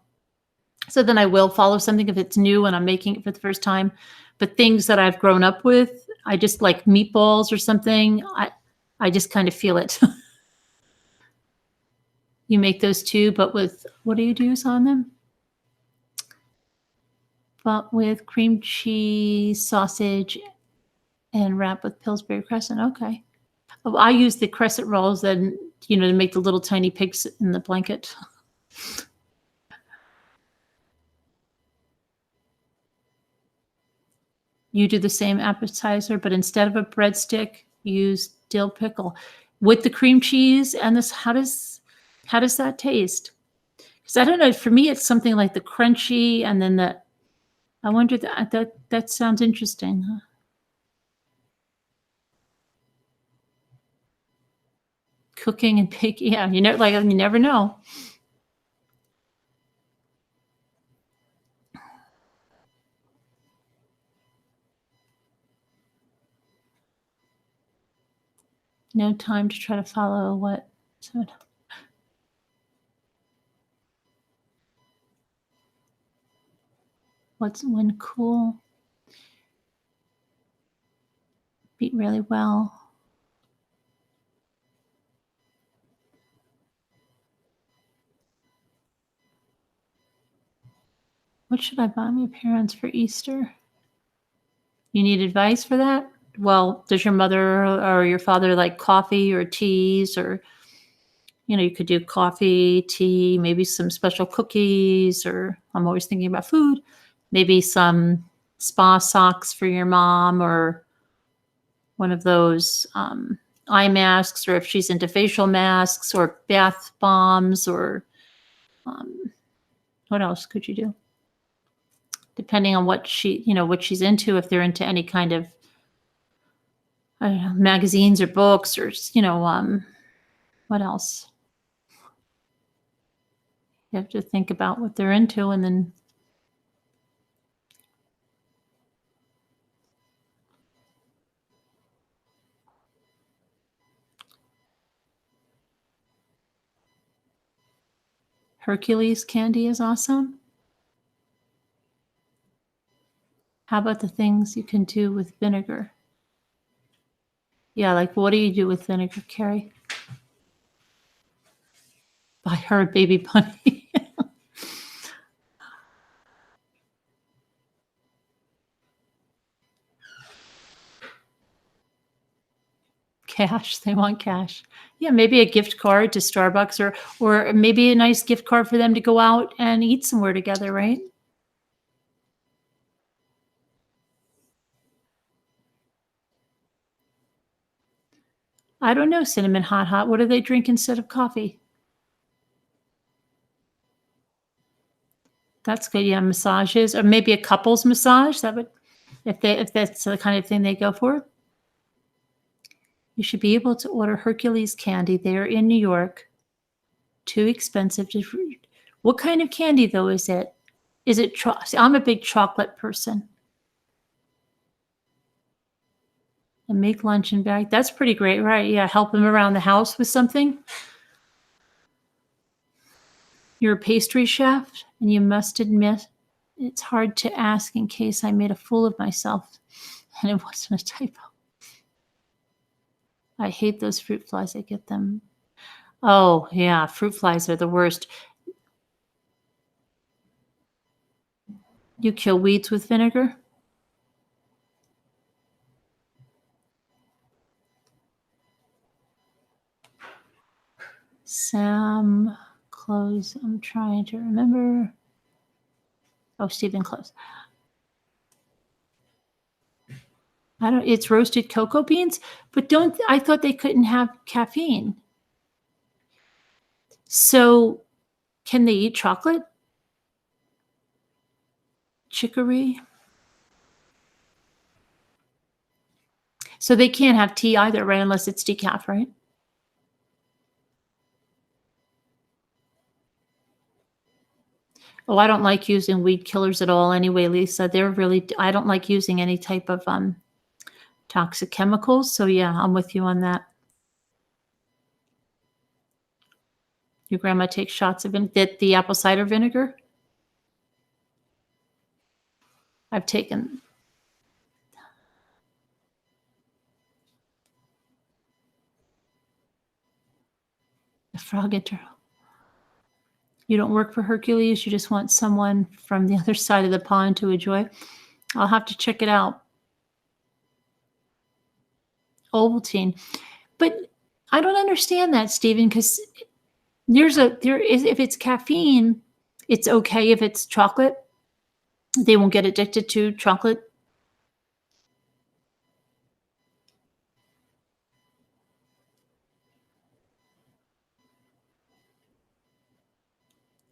So then I will follow something if it's new and I'm making it for the first time. But things that I've grown up with, I just like meatballs or something. I just kind of feel it. You make those too, but with, what do you use on them? But with cream cheese, sausage, and wrap with Pillsbury crescent. Okay. Oh, I use the crescent rolls then, you know, to make the little tiny pigs in the blanket. You do the same appetizer, but instead of a breadstick, you use dill pickle with the cream cheese. And this, how does that taste? Because I don't know. For me, it's something like the crunchy, and then the. I wonder that sounds interesting. Huh? Cooking and baking, yeah. You never know. No time to try to follow what. What's when cool? Beat really well. What should I buy my parents for Easter? You need advice for that? Well, does your mother or your father like coffee or teas, or you could do coffee, tea, maybe some special cookies, or I'm always thinking about food, maybe some spa socks for your mom, or one of those eye masks, or if she's into facial masks or bath bombs, or what else could you do? Depending on what what she's into, if they're into any kind of, I don't know, magazines or books, or what else? You have to think about what they're into, and then Hercules candy is awesome. How about the things you can do with vinegar? Yeah, like what do you do with vinegar, Carrie? Buy her a baby bunny. Cash. They want cash. Yeah, maybe a gift card to Starbucks, or maybe a nice gift card for them to go out and eat somewhere together, right? I don't know, cinnamon hot hot. What do they drink instead of coffee? That's good. Yeah, massages, or maybe a couples massage. That would, if that's the kind of thing they go for. You should be able to order Hercules candy. They're in New York. Too expensive to. What kind of candy though is it? Is it? See, I'm a big chocolate person. And make luncheon bag. That's pretty great, right? Yeah, help them around the house with something. You're a pastry chef, and you must admit it's hard to ask in case I made a fool of myself and it wasn't a typo. I hate those fruit flies. I get them. Oh, yeah, fruit flies are the worst. You kill weeds with vinegar? Sam Close. I'm trying to remember. Oh, Stephen Close. It's roasted cocoa beans, but I thought they couldn't have caffeine. So can they eat chocolate? Chicory? So they can't have tea either, right? Unless it's decaf, right? Oh, I don't like using weed killers at all anyway, Lisa. I don't like using any type of toxic chemicals. So yeah, I'm with you on that. Your grandma takes shots of the apple cider vinegar. I've taken. The frog interval. You don't work for Hercules. You just want someone from the other side of the pond to enjoy. I'll have to check it out. Ovaltine. But I don't understand that, Stephen, because if it's caffeine, it's okay. If it's chocolate, they won't get addicted to chocolate.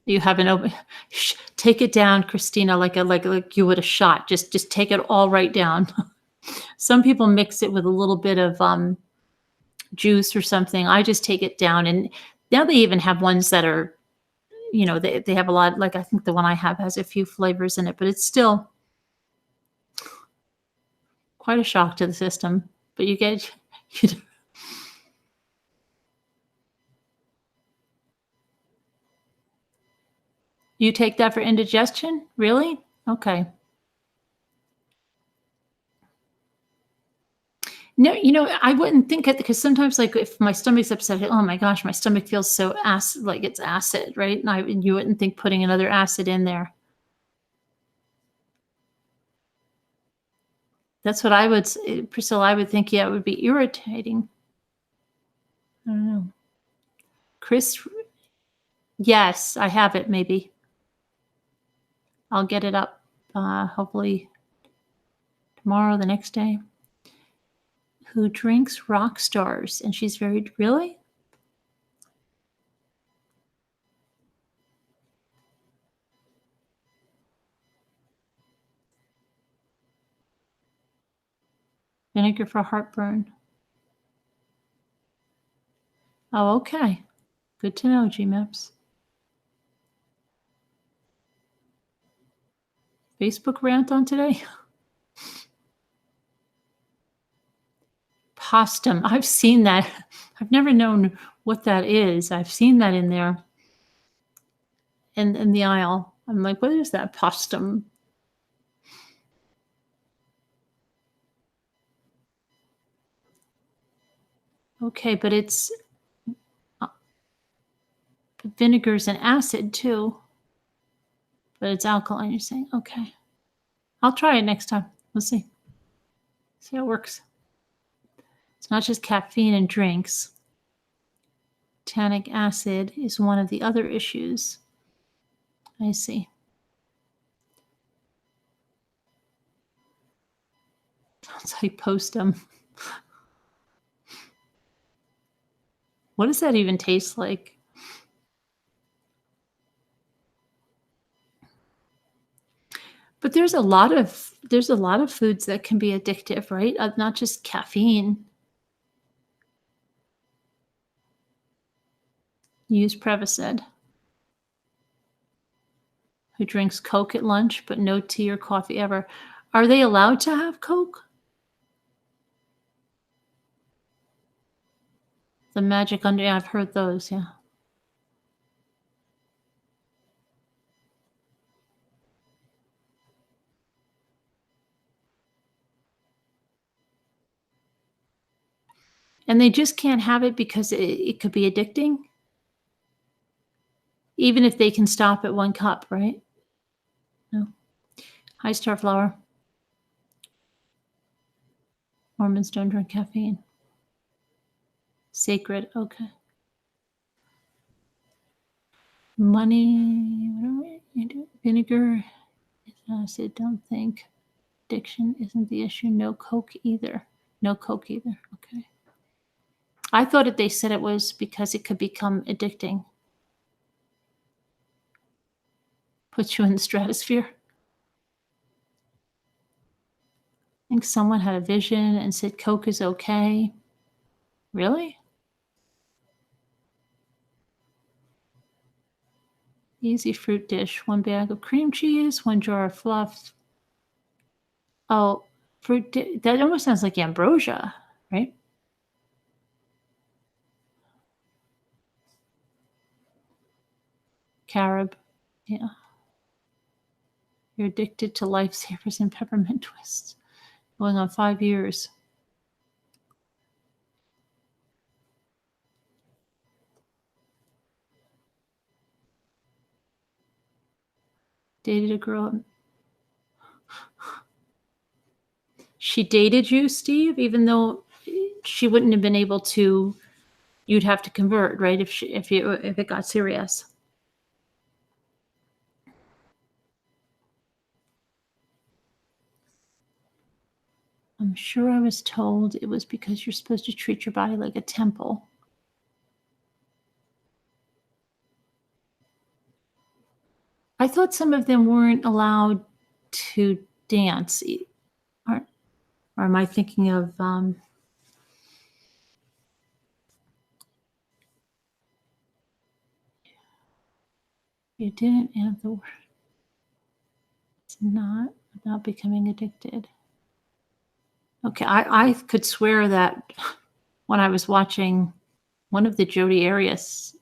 You have an open. Take it down, Christina, like you would a shot. Just take it all right down. Some people mix it with a little bit of juice or something. I just take it down, and now they even have ones that are, they have a lot. Like I think the one I have has a few flavors in it, but it's still quite a shock to the system. But you get. You take that for indigestion? Really? Okay. No, I wouldn't think it, because sometimes, like, if my stomach's upset, oh my gosh, my stomach feels so acid, like it's acid, right? And you wouldn't think putting another acid in there. That's what I would say, Priscilla. I would think, yeah, it would be irritating. I don't know. Chris, yes, I have it. Maybe I'll get it up. Hopefully tomorrow, the next day. Who drinks rock stars? And she's very really. Vinegar for heartburn. Oh, okay. Good to know, GMAPS. Facebook rant on today? Postum. I've seen that. I've never known what that is. I've seen that in there. In the aisle. I'm like, what is that postum? Okay, but it's vinegar's an acid too. But it's alkaline, you're saying? Okay. I'll try it next time. We'll see. See how it works. It's not just caffeine in drinks. Tannic acid is one of the other issues. I see. Sounds like postum. What does that even taste like? But there's a lot of foods that can be addictive, right? Not just caffeine. Use Prevacid. Who drinks Coke at lunch but no tea or coffee ever? Are they allowed to have Coke? The magic under, yeah, I've heard those, yeah. And they just can't have it because it could be addicting? Even if they can stop at 1 cup, right? No. Hi, Starflower. Mormons don't drink caffeine. Sacred, okay. Money, vinegar is acid, don't think. Addiction isn't the issue. No Coke either. No Coke either, okay. I thought they said it was because it could become addicting. Puts you in the stratosphere. I think someone had a vision and said Coke is okay. Really? Easy fruit dish. 1 bag of cream cheese, 1 jar of fluff. Oh, that almost sounds like ambrosia, right? Carob, yeah. You're addicted to lifesavers and peppermint twists. Going on 5 years. Dated a girl. She dated you, Steve, even though she wouldn't have been able to. You'd have to convert, right? If it got serious. I'm sure I was told it was because you're supposed to treat your body like a temple. I thought some of them weren't allowed to dance. Or am I thinking of you didn't have the word. It's not about becoming addicted. Okay, I could swear that when I was watching one of the Jodi Arias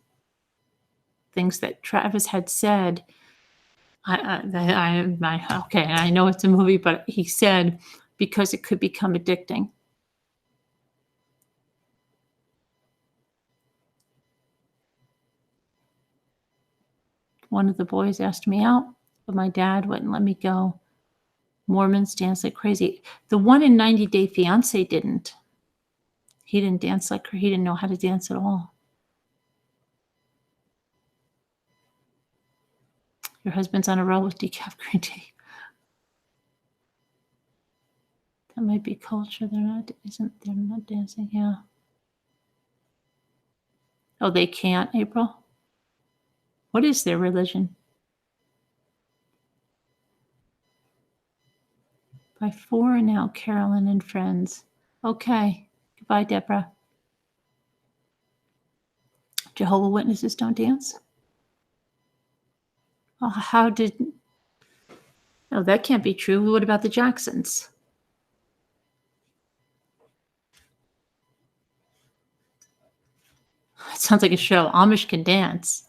things that Travis had said, okay, I know it's a movie, but he said because it could become addicting. One of the boys asked me out, but my dad wouldn't let me go. Mormons dance like crazy. The one in 90 Day Fiance didn't. He didn't dance like he didn't know how to dance at all. Your husband's on a roll with decaf green tea. That might be culture. They're not dancing, yeah. Oh, they can't, April? What is their religion? By 4 now, Carolyn and friends. Okay. Goodbye, Deborah. Jehovah's Witnesses don't dance? Oh, how did... No, that can't be true. What about the Jacksons? It sounds like a show. Amish can dance.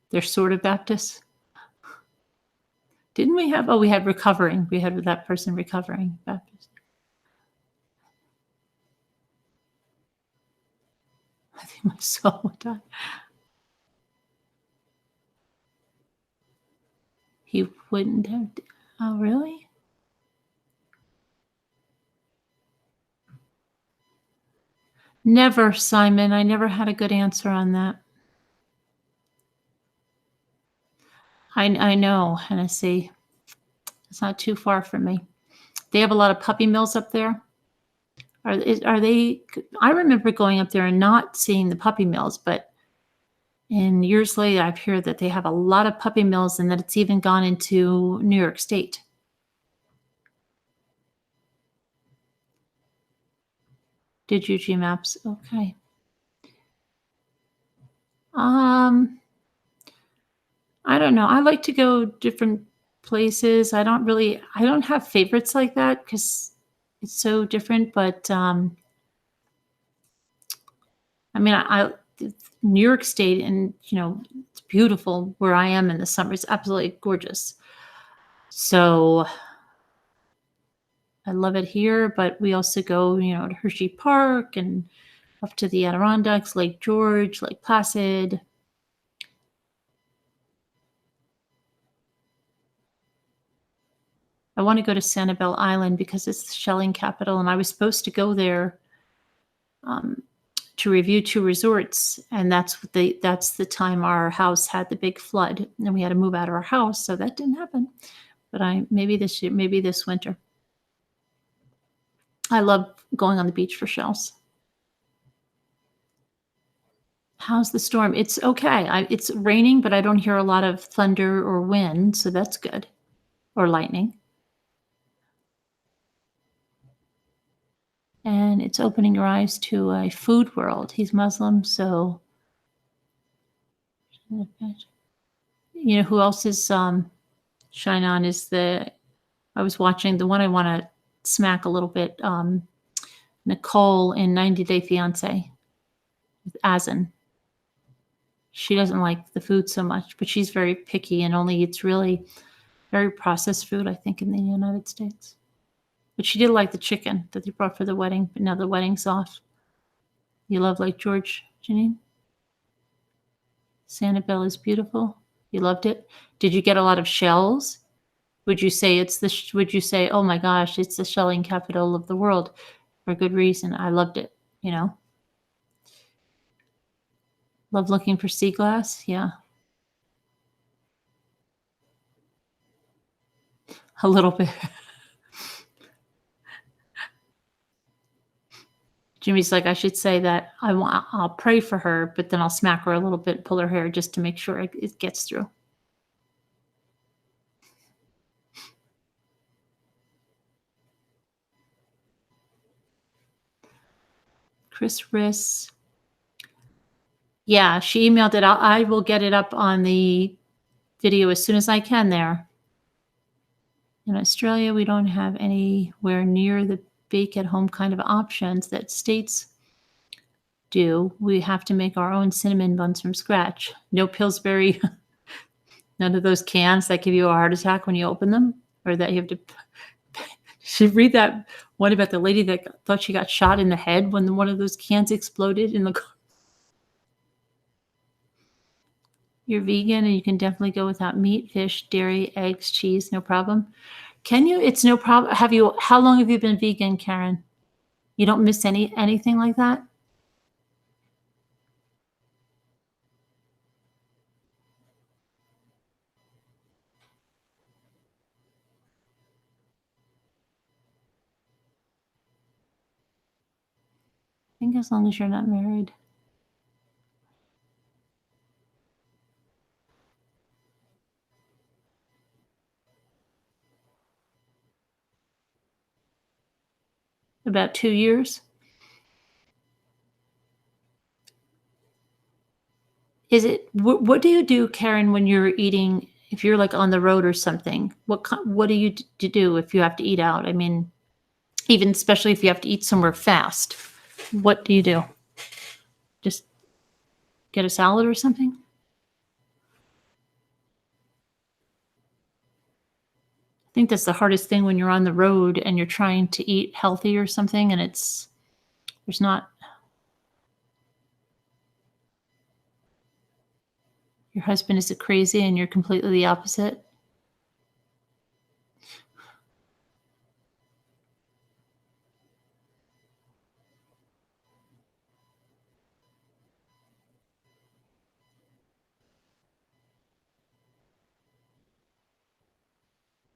They're sort of Baptists. Didn't we have... Oh, we had recovering. We had that person recovering Baptist. I think my soul would die. He wouldn't have... Oh, really? Never, Simon. I never had a good answer on that. I know, Hennessy. It's not too far from me. They have a lot of puppy mills up there. Are they? I remember going up there and not seeing the puppy mills, but in years later, I've heard that they have a lot of puppy mills and that it's even gone into New York State. Did you G-Maps? Okay. I don't know. I like to go different places. I don't have favorites like that because it's so different. But I mean, New York State, and it's beautiful where I am in the summer. It's absolutely gorgeous. So I love it here. But we also go, to Hershey Park and up to the Adirondacks, Lake George, Lake Placid. I want to go to Sanibel Island because it's the shelling capital, and I was supposed to go there to review 2 resorts, and that's the time our house had the big flood, and we had to move out of our house, so that didn't happen. But maybe this year, maybe this winter. I love going on the beach for shells. How's the storm? It's okay. It's raining, but I don't hear a lot of thunder or wind, so that's good, or lightning. And it's opening your eyes to a food world. He's Muslim, so who else is shine on is I was watching the one I want to smack a little bit, Nicole in 90 Day Fiance with Azan. She doesn't like the food so much, but she's very picky and only eats really very processed food, I think, in the United States. But she did like the chicken that they brought for the wedding, but now the wedding's off. You love Lake George, Janine? Sanibel is beautiful. You loved it. Did you get a lot of shells? Would you say, oh my gosh, it's the shelling capital of the world for good reason? I loved it, Love looking for sea glass? Yeah. A little bit. Jimmy's like, I should say that I'll pray for her, but then I'll smack her a little bit, pull her hair just to make sure it gets through. Chris Riss. Yeah, she emailed it. I will get it up on the video as soon as I can there. In Australia, we don't have anywhere near the bake at home kind of options that states do. We have to make our own cinnamon buns from scratch. No Pillsbury, none of those cans that give you a heart attack when you open them, or that you have to. Should read that one about the lady that thought she got shot in the head when one of those cans exploded in the car. You're vegan and you can definitely go without meat, fish, dairy, eggs, cheese, no problem. Can you? It's no problem. How long have you been vegan, Karen? You don't miss anything like that? I think as long as you're not married. About 2 years. What do you do, Karen, when you're eating, if you're like on the road or something? What do you do if you have to eat out? I mean, even especially if you have to eat somewhere fast, what do you do? Just get a salad or something? I think that's the hardest thing when you're on the road and you're trying to eat healthy or something, and there's not. Your husband is crazy and you're completely the opposite.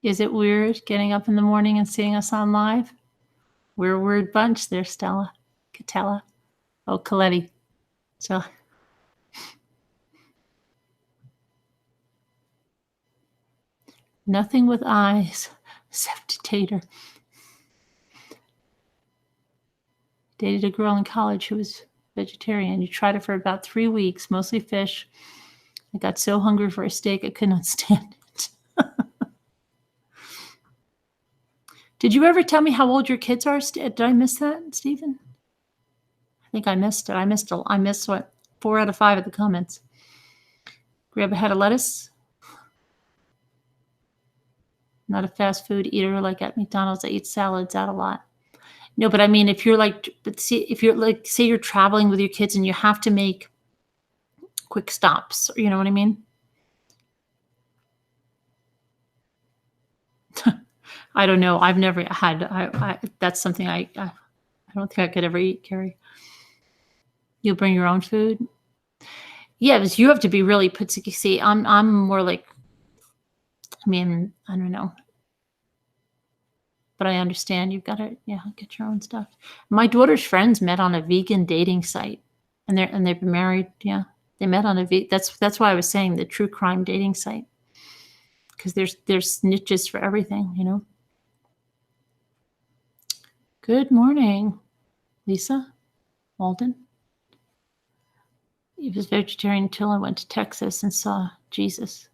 Is it weird getting up in the morning and seeing us on live? We're a weird bunch there, Stella. Catella. Oh, Coletti. So nothing with eyes except tater. Dated a girl in college who was vegetarian. You tried it for about 3 weeks, mostly fish. I got so hungry for a steak I could not stand it. Did you ever tell me how old your kids are? Did I miss that, Stephen? I think I missed it. I missed what? 4 out of 5 of the comments. Grab a head of lettuce. Not a fast food eater like at McDonald's. I eat salads out a lot. No, but I mean, if you're like, say you're traveling with your kids and you have to make quick stops, you know what I mean? I don't know. I've never had. That's something I don't think I could ever eat, Carrie. You'll bring your own food. Yeah, because you have to be really particular. See, I'm more like. I mean, I don't know. But I understand you've got to get your own stuff. My daughter's friends met on a vegan dating site, and they've been married. Yeah, they met on a that's why I was saying the true crime dating site, because there's niches for everything, you know. Good morning, Lisa Walden. He was vegetarian until I went to Texas and saw Jesus.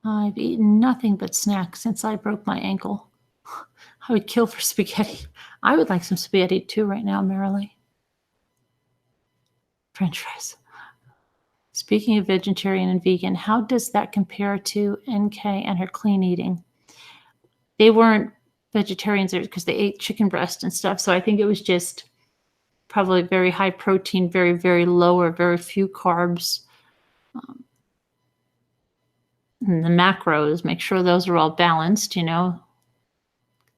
I've eaten nothing but snacks since I broke my ankle. I would kill for spaghetti. I would like some spaghetti too right now, Marilee. French fries. Speaking of vegetarian and vegan, how does that compare to NK and her clean eating? They weren't vegetarians because they ate chicken breast and stuff. So I think it was just probably very high protein, very, very low or very few carbs. And the macros, make sure those are all balanced, you know.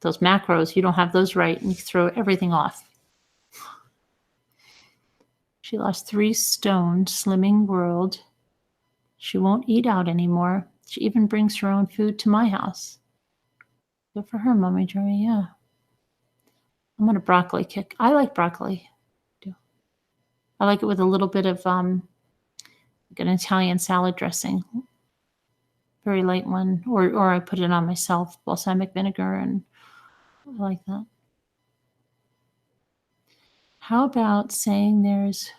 Those macros, you don't have those right and you throw everything off. She lost 3 stone, slimming world. She won't eat out anymore. She even brings her own food to my house. Good for her, Mommy Joey, yeah. I'm on a broccoli kick. I like broccoli. I like it with a little bit of like an Italian salad dressing. Very light one. Or I put it on myself, balsamic vinegar, and I like that. How about saying there's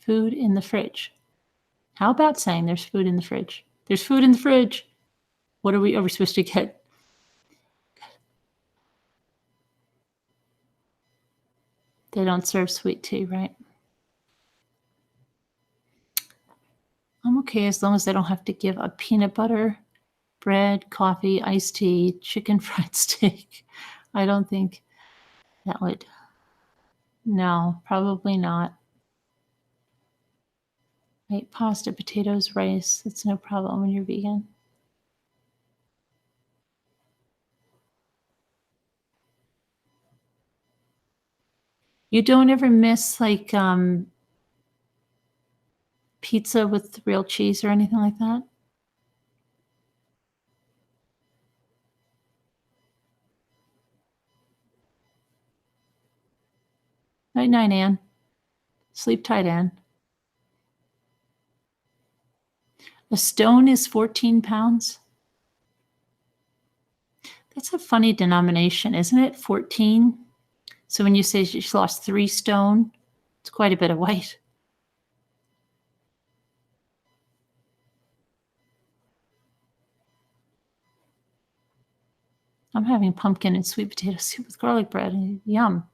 food in the fridge? How about saying there's food in the fridge? There's food in the fridge. What are we supposed to get? They don't serve sweet tea, right? I'm okay as long as they don't have to give a peanut butter, bread, coffee, iced tea, chicken fried steak. I don't think that would. No, probably not. I eat pasta, potatoes, rice. That's no problem when you're vegan. You don't ever miss like pizza with real cheese or anything like that? Night night, Ann. Sleep tight, Ann. A stone is 14 pounds. That's a funny denomination, isn't it? 14. So when you say she lost 3 stone, it's quite a bit of weight. I'm having pumpkin and sweet potato soup with garlic bread. Yum.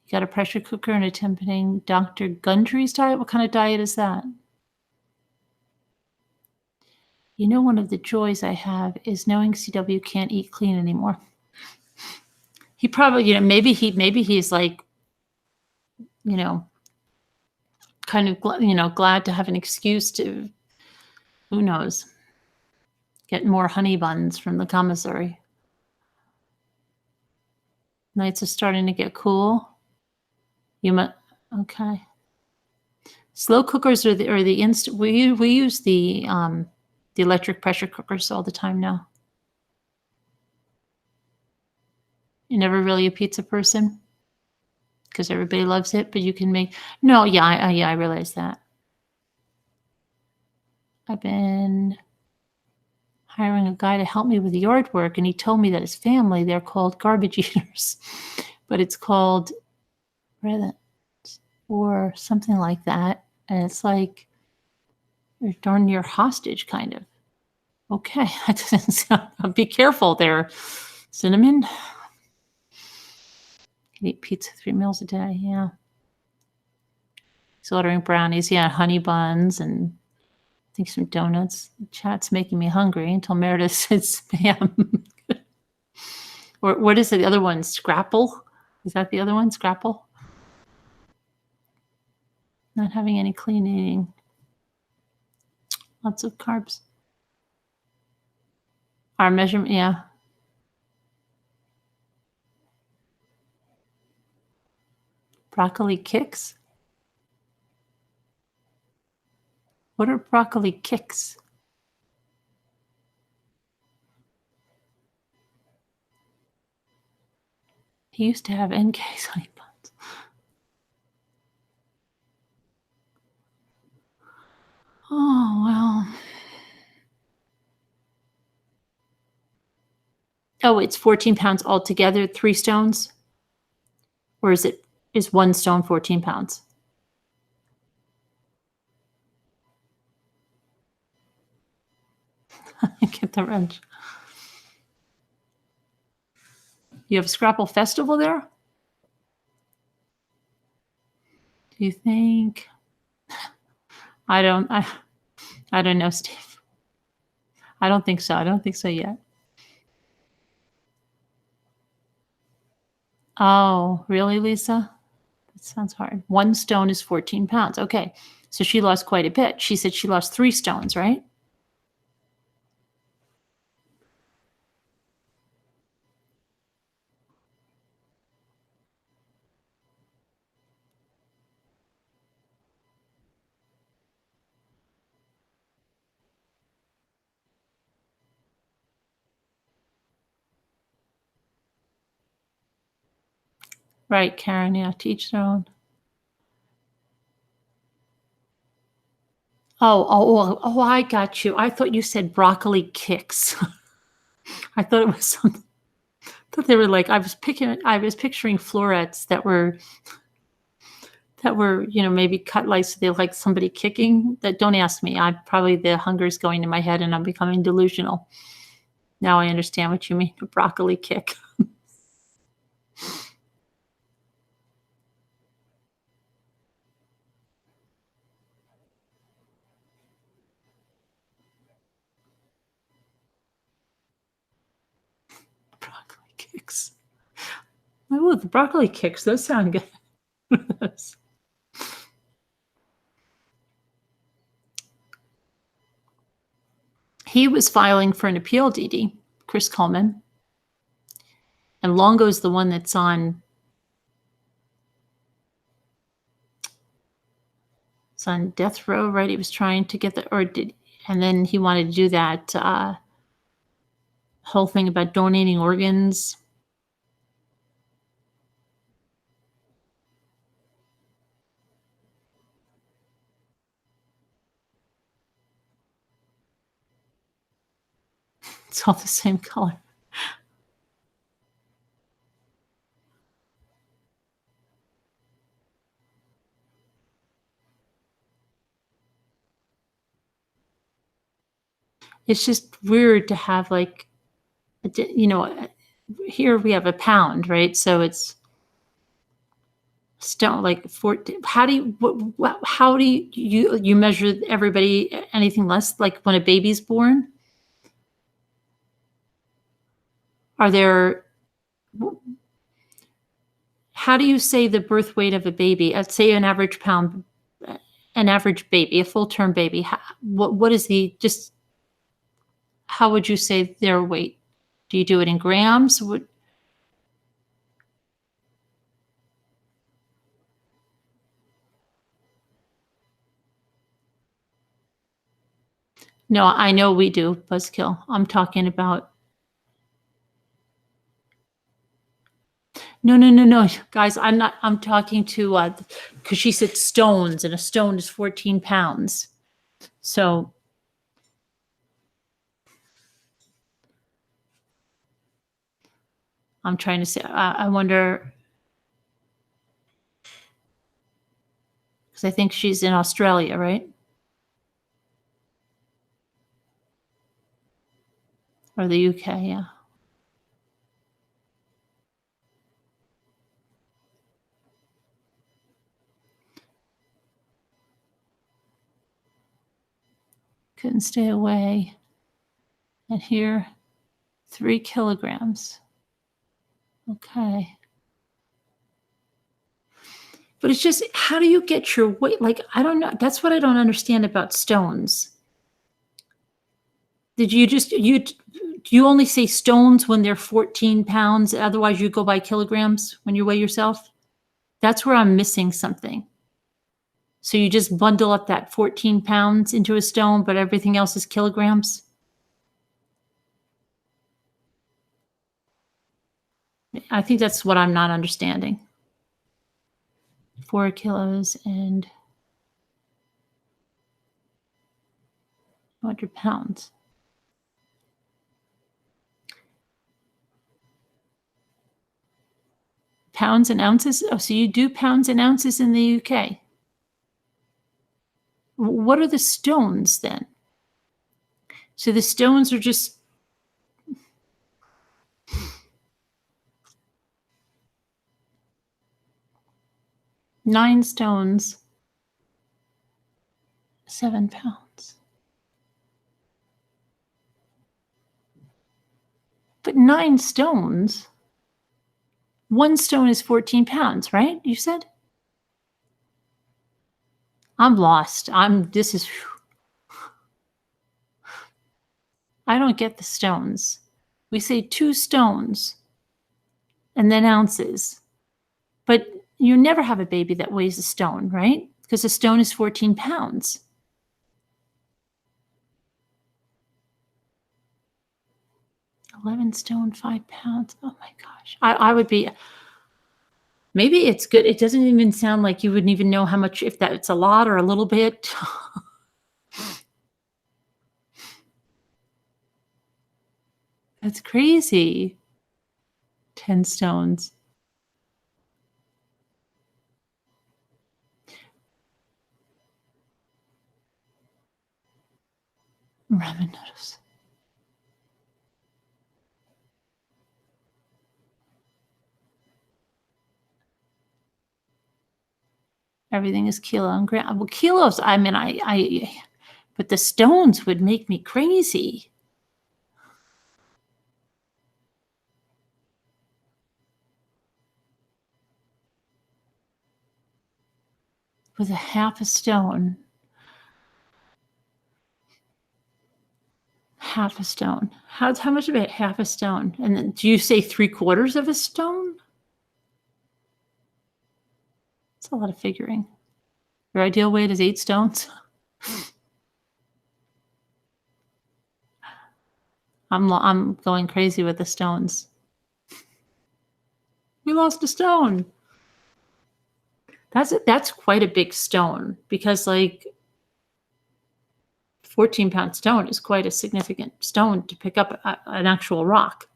You got a pressure cooker and attempting Dr. Gundry's diet? What kind of diet is that? You know, one of the joys I have is knowing CW can't eat clean anymore. He probably, maybe he's like, kind of, glad to have an excuse to, who knows, get more honey buns from the commissary. Nights are starting to get cool. Okay. Slow cookers are the instant. We use the electric pressure cookers all the time now. You're never really a pizza person because everybody loves it, but you can make. No, yeah, I realize that. I've been hiring a guy to help me with yard work, and he told me that his family, they're called garbage eaters, but it's called or something like that, and it's like they're darn near hostage, kind of. Okay, that doesn't sound. Be careful there, Cinnamon. Can eat pizza 3 meals a day. Yeah. He's ordering brownies. Yeah, honey buns and I think some donuts. The chat's making me hungry until Meredith said spam. Or what is it? The other one? Scrapple? Is that the other one? Scrapple? Not having any clean eating. Lots of carbs. Our measurement, yeah. Broccoli kicks? What are broccoli kicks? He used to have NK's honey buns. Oh, well. Oh, it's 14 pounds altogether, 3 stones? Or is 1 stone 14 pounds? Get the wrench. You have a Scrapple festival there? Do you think? I don't know, Steve. I don't think so. I don't think so yet. Oh, really, Lisa? That sounds hard. 1 stone is 14 pounds. Okay. So she lost quite a bit. She said she lost 3 stones, right? Right, Karen. Yeah, to each their own. Oh, I got you. I thought you said broccoli kicks. I thought it was something. I thought they were like I was picturing florets that were maybe cut like so they like somebody kicking. That don't ask me. I probably the hunger's going in my head and I'm becoming delusional. Now I understand what you mean. A broccoli kick. Broccoli kicks. My Ooh, the broccoli kicks. Those sound good. He was filing for an appeal, Dee Dee, Chris Coleman. And Longo's the one that's on. It's on death row, right? He was trying to get and then he wanted to do that whole thing about donating organs. It's all the same color. It's just weird to have like, here we have a pound, right? So it's stone, like 14. How do you measure everybody anything less? Like when a baby's born, how do you say the birth weight of a baby? I'd say an average pound, an average baby, a full-term baby. What is how would you say their weight? Do you do it in grams? No, I know we do, Buzzkill. I'm talking about. No, guys. I'm talking to because she said stones, and a stone is 14 pounds. So I'm trying to say. I wonder, because I think she's in Australia, right? Or the UK, yeah. Couldn't stay away. And here, 3 kilograms. Okay. But it's just, how do you get your weight? Like, I don't know. That's what I don't understand about stones. Did you you only say stones when they're 14 pounds? Otherwise, you go by kilograms when you weigh yourself? That's where I'm missing something. So you just bundle up that 14 pounds into a stone, but everything else is kilograms? I think that's what I'm not understanding. 4 kilos and 200 pounds. Pounds and ounces? Oh, so you do pounds and ounces in the UK. What are the stones then? So the stones are just... Nine stones, 7 pounds. But 9 stones, 1 stone is 14 pounds, right? You said? I'm lost. I don't get the stones. We say 2 stones and then ounces. But you never have a baby that weighs a stone, right? Because a stone is 14 pounds. $11 stone, 5 pounds. Oh my gosh. I would be, maybe it's good. It doesn't even sound like you wouldn't even know how much, if that's a lot or a little bit. That's crazy. 10 stones. Ramen noodles. Everything is kilo and gram. Well, kilos, I mean, but the stones would make me crazy. with a half a stone. Half a stone. How much about half a stone? And then do you say 3/4 of a stone? It's a lot of figuring. Your ideal weight is 8 stones. I'm going crazy with the stones. We lost a stone. That's quite a big stone, because like 14-pound stone is quite a significant stone to pick up an actual rock.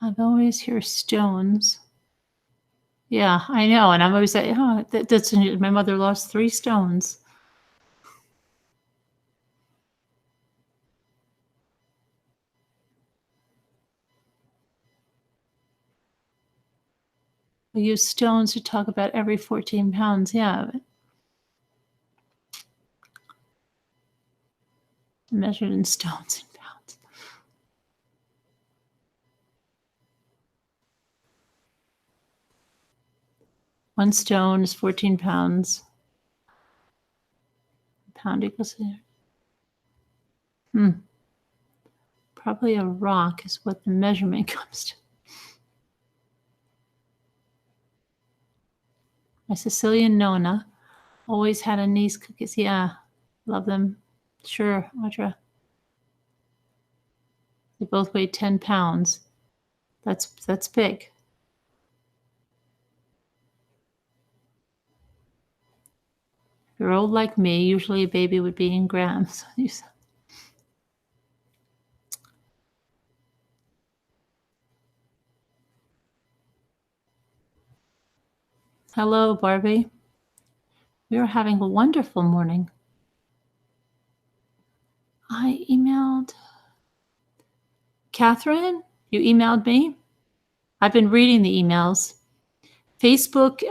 I've always hear stones. Yeah, I know, and I'm always like, oh, that's my mother lost 3 stones. We use stones to talk about every 14 pounds. Yeah. Measured in stones and pounds. One stone is 14 pounds. A pound equals. Probably a rock is what the measurement comes to. My Sicilian Nona always had anise cookies. Yeah, love them. Sure, Audra. They both weighed 10 pounds. That's big. If you're old like me, usually a baby would be in grams. Hello, Barbie. We are having a wonderful morning. I emailed Catherine. You emailed me. I've been reading the emails. Facebook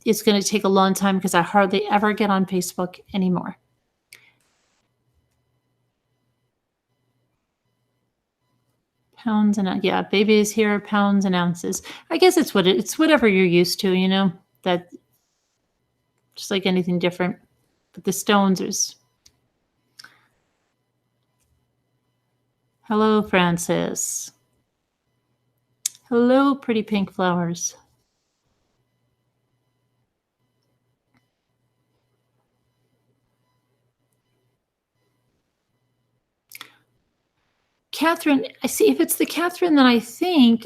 is going to take a long time because I hardly ever get on Facebook anymore. Pounds and yeah, baby is here. Pounds and ounces. I guess it's whatever you're used to. You know, that just like anything different. But the stones is. Hello, Francis. Hello, pretty pink flowers. Catherine, I see. If it's the Catherine that I think,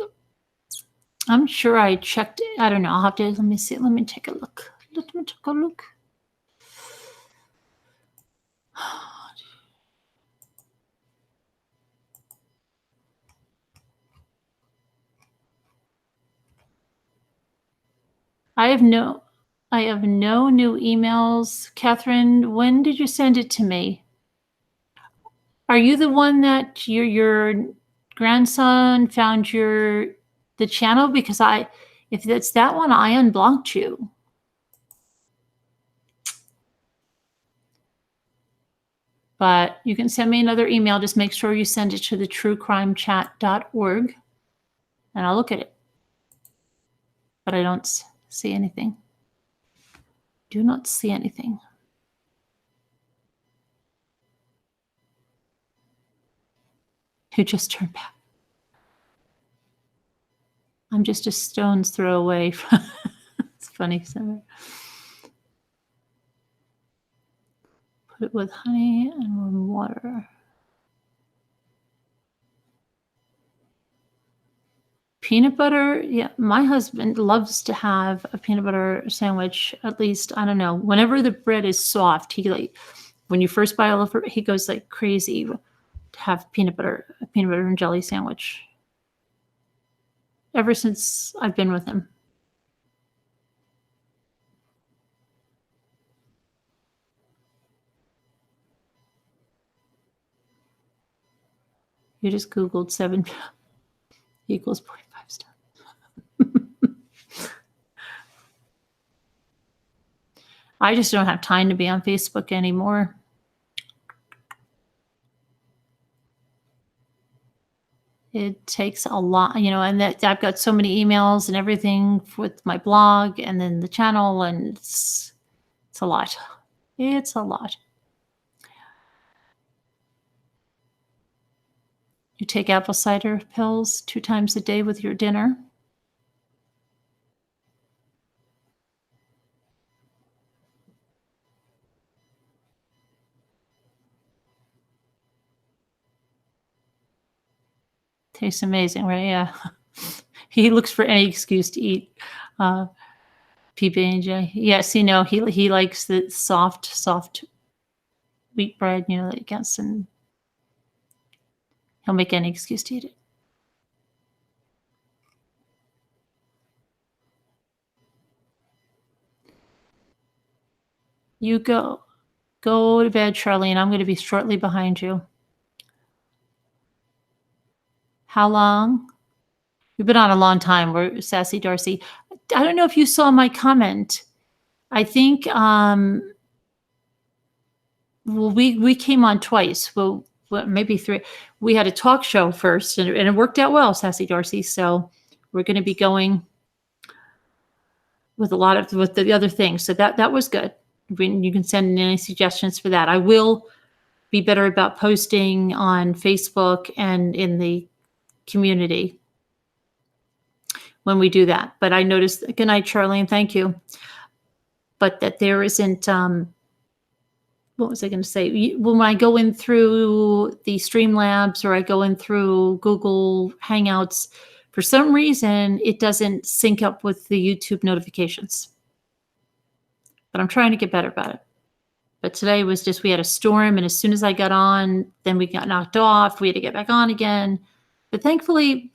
I'm sure I checked. I don't know. I'll have to. Let me see. Let me take a look. Let me take a look. I have no new emails. Catherine, when did you send it to me? Are you the one that your grandson found the channel? Because if it's that one, I unblocked you. But you can send me another email. Just make sure you send it to the truecrimechat.org, and I'll look at it. But I don't see anything. Do not see anything. Who just turned back? I'm just a stone's throw away from. It's funny. So put it with honey and warm water. Peanut butter, yeah. My husband loves to have a peanut butter sandwich. At least, I don't know. Whenever the bread is soft, when you first buy a loaf, he goes like crazy to have a peanut butter and jelly sandwich. Ever since I've been with him. You just Googled 7 equals 0.5 stone. I just don't have time to be on Facebook anymore. It takes a lot, and that I've got so many emails and everything with my blog and then the channel, and it's a lot. It's a lot. You take apple cider pills 2 times a day with your dinner. Tastes amazing, right? Yeah. He looks for any excuse to eat PB&J. Yes, he likes the soft wheat bread, that he gets, and he'll make any excuse to eat it. You go to bed, Charlene. I'm going to be shortly behind you. How long? We've been on a long time. We're Sassy Darcy. I don't know if you saw my comment. I think we came on twice. Well, maybe 3. We had a talk show first, and it worked out well, Sassy Darcy. So we're going to be going with the other things. So that was good. You can send in any suggestions for that. I will be better about posting on Facebook and in the community when we do that. But I noticed, good night, Charlene, thank you. But that there isn't, what was I going to say? When I go in through the Streamlabs or I go in through Google Hangouts, for some reason, it doesn't sync up with the YouTube notifications. But I'm trying to get better about it. But today was just, we had a storm, and as soon as I got on, then we got knocked off. We had to get back on again. But thankfully,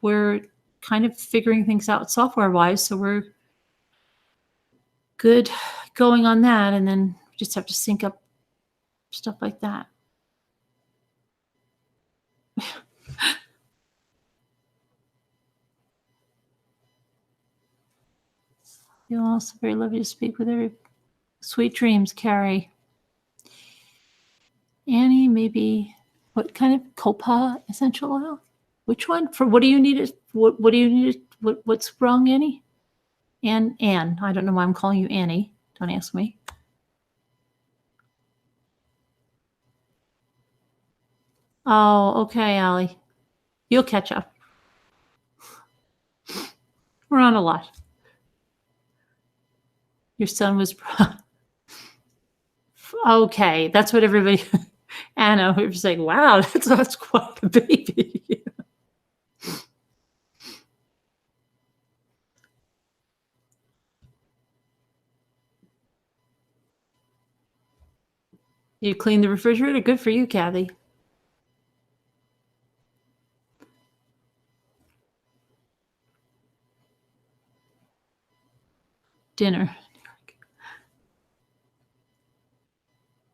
we're kind of figuring things out software-wise, so we're good going on that, and then we just have to sync up stuff like that. You're also very lovely to speak with every sweet dreams, Carrie. Annie, maybe what kind of copa essential oil? Which one? For what do you need it? What do you need it? What's wrong, Annie? Anne. I don't know why I'm calling you Annie. Don't ask me. Oh, okay, Allie. You'll catch up. We're on a lot. Your son was okay. That's what everybody. Anna, we were saying, wow, that's quite a baby. You clean the refrigerator? Good for you, Kathy. Dinner.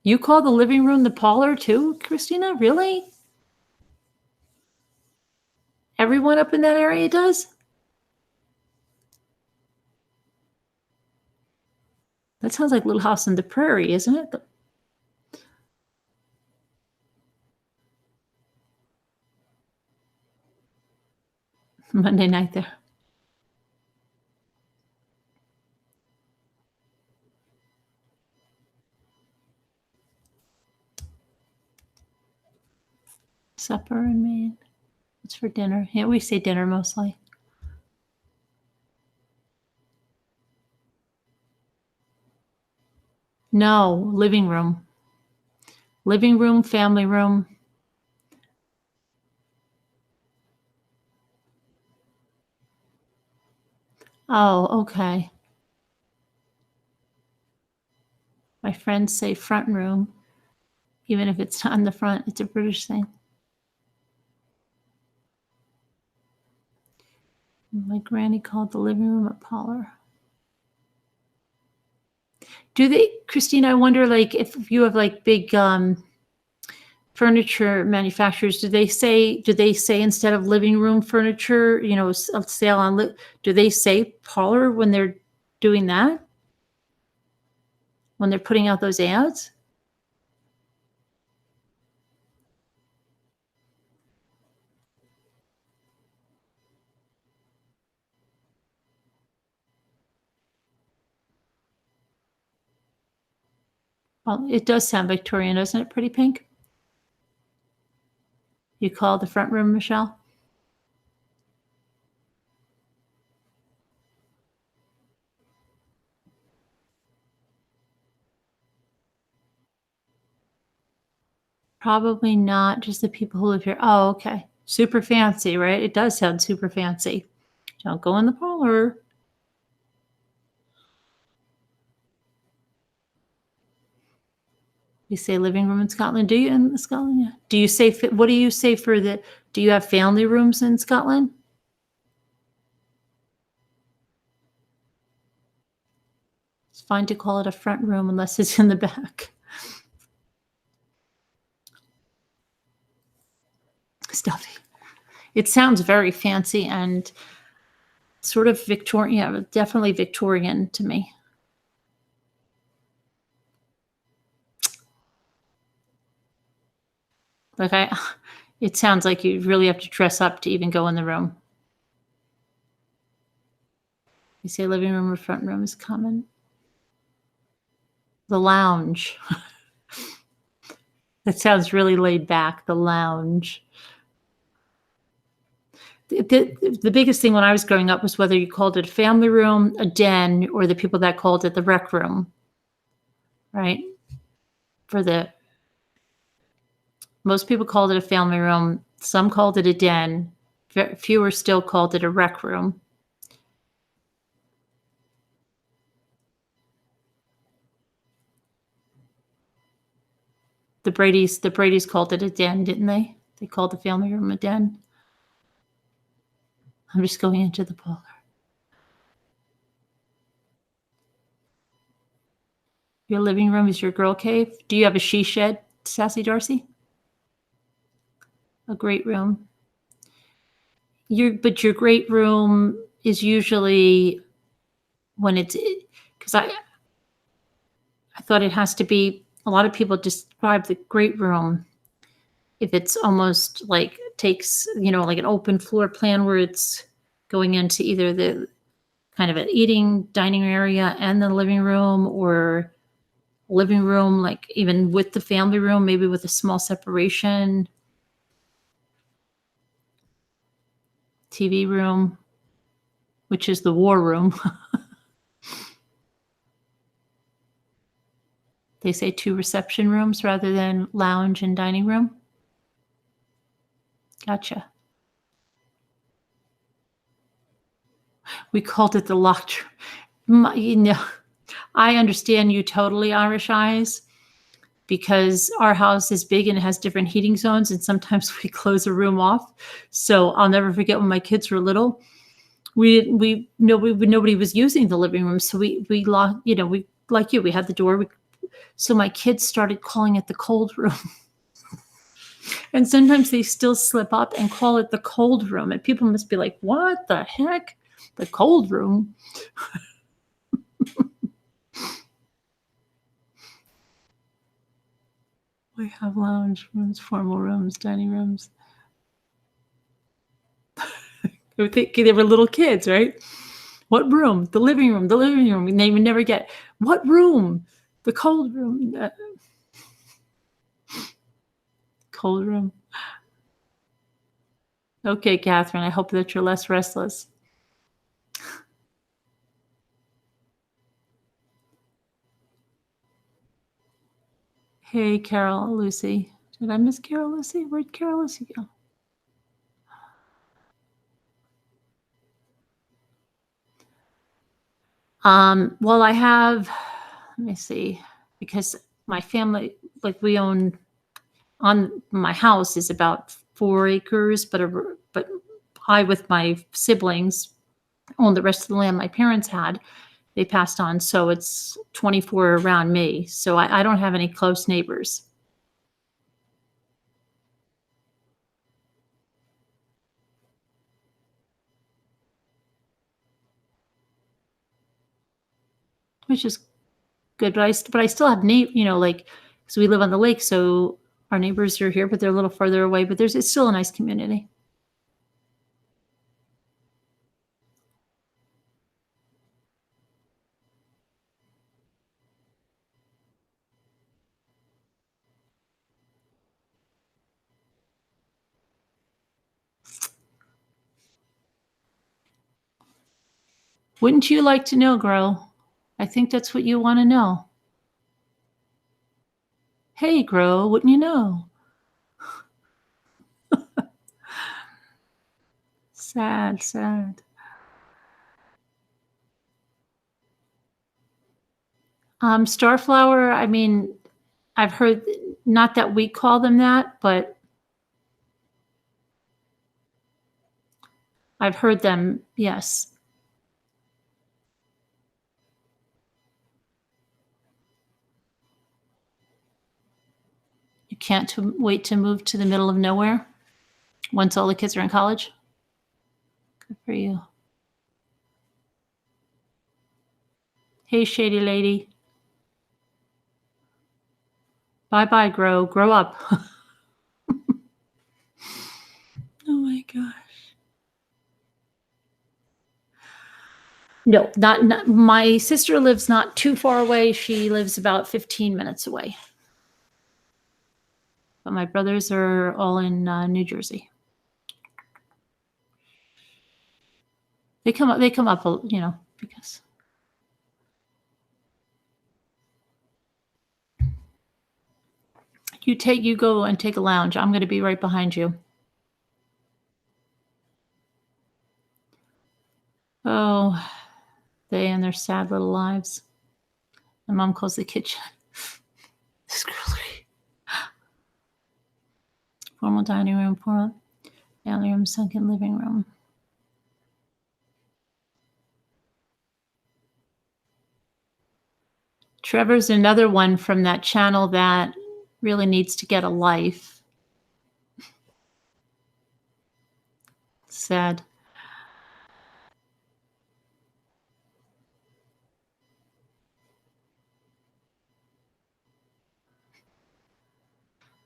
You call the living room the parlor too, Christina? Really? Everyone up in that area does? That sounds like Little House on the Prairie, isn't it? Monday night there. Supper in Maine. It's for dinner. Yeah, we say dinner mostly. No, living room. Living room, family room. Oh, okay. My friends say front room, even if it's on the front. It's a British thing. My granny called the living room a parlor. Do they, Christine, I wonder, like, if you have like big furniture manufacturers, do they say instead of living room furniture, a sale on, do they say parlor when they're doing that? when they're putting out those ads? Well, it does sound Victorian, doesn't it, Pretty Pink? You call the front room, Michelle? Probably not just the people who live here. Oh, okay. Super fancy, right? It does sound super fancy. Don't go in the parlor. You say living room in Scotland? Do you in Scotland? Yeah. Do you say, what do you say for the, do you have family rooms in Scotland? It's fine to call it a front room unless it's in the back. Stuffy. It sounds very fancy and sort of Victorian, yeah, definitely Victorian to me. Like it sounds like you really have to dress up to even go in the room. You say living room or front room is common. The lounge. That sounds really laid back, the lounge. The biggest thing when I was growing up was whether you called it a family room, a den, or the people that called it the rec room, right? Most people called it a family room. Some called it a den. Fewer still called it a rec room. The Brady's called it a den, didn't they? They called the family room a den. I'm just going into the parlor. Your living room is your girl cave. Do you have a she shed, Sassy Darcy? A great room. But your great room is usually when it's, because I thought it has to be, a lot of people describe the great room if it's almost like takes, like an open floor plan where it's going into either the kind of an eating dining area and the living room, or living room, like even with the family room, maybe with a small separation. TV room, which is the war room. They say 2 reception rooms rather than lounge and dining room. Gotcha. We called it the locked room. I understand you totally, Irish Eyes, because our house is big and it has different heating zones, and sometimes we close a room off. So I'll never forget when my kids were little. Nobody was using the living room, so we locked. We, like you, we had the door. So my kids started calling it the cold room. And sometimes they still slip up and call it the cold room. And people must be like, what the heck? The cold room? We have lounge rooms, formal rooms, dining rooms. They were little kids, right? What room? The living room, the living room. And they would never get, what room? The cold room. Cold room. Okay, Catherine, I hope that you're less restless. Hey, Carol, Lucy. Did I miss Carol, Lucy? Where'd Carol, Lucy go? Well, I have, let me see, because my family, like we own, on my house is about 4 acres, but I, with my siblings, own the rest of the land my parents had. They passed on, so it's 24 around me. So I don't have any close neighbors. Which is good. But I still have like, because we live on the lake, so our neighbors are here, but they're a little further away. But it's still a nice community. Wouldn't you like to know, Grow? I think that's what you want to know. Hey, Grow, wouldn't you know? Sad, sad. Starflower, I mean, I've heard, not that we call them that, but I've heard them, yes. You can't wait to move to the middle of nowhere once all the kids are in college? Good for you. Hey, shady lady. Bye-bye, Grow. Grow up. Oh my gosh. No, not my sister lives not too far away. She lives about 15 minutes away. But my brothers are all in New Jersey. They come up, because you go and take a lounge. I'm going to be right behind you. Oh, they and their sad little lives. My mom calls the kitchen screwy. Formal dining room, formal family room, sunken living room. Trevor's another one from that channel that really needs to get a life. Sad.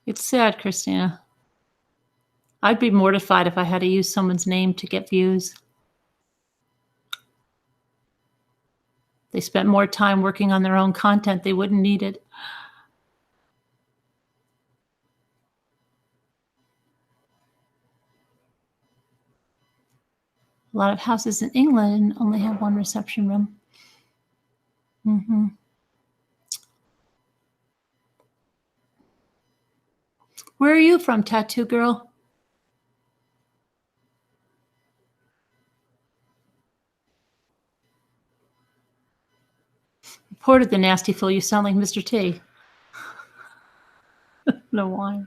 It's sad, Christina. I'd be mortified if I had to use someone's name to get views. They spent more time working on their own content. They wouldn't need it. A lot of houses in England only have one reception room. Mm-hmm. Where are you from, Tattoo Girl? Reported the nasty fool. You sound like Mr. T. No why.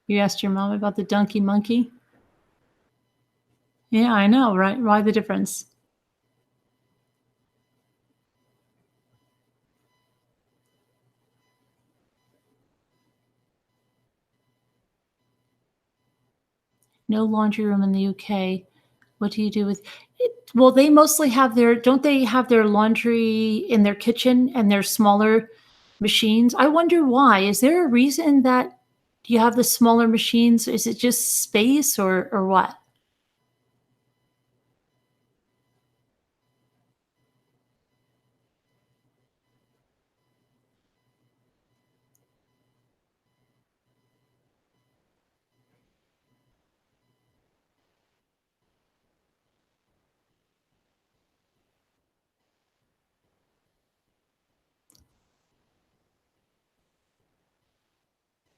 You asked your mom about the donkey monkey? Yeah, I know, right? Why the difference? No laundry room in the UK. What do you do with it? Well, they mostly have don't they have their laundry in their kitchen and their smaller machines? I wonder why. Is there a reason that you have the smaller machines? Is it just space or what?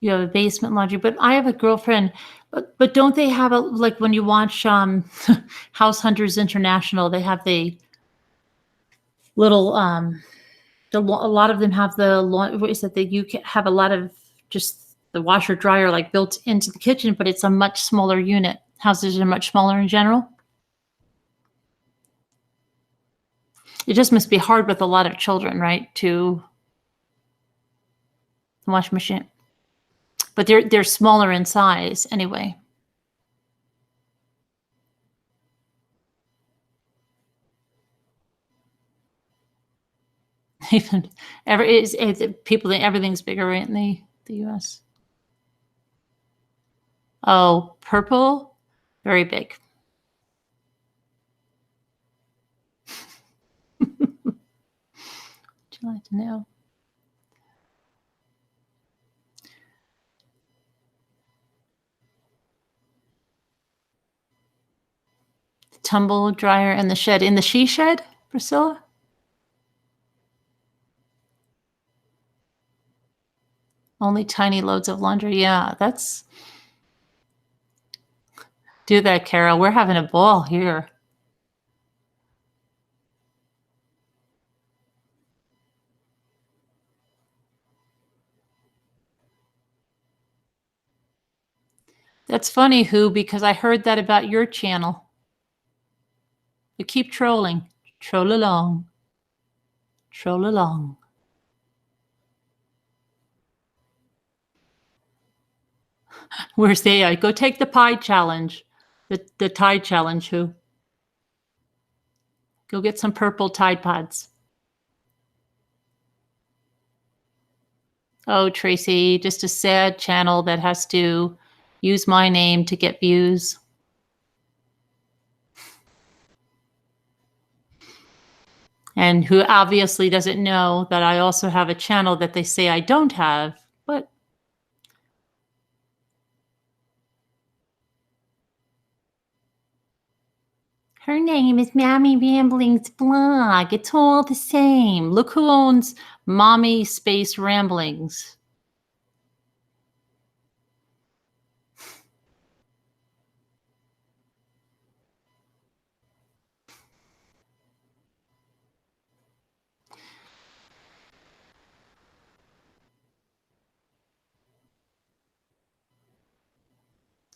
You have a basement laundry, but I have a girlfriend, but don't they have like when you watch House Hunters International, they have the little a lot of them have what is it that you can have a lot of just the washer dryer like built into the kitchen, but it's a much smaller unit. Houses are much smaller in general. It just must be hard with a lot of children, right? To wash machine. But they're smaller in size anyway. Even people think everything's bigger right in the U.S. Oh, purple, very big. Would you like to know? The tumble dryer and the shed. In the she shed, Priscilla? Only tiny loads of laundry. Yeah, that's... Do that, Carol. We're having a ball here. That's funny, Who, because I heard that about your channel. You keep trolling. Troll along. Troll along. Where's the AI? Go take the pie challenge. The Tide challenge, Who. Go get some purple Tide Pods. Oh, Tracy, just a sad channel that has to use my name to get views. And who obviously doesn't know that I also have a channel that they say I don't have, but her name is Mommy Ramblings Blog. It's all the same. Look who owns Mommy Space Ramblings.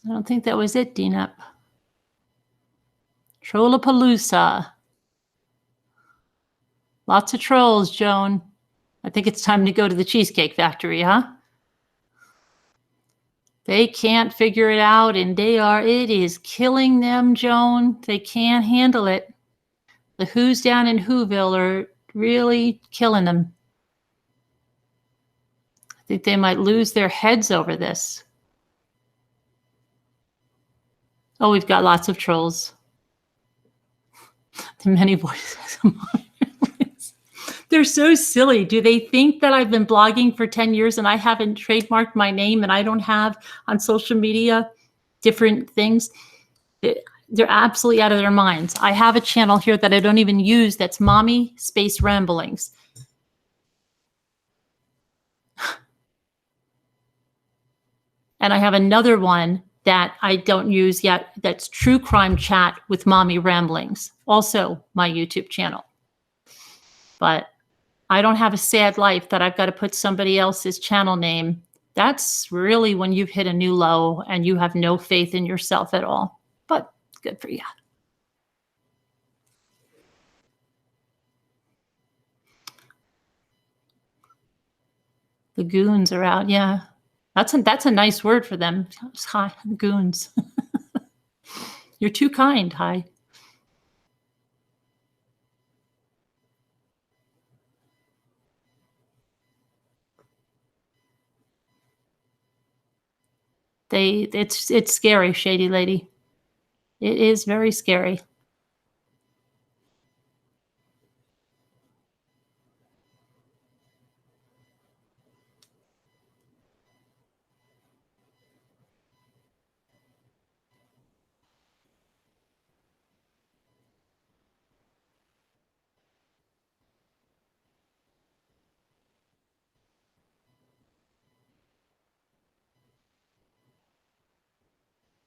I don't think that was it, Deenup. Trollapalooza. Lots of trolls, Joan. I think it's time to go to the Cheesecake Factory, huh? They can't figure it out, and it is killing them, Joan. They can't handle it. The Who's down in Whoville are really killing them. I think they might lose their heads over this. Oh, we've got lots of trolls. The many voices. They're so silly. Do they think that I've been blogging for 10 years and I haven't trademarked my name and I don't have on social media different things? They're absolutely out of their minds. I have a channel here that I don't even use that's Mommy Space Ramblings. And I have another one that I don't use yet that's True Crime Chat with Mommy Ramblings, also my YouTube channel. But I don't have a sad life that I've got to put somebody else's channel name. That's really when you've hit a new low and you have no faith in yourself at all. But good for you. The goons are out. Yeah. That's a nice word for them. Hi, goons. You're too kind. Hi. It's scary, Shady Lady. It is very scary.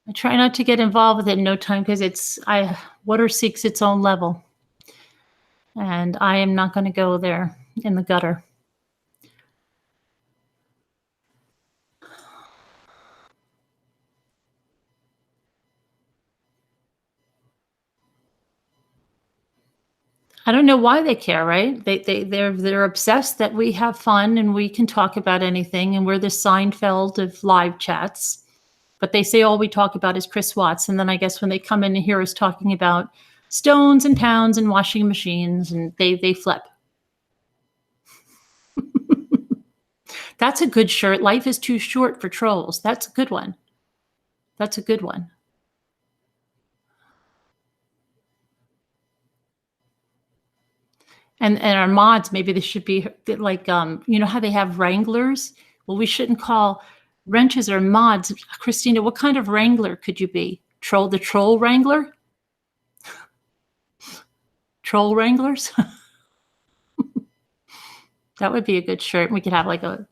I try not to get involved with it in no time because water seeks its own level. And I am not going to go there in the gutter. I don't know why they care, right? They're obsessed that we have fun and we can talk about anything and we're the Seinfeld of live chats. But they say all we talk about is Chris Watts. And then I guess when they come in and hear us talking about stones and pounds and washing machines, and they flip. That's a good shirt. Life is too short for trolls. That's a good one. That's a good one. And our mods, maybe they should be like, you know how they have wranglers? Well, we shouldn't call wrenches or mods. Christina, what kind of wrangler could you be? The troll wrangler? Troll wranglers? That would be a good shirt. We could have like a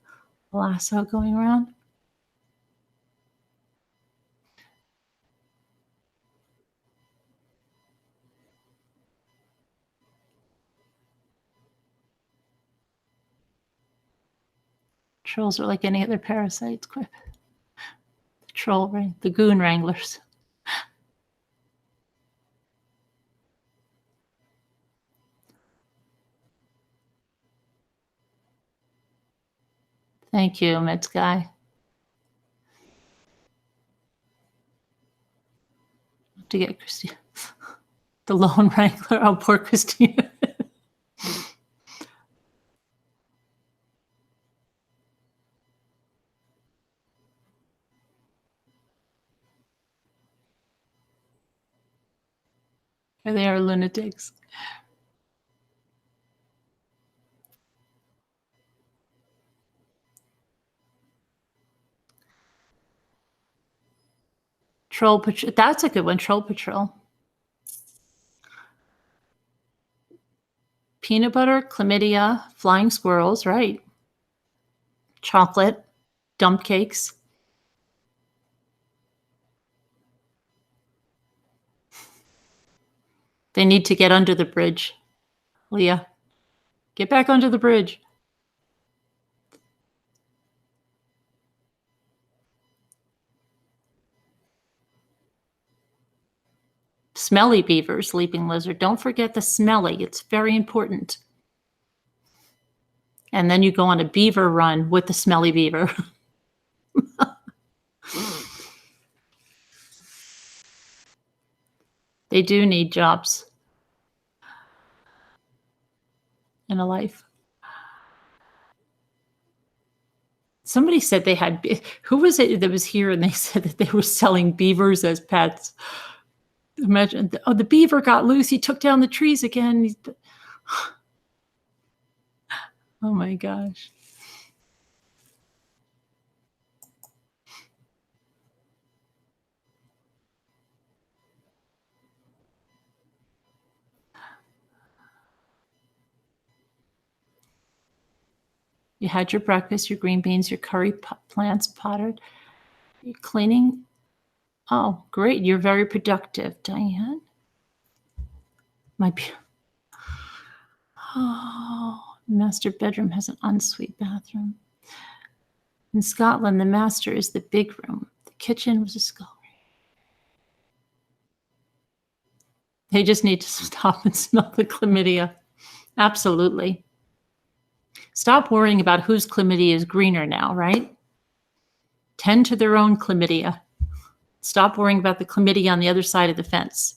lasso going around. Trolls are like any other parasites, Quip. The goon wranglers. Thank you, Meds Guy. To get Christina. The lone wrangler. Oh, poor Christina. They are lunatics. Troll Patrol. That's a good one. Troll Patrol. Peanut butter, chlamydia, flying squirrels, right? Chocolate, dump cakes. They need to get under the bridge. Leah, get back under the bridge. Smelly beaver, sleeping lizard. Don't forget the smelly. It's very important. And then you go on a beaver run with the smelly beaver. They do need jobs and a life. Somebody said they had, who was it that was here and they said that they were selling beavers as pets? Imagine, oh, the beaver got loose. He took down the trees again. Oh my gosh. You had your breakfast, your green beans, your curry plants potted. You're cleaning. Oh, great. You're very productive, Diane. Master bedroom has an ensuite bathroom. In Scotland, the master is the big room. The kitchen was a scullery. They just need to stop and smell the chlamydia. Absolutely. Stop worrying about whose chlamydia is greener now, right? Tend to their own chlamydia. Stop worrying about the chlamydia on the other side of the fence.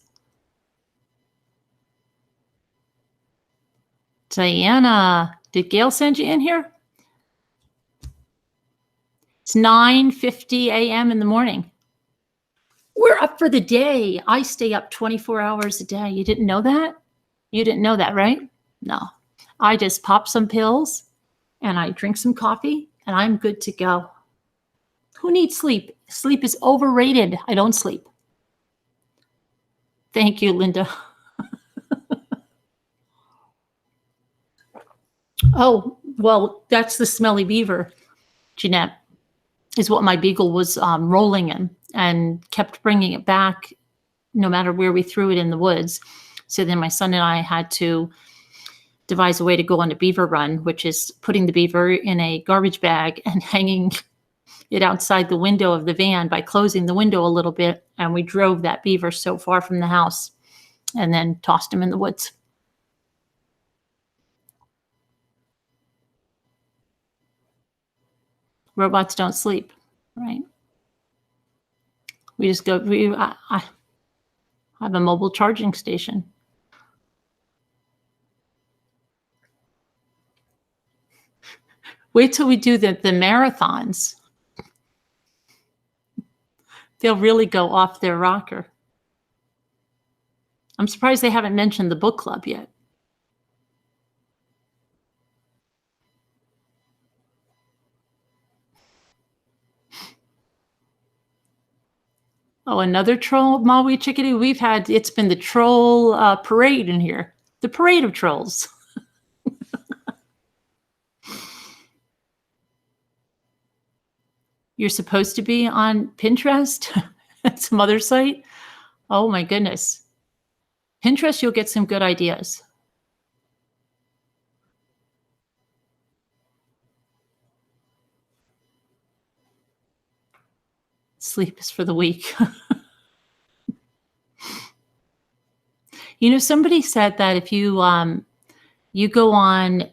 Diana, did Gail send you in here? It's 9:50 a.m. in the morning. We're up for the day. I stay up 24 hours a day. You didn't know that? You didn't know that, right? No. I just pop some pills and I drink some coffee and I'm good to go. Who needs sleep? Sleep is overrated. I don't sleep. Thank you, Linda. Oh, well, that's the smelly beaver, Jeanette, is what my beagle was rolling in and kept bringing it back no matter where we threw it in the woods. So then my son and I had to devise a way to go on a beaver run, which is putting the beaver in a garbage bag and hanging it outside the window of the van by closing the window a little bit. And we drove that beaver so far from the house and then tossed him in the woods. Robots don't sleep, right? We just go, I have a mobile charging station. Wait till we do the marathons. They'll really go off their rocker. I'm surprised they haven't mentioned the book club yet. Oh, another troll, Maui Chickadee. It's been the troll parade in here. The parade of trolls. You're supposed to be on Pinterest at some other site. Oh my goodness. Pinterest, you'll get some good ideas. Sleep is for the weak. You know, somebody said that if you you go on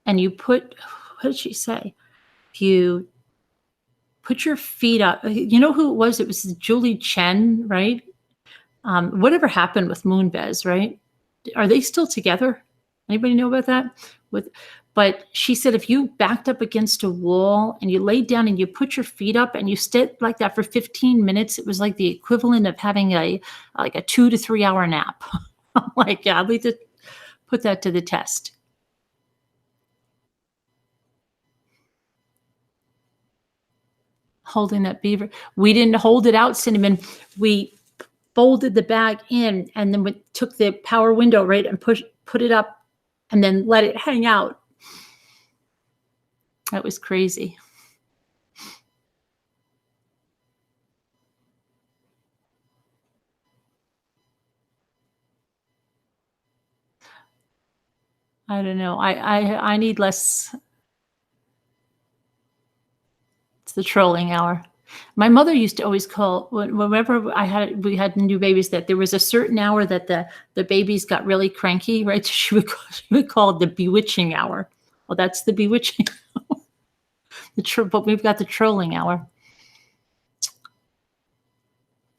and you put, what did she say? If you put your feet up, you know who it was? It was Julie Chen, right? Whatever happened with Moonves, right? Are they still together? Anybody know about that? But she said if you backed up against a wall and you laid down and you put your feet up and you stayed like that for 15 minutes, it was like the equivalent of having a 2 to 3 hour nap. I'm like, yeah, I'd like to put that to the test. Holding that beaver. We didn't hold it out, Cinnamon. We folded the bag in and then we took the power window, right, and put it up and then let it hang out. That was crazy. I don't know. I need less. It's the trolling hour. My mother used to always call whenever we had new babies that there was a certain hour that the babies got really cranky, right? So she would call it the bewitching hour. Well, that's the bewitching hour. But we've got the trolling hour.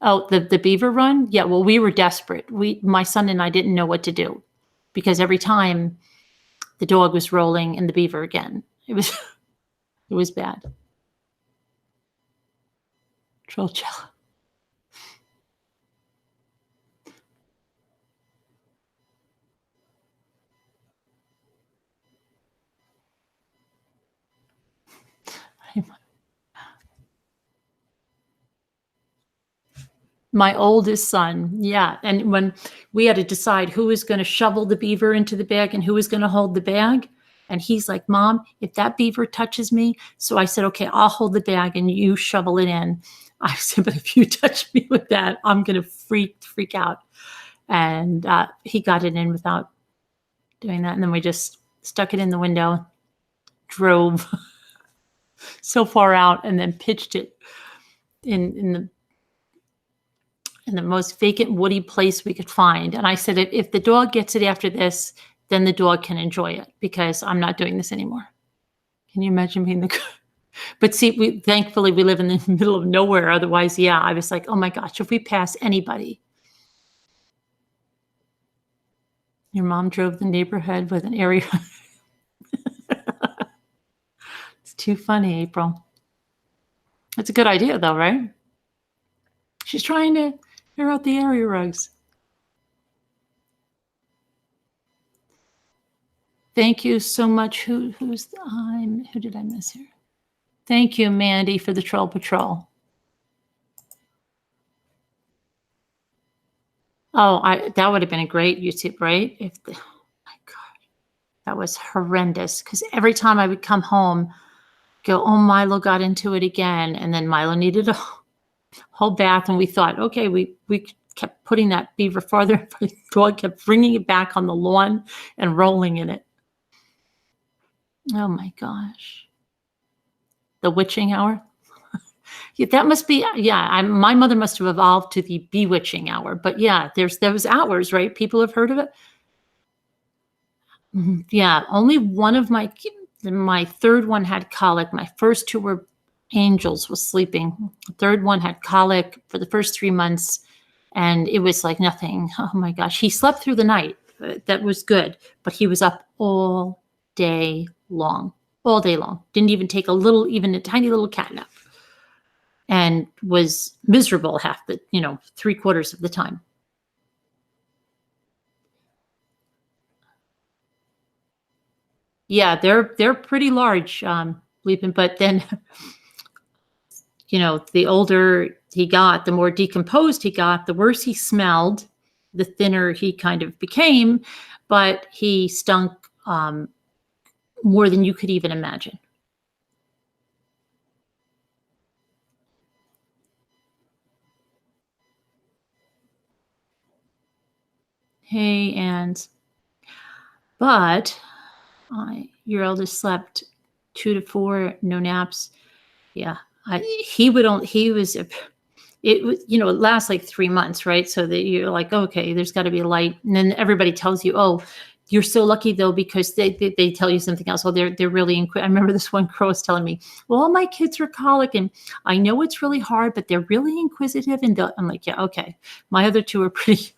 Oh, the beaver run? Yeah, well, we were desperate. My son and I didn't know what to do because every time the dog was rolling and the beaver again. It was bad. Trollcella. My oldest son, yeah. And when we had to decide who was going to shovel the beaver into the bag and who was going to hold the bag, and he's like, Mom, if that beaver touches me. So I said, okay, I'll hold the bag and you shovel it in. I said, but if you touch me with that, I'm going to freak out. And he got it in without doing that. And then we just stuck it in the window, drove so far out, and then pitched it in the most vacant woody place we could find. And I said, if the dog gets it after this, then the dog can enjoy it because I'm not doing this anymore. Can you imagine being the... But see, thankfully we live in the middle of nowhere. Otherwise, yeah, I was like, oh my gosh, if we pass anybody. Your mom drove the neighborhood with an area. It's too funny, April. It's a good idea though, right? She's trying to air out the area rugs. Thank you so much. Who did I miss here? Thank you, Mandy, for the Troll Patrol. Oh, that would have been a great YouTube, right? Oh my God, that was horrendous. Because every time I would come home, go, oh, Milo got into it again, and then Milo needed a whole bath, and we thought, okay, we kept putting that beaver farther. The dog kept bringing it back on the lawn and rolling in it. Oh my gosh. The witching hour. Yeah, that must be, yeah, my mother must have evolved to the bewitching hour. But yeah, there's those hours, right? People have heard of it. Yeah, only one of my third one had colic. My first two were angels, was sleeping. The third one had colic for the first 3 months, and it was like nothing. Oh my gosh. He slept through the night. That was good. But he was up all day long. all day long. Didn't even take even a tiny little cat nap, and was miserable half the, 3/4 of the time. Yeah, they're pretty large, Leaping, but then, the older he got, the more decomposed he got, the worse he smelled, the thinner he kind of became, but he stunk more than you could even imagine. Hey, but your eldest slept 2 to 4, no naps. Yeah, he was, it was, it lasts like 3 months, right? So that you're like, okay, there's got to be a light. And then everybody tells you, oh, you're so lucky though, because they tell you something else. Oh, they're really I remember this one girl was telling me, well, all my kids are colic, and I know it's really hard, but they're really inquisitive. And I'm like, yeah, okay. My other two are pretty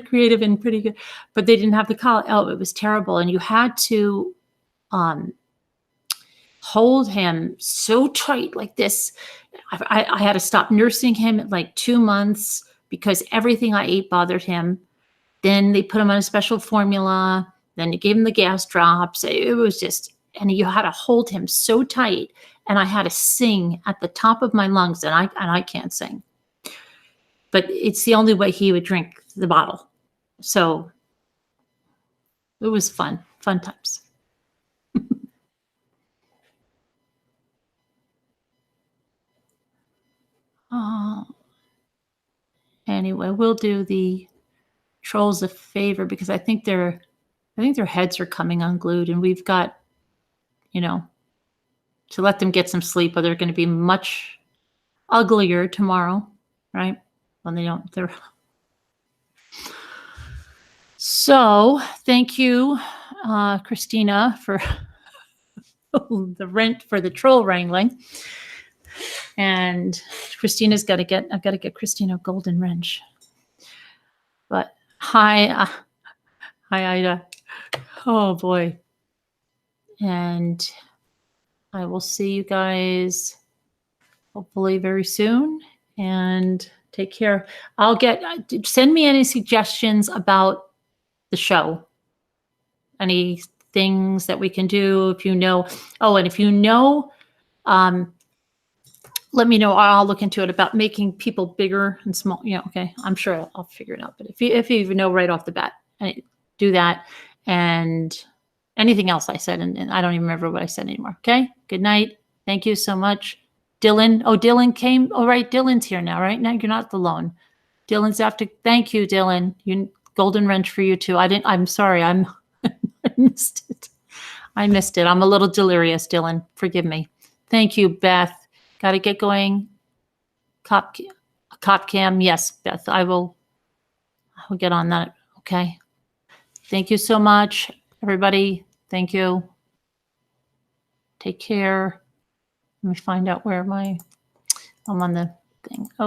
creative and pretty good, but they didn't have the colic. Oh, it was terrible. And you had to hold him so tight like this. I had to stop nursing him at like 2 months because everything I ate bothered him. Then they put him on a special formula. Then they gave him the gas drops. It was just, and you had to hold him so tight. And I had to sing at the top of my lungs, and I can't sing. But it's the only way he would drink the bottle. So it was fun times. Anyway, we'll do the trolls a favor because I think their heads are coming unglued, and we've got, to let them get some sleep, or they're going to be much uglier tomorrow, right? When they don't, they're. So thank you, Christina, for the rent for the troll wrangling. And I've got to get Christina a golden wrench. But hi, Ida. Oh boy. And I will see you guys hopefully very soon, and take care. Send me any suggestions about the show. Any things that we can do, if you know. Oh, and if you know, let me know. I'll look into it about making people bigger and small. Okay. I'm sure I'll figure it out. But if you even know right off the bat, do that. And anything else I said, and I don't even remember what I said anymore. Okay. Good night. Thank you so much. Dylan. Oh, Dylan came. All right. Dylan's here now, right? Now you're not alone. Dylan's after. Thank you, Dylan. Golden wrench for you too. I'm sorry. I missed it. I'm a little delirious, Dylan. Forgive me. Thank you, Beth. Got to get going. Cop cam. Yes, Beth. I will get on that. Okay. Thank you so much, everybody. Thank you. Take care. Let me find out where I'm on the thing. Oh.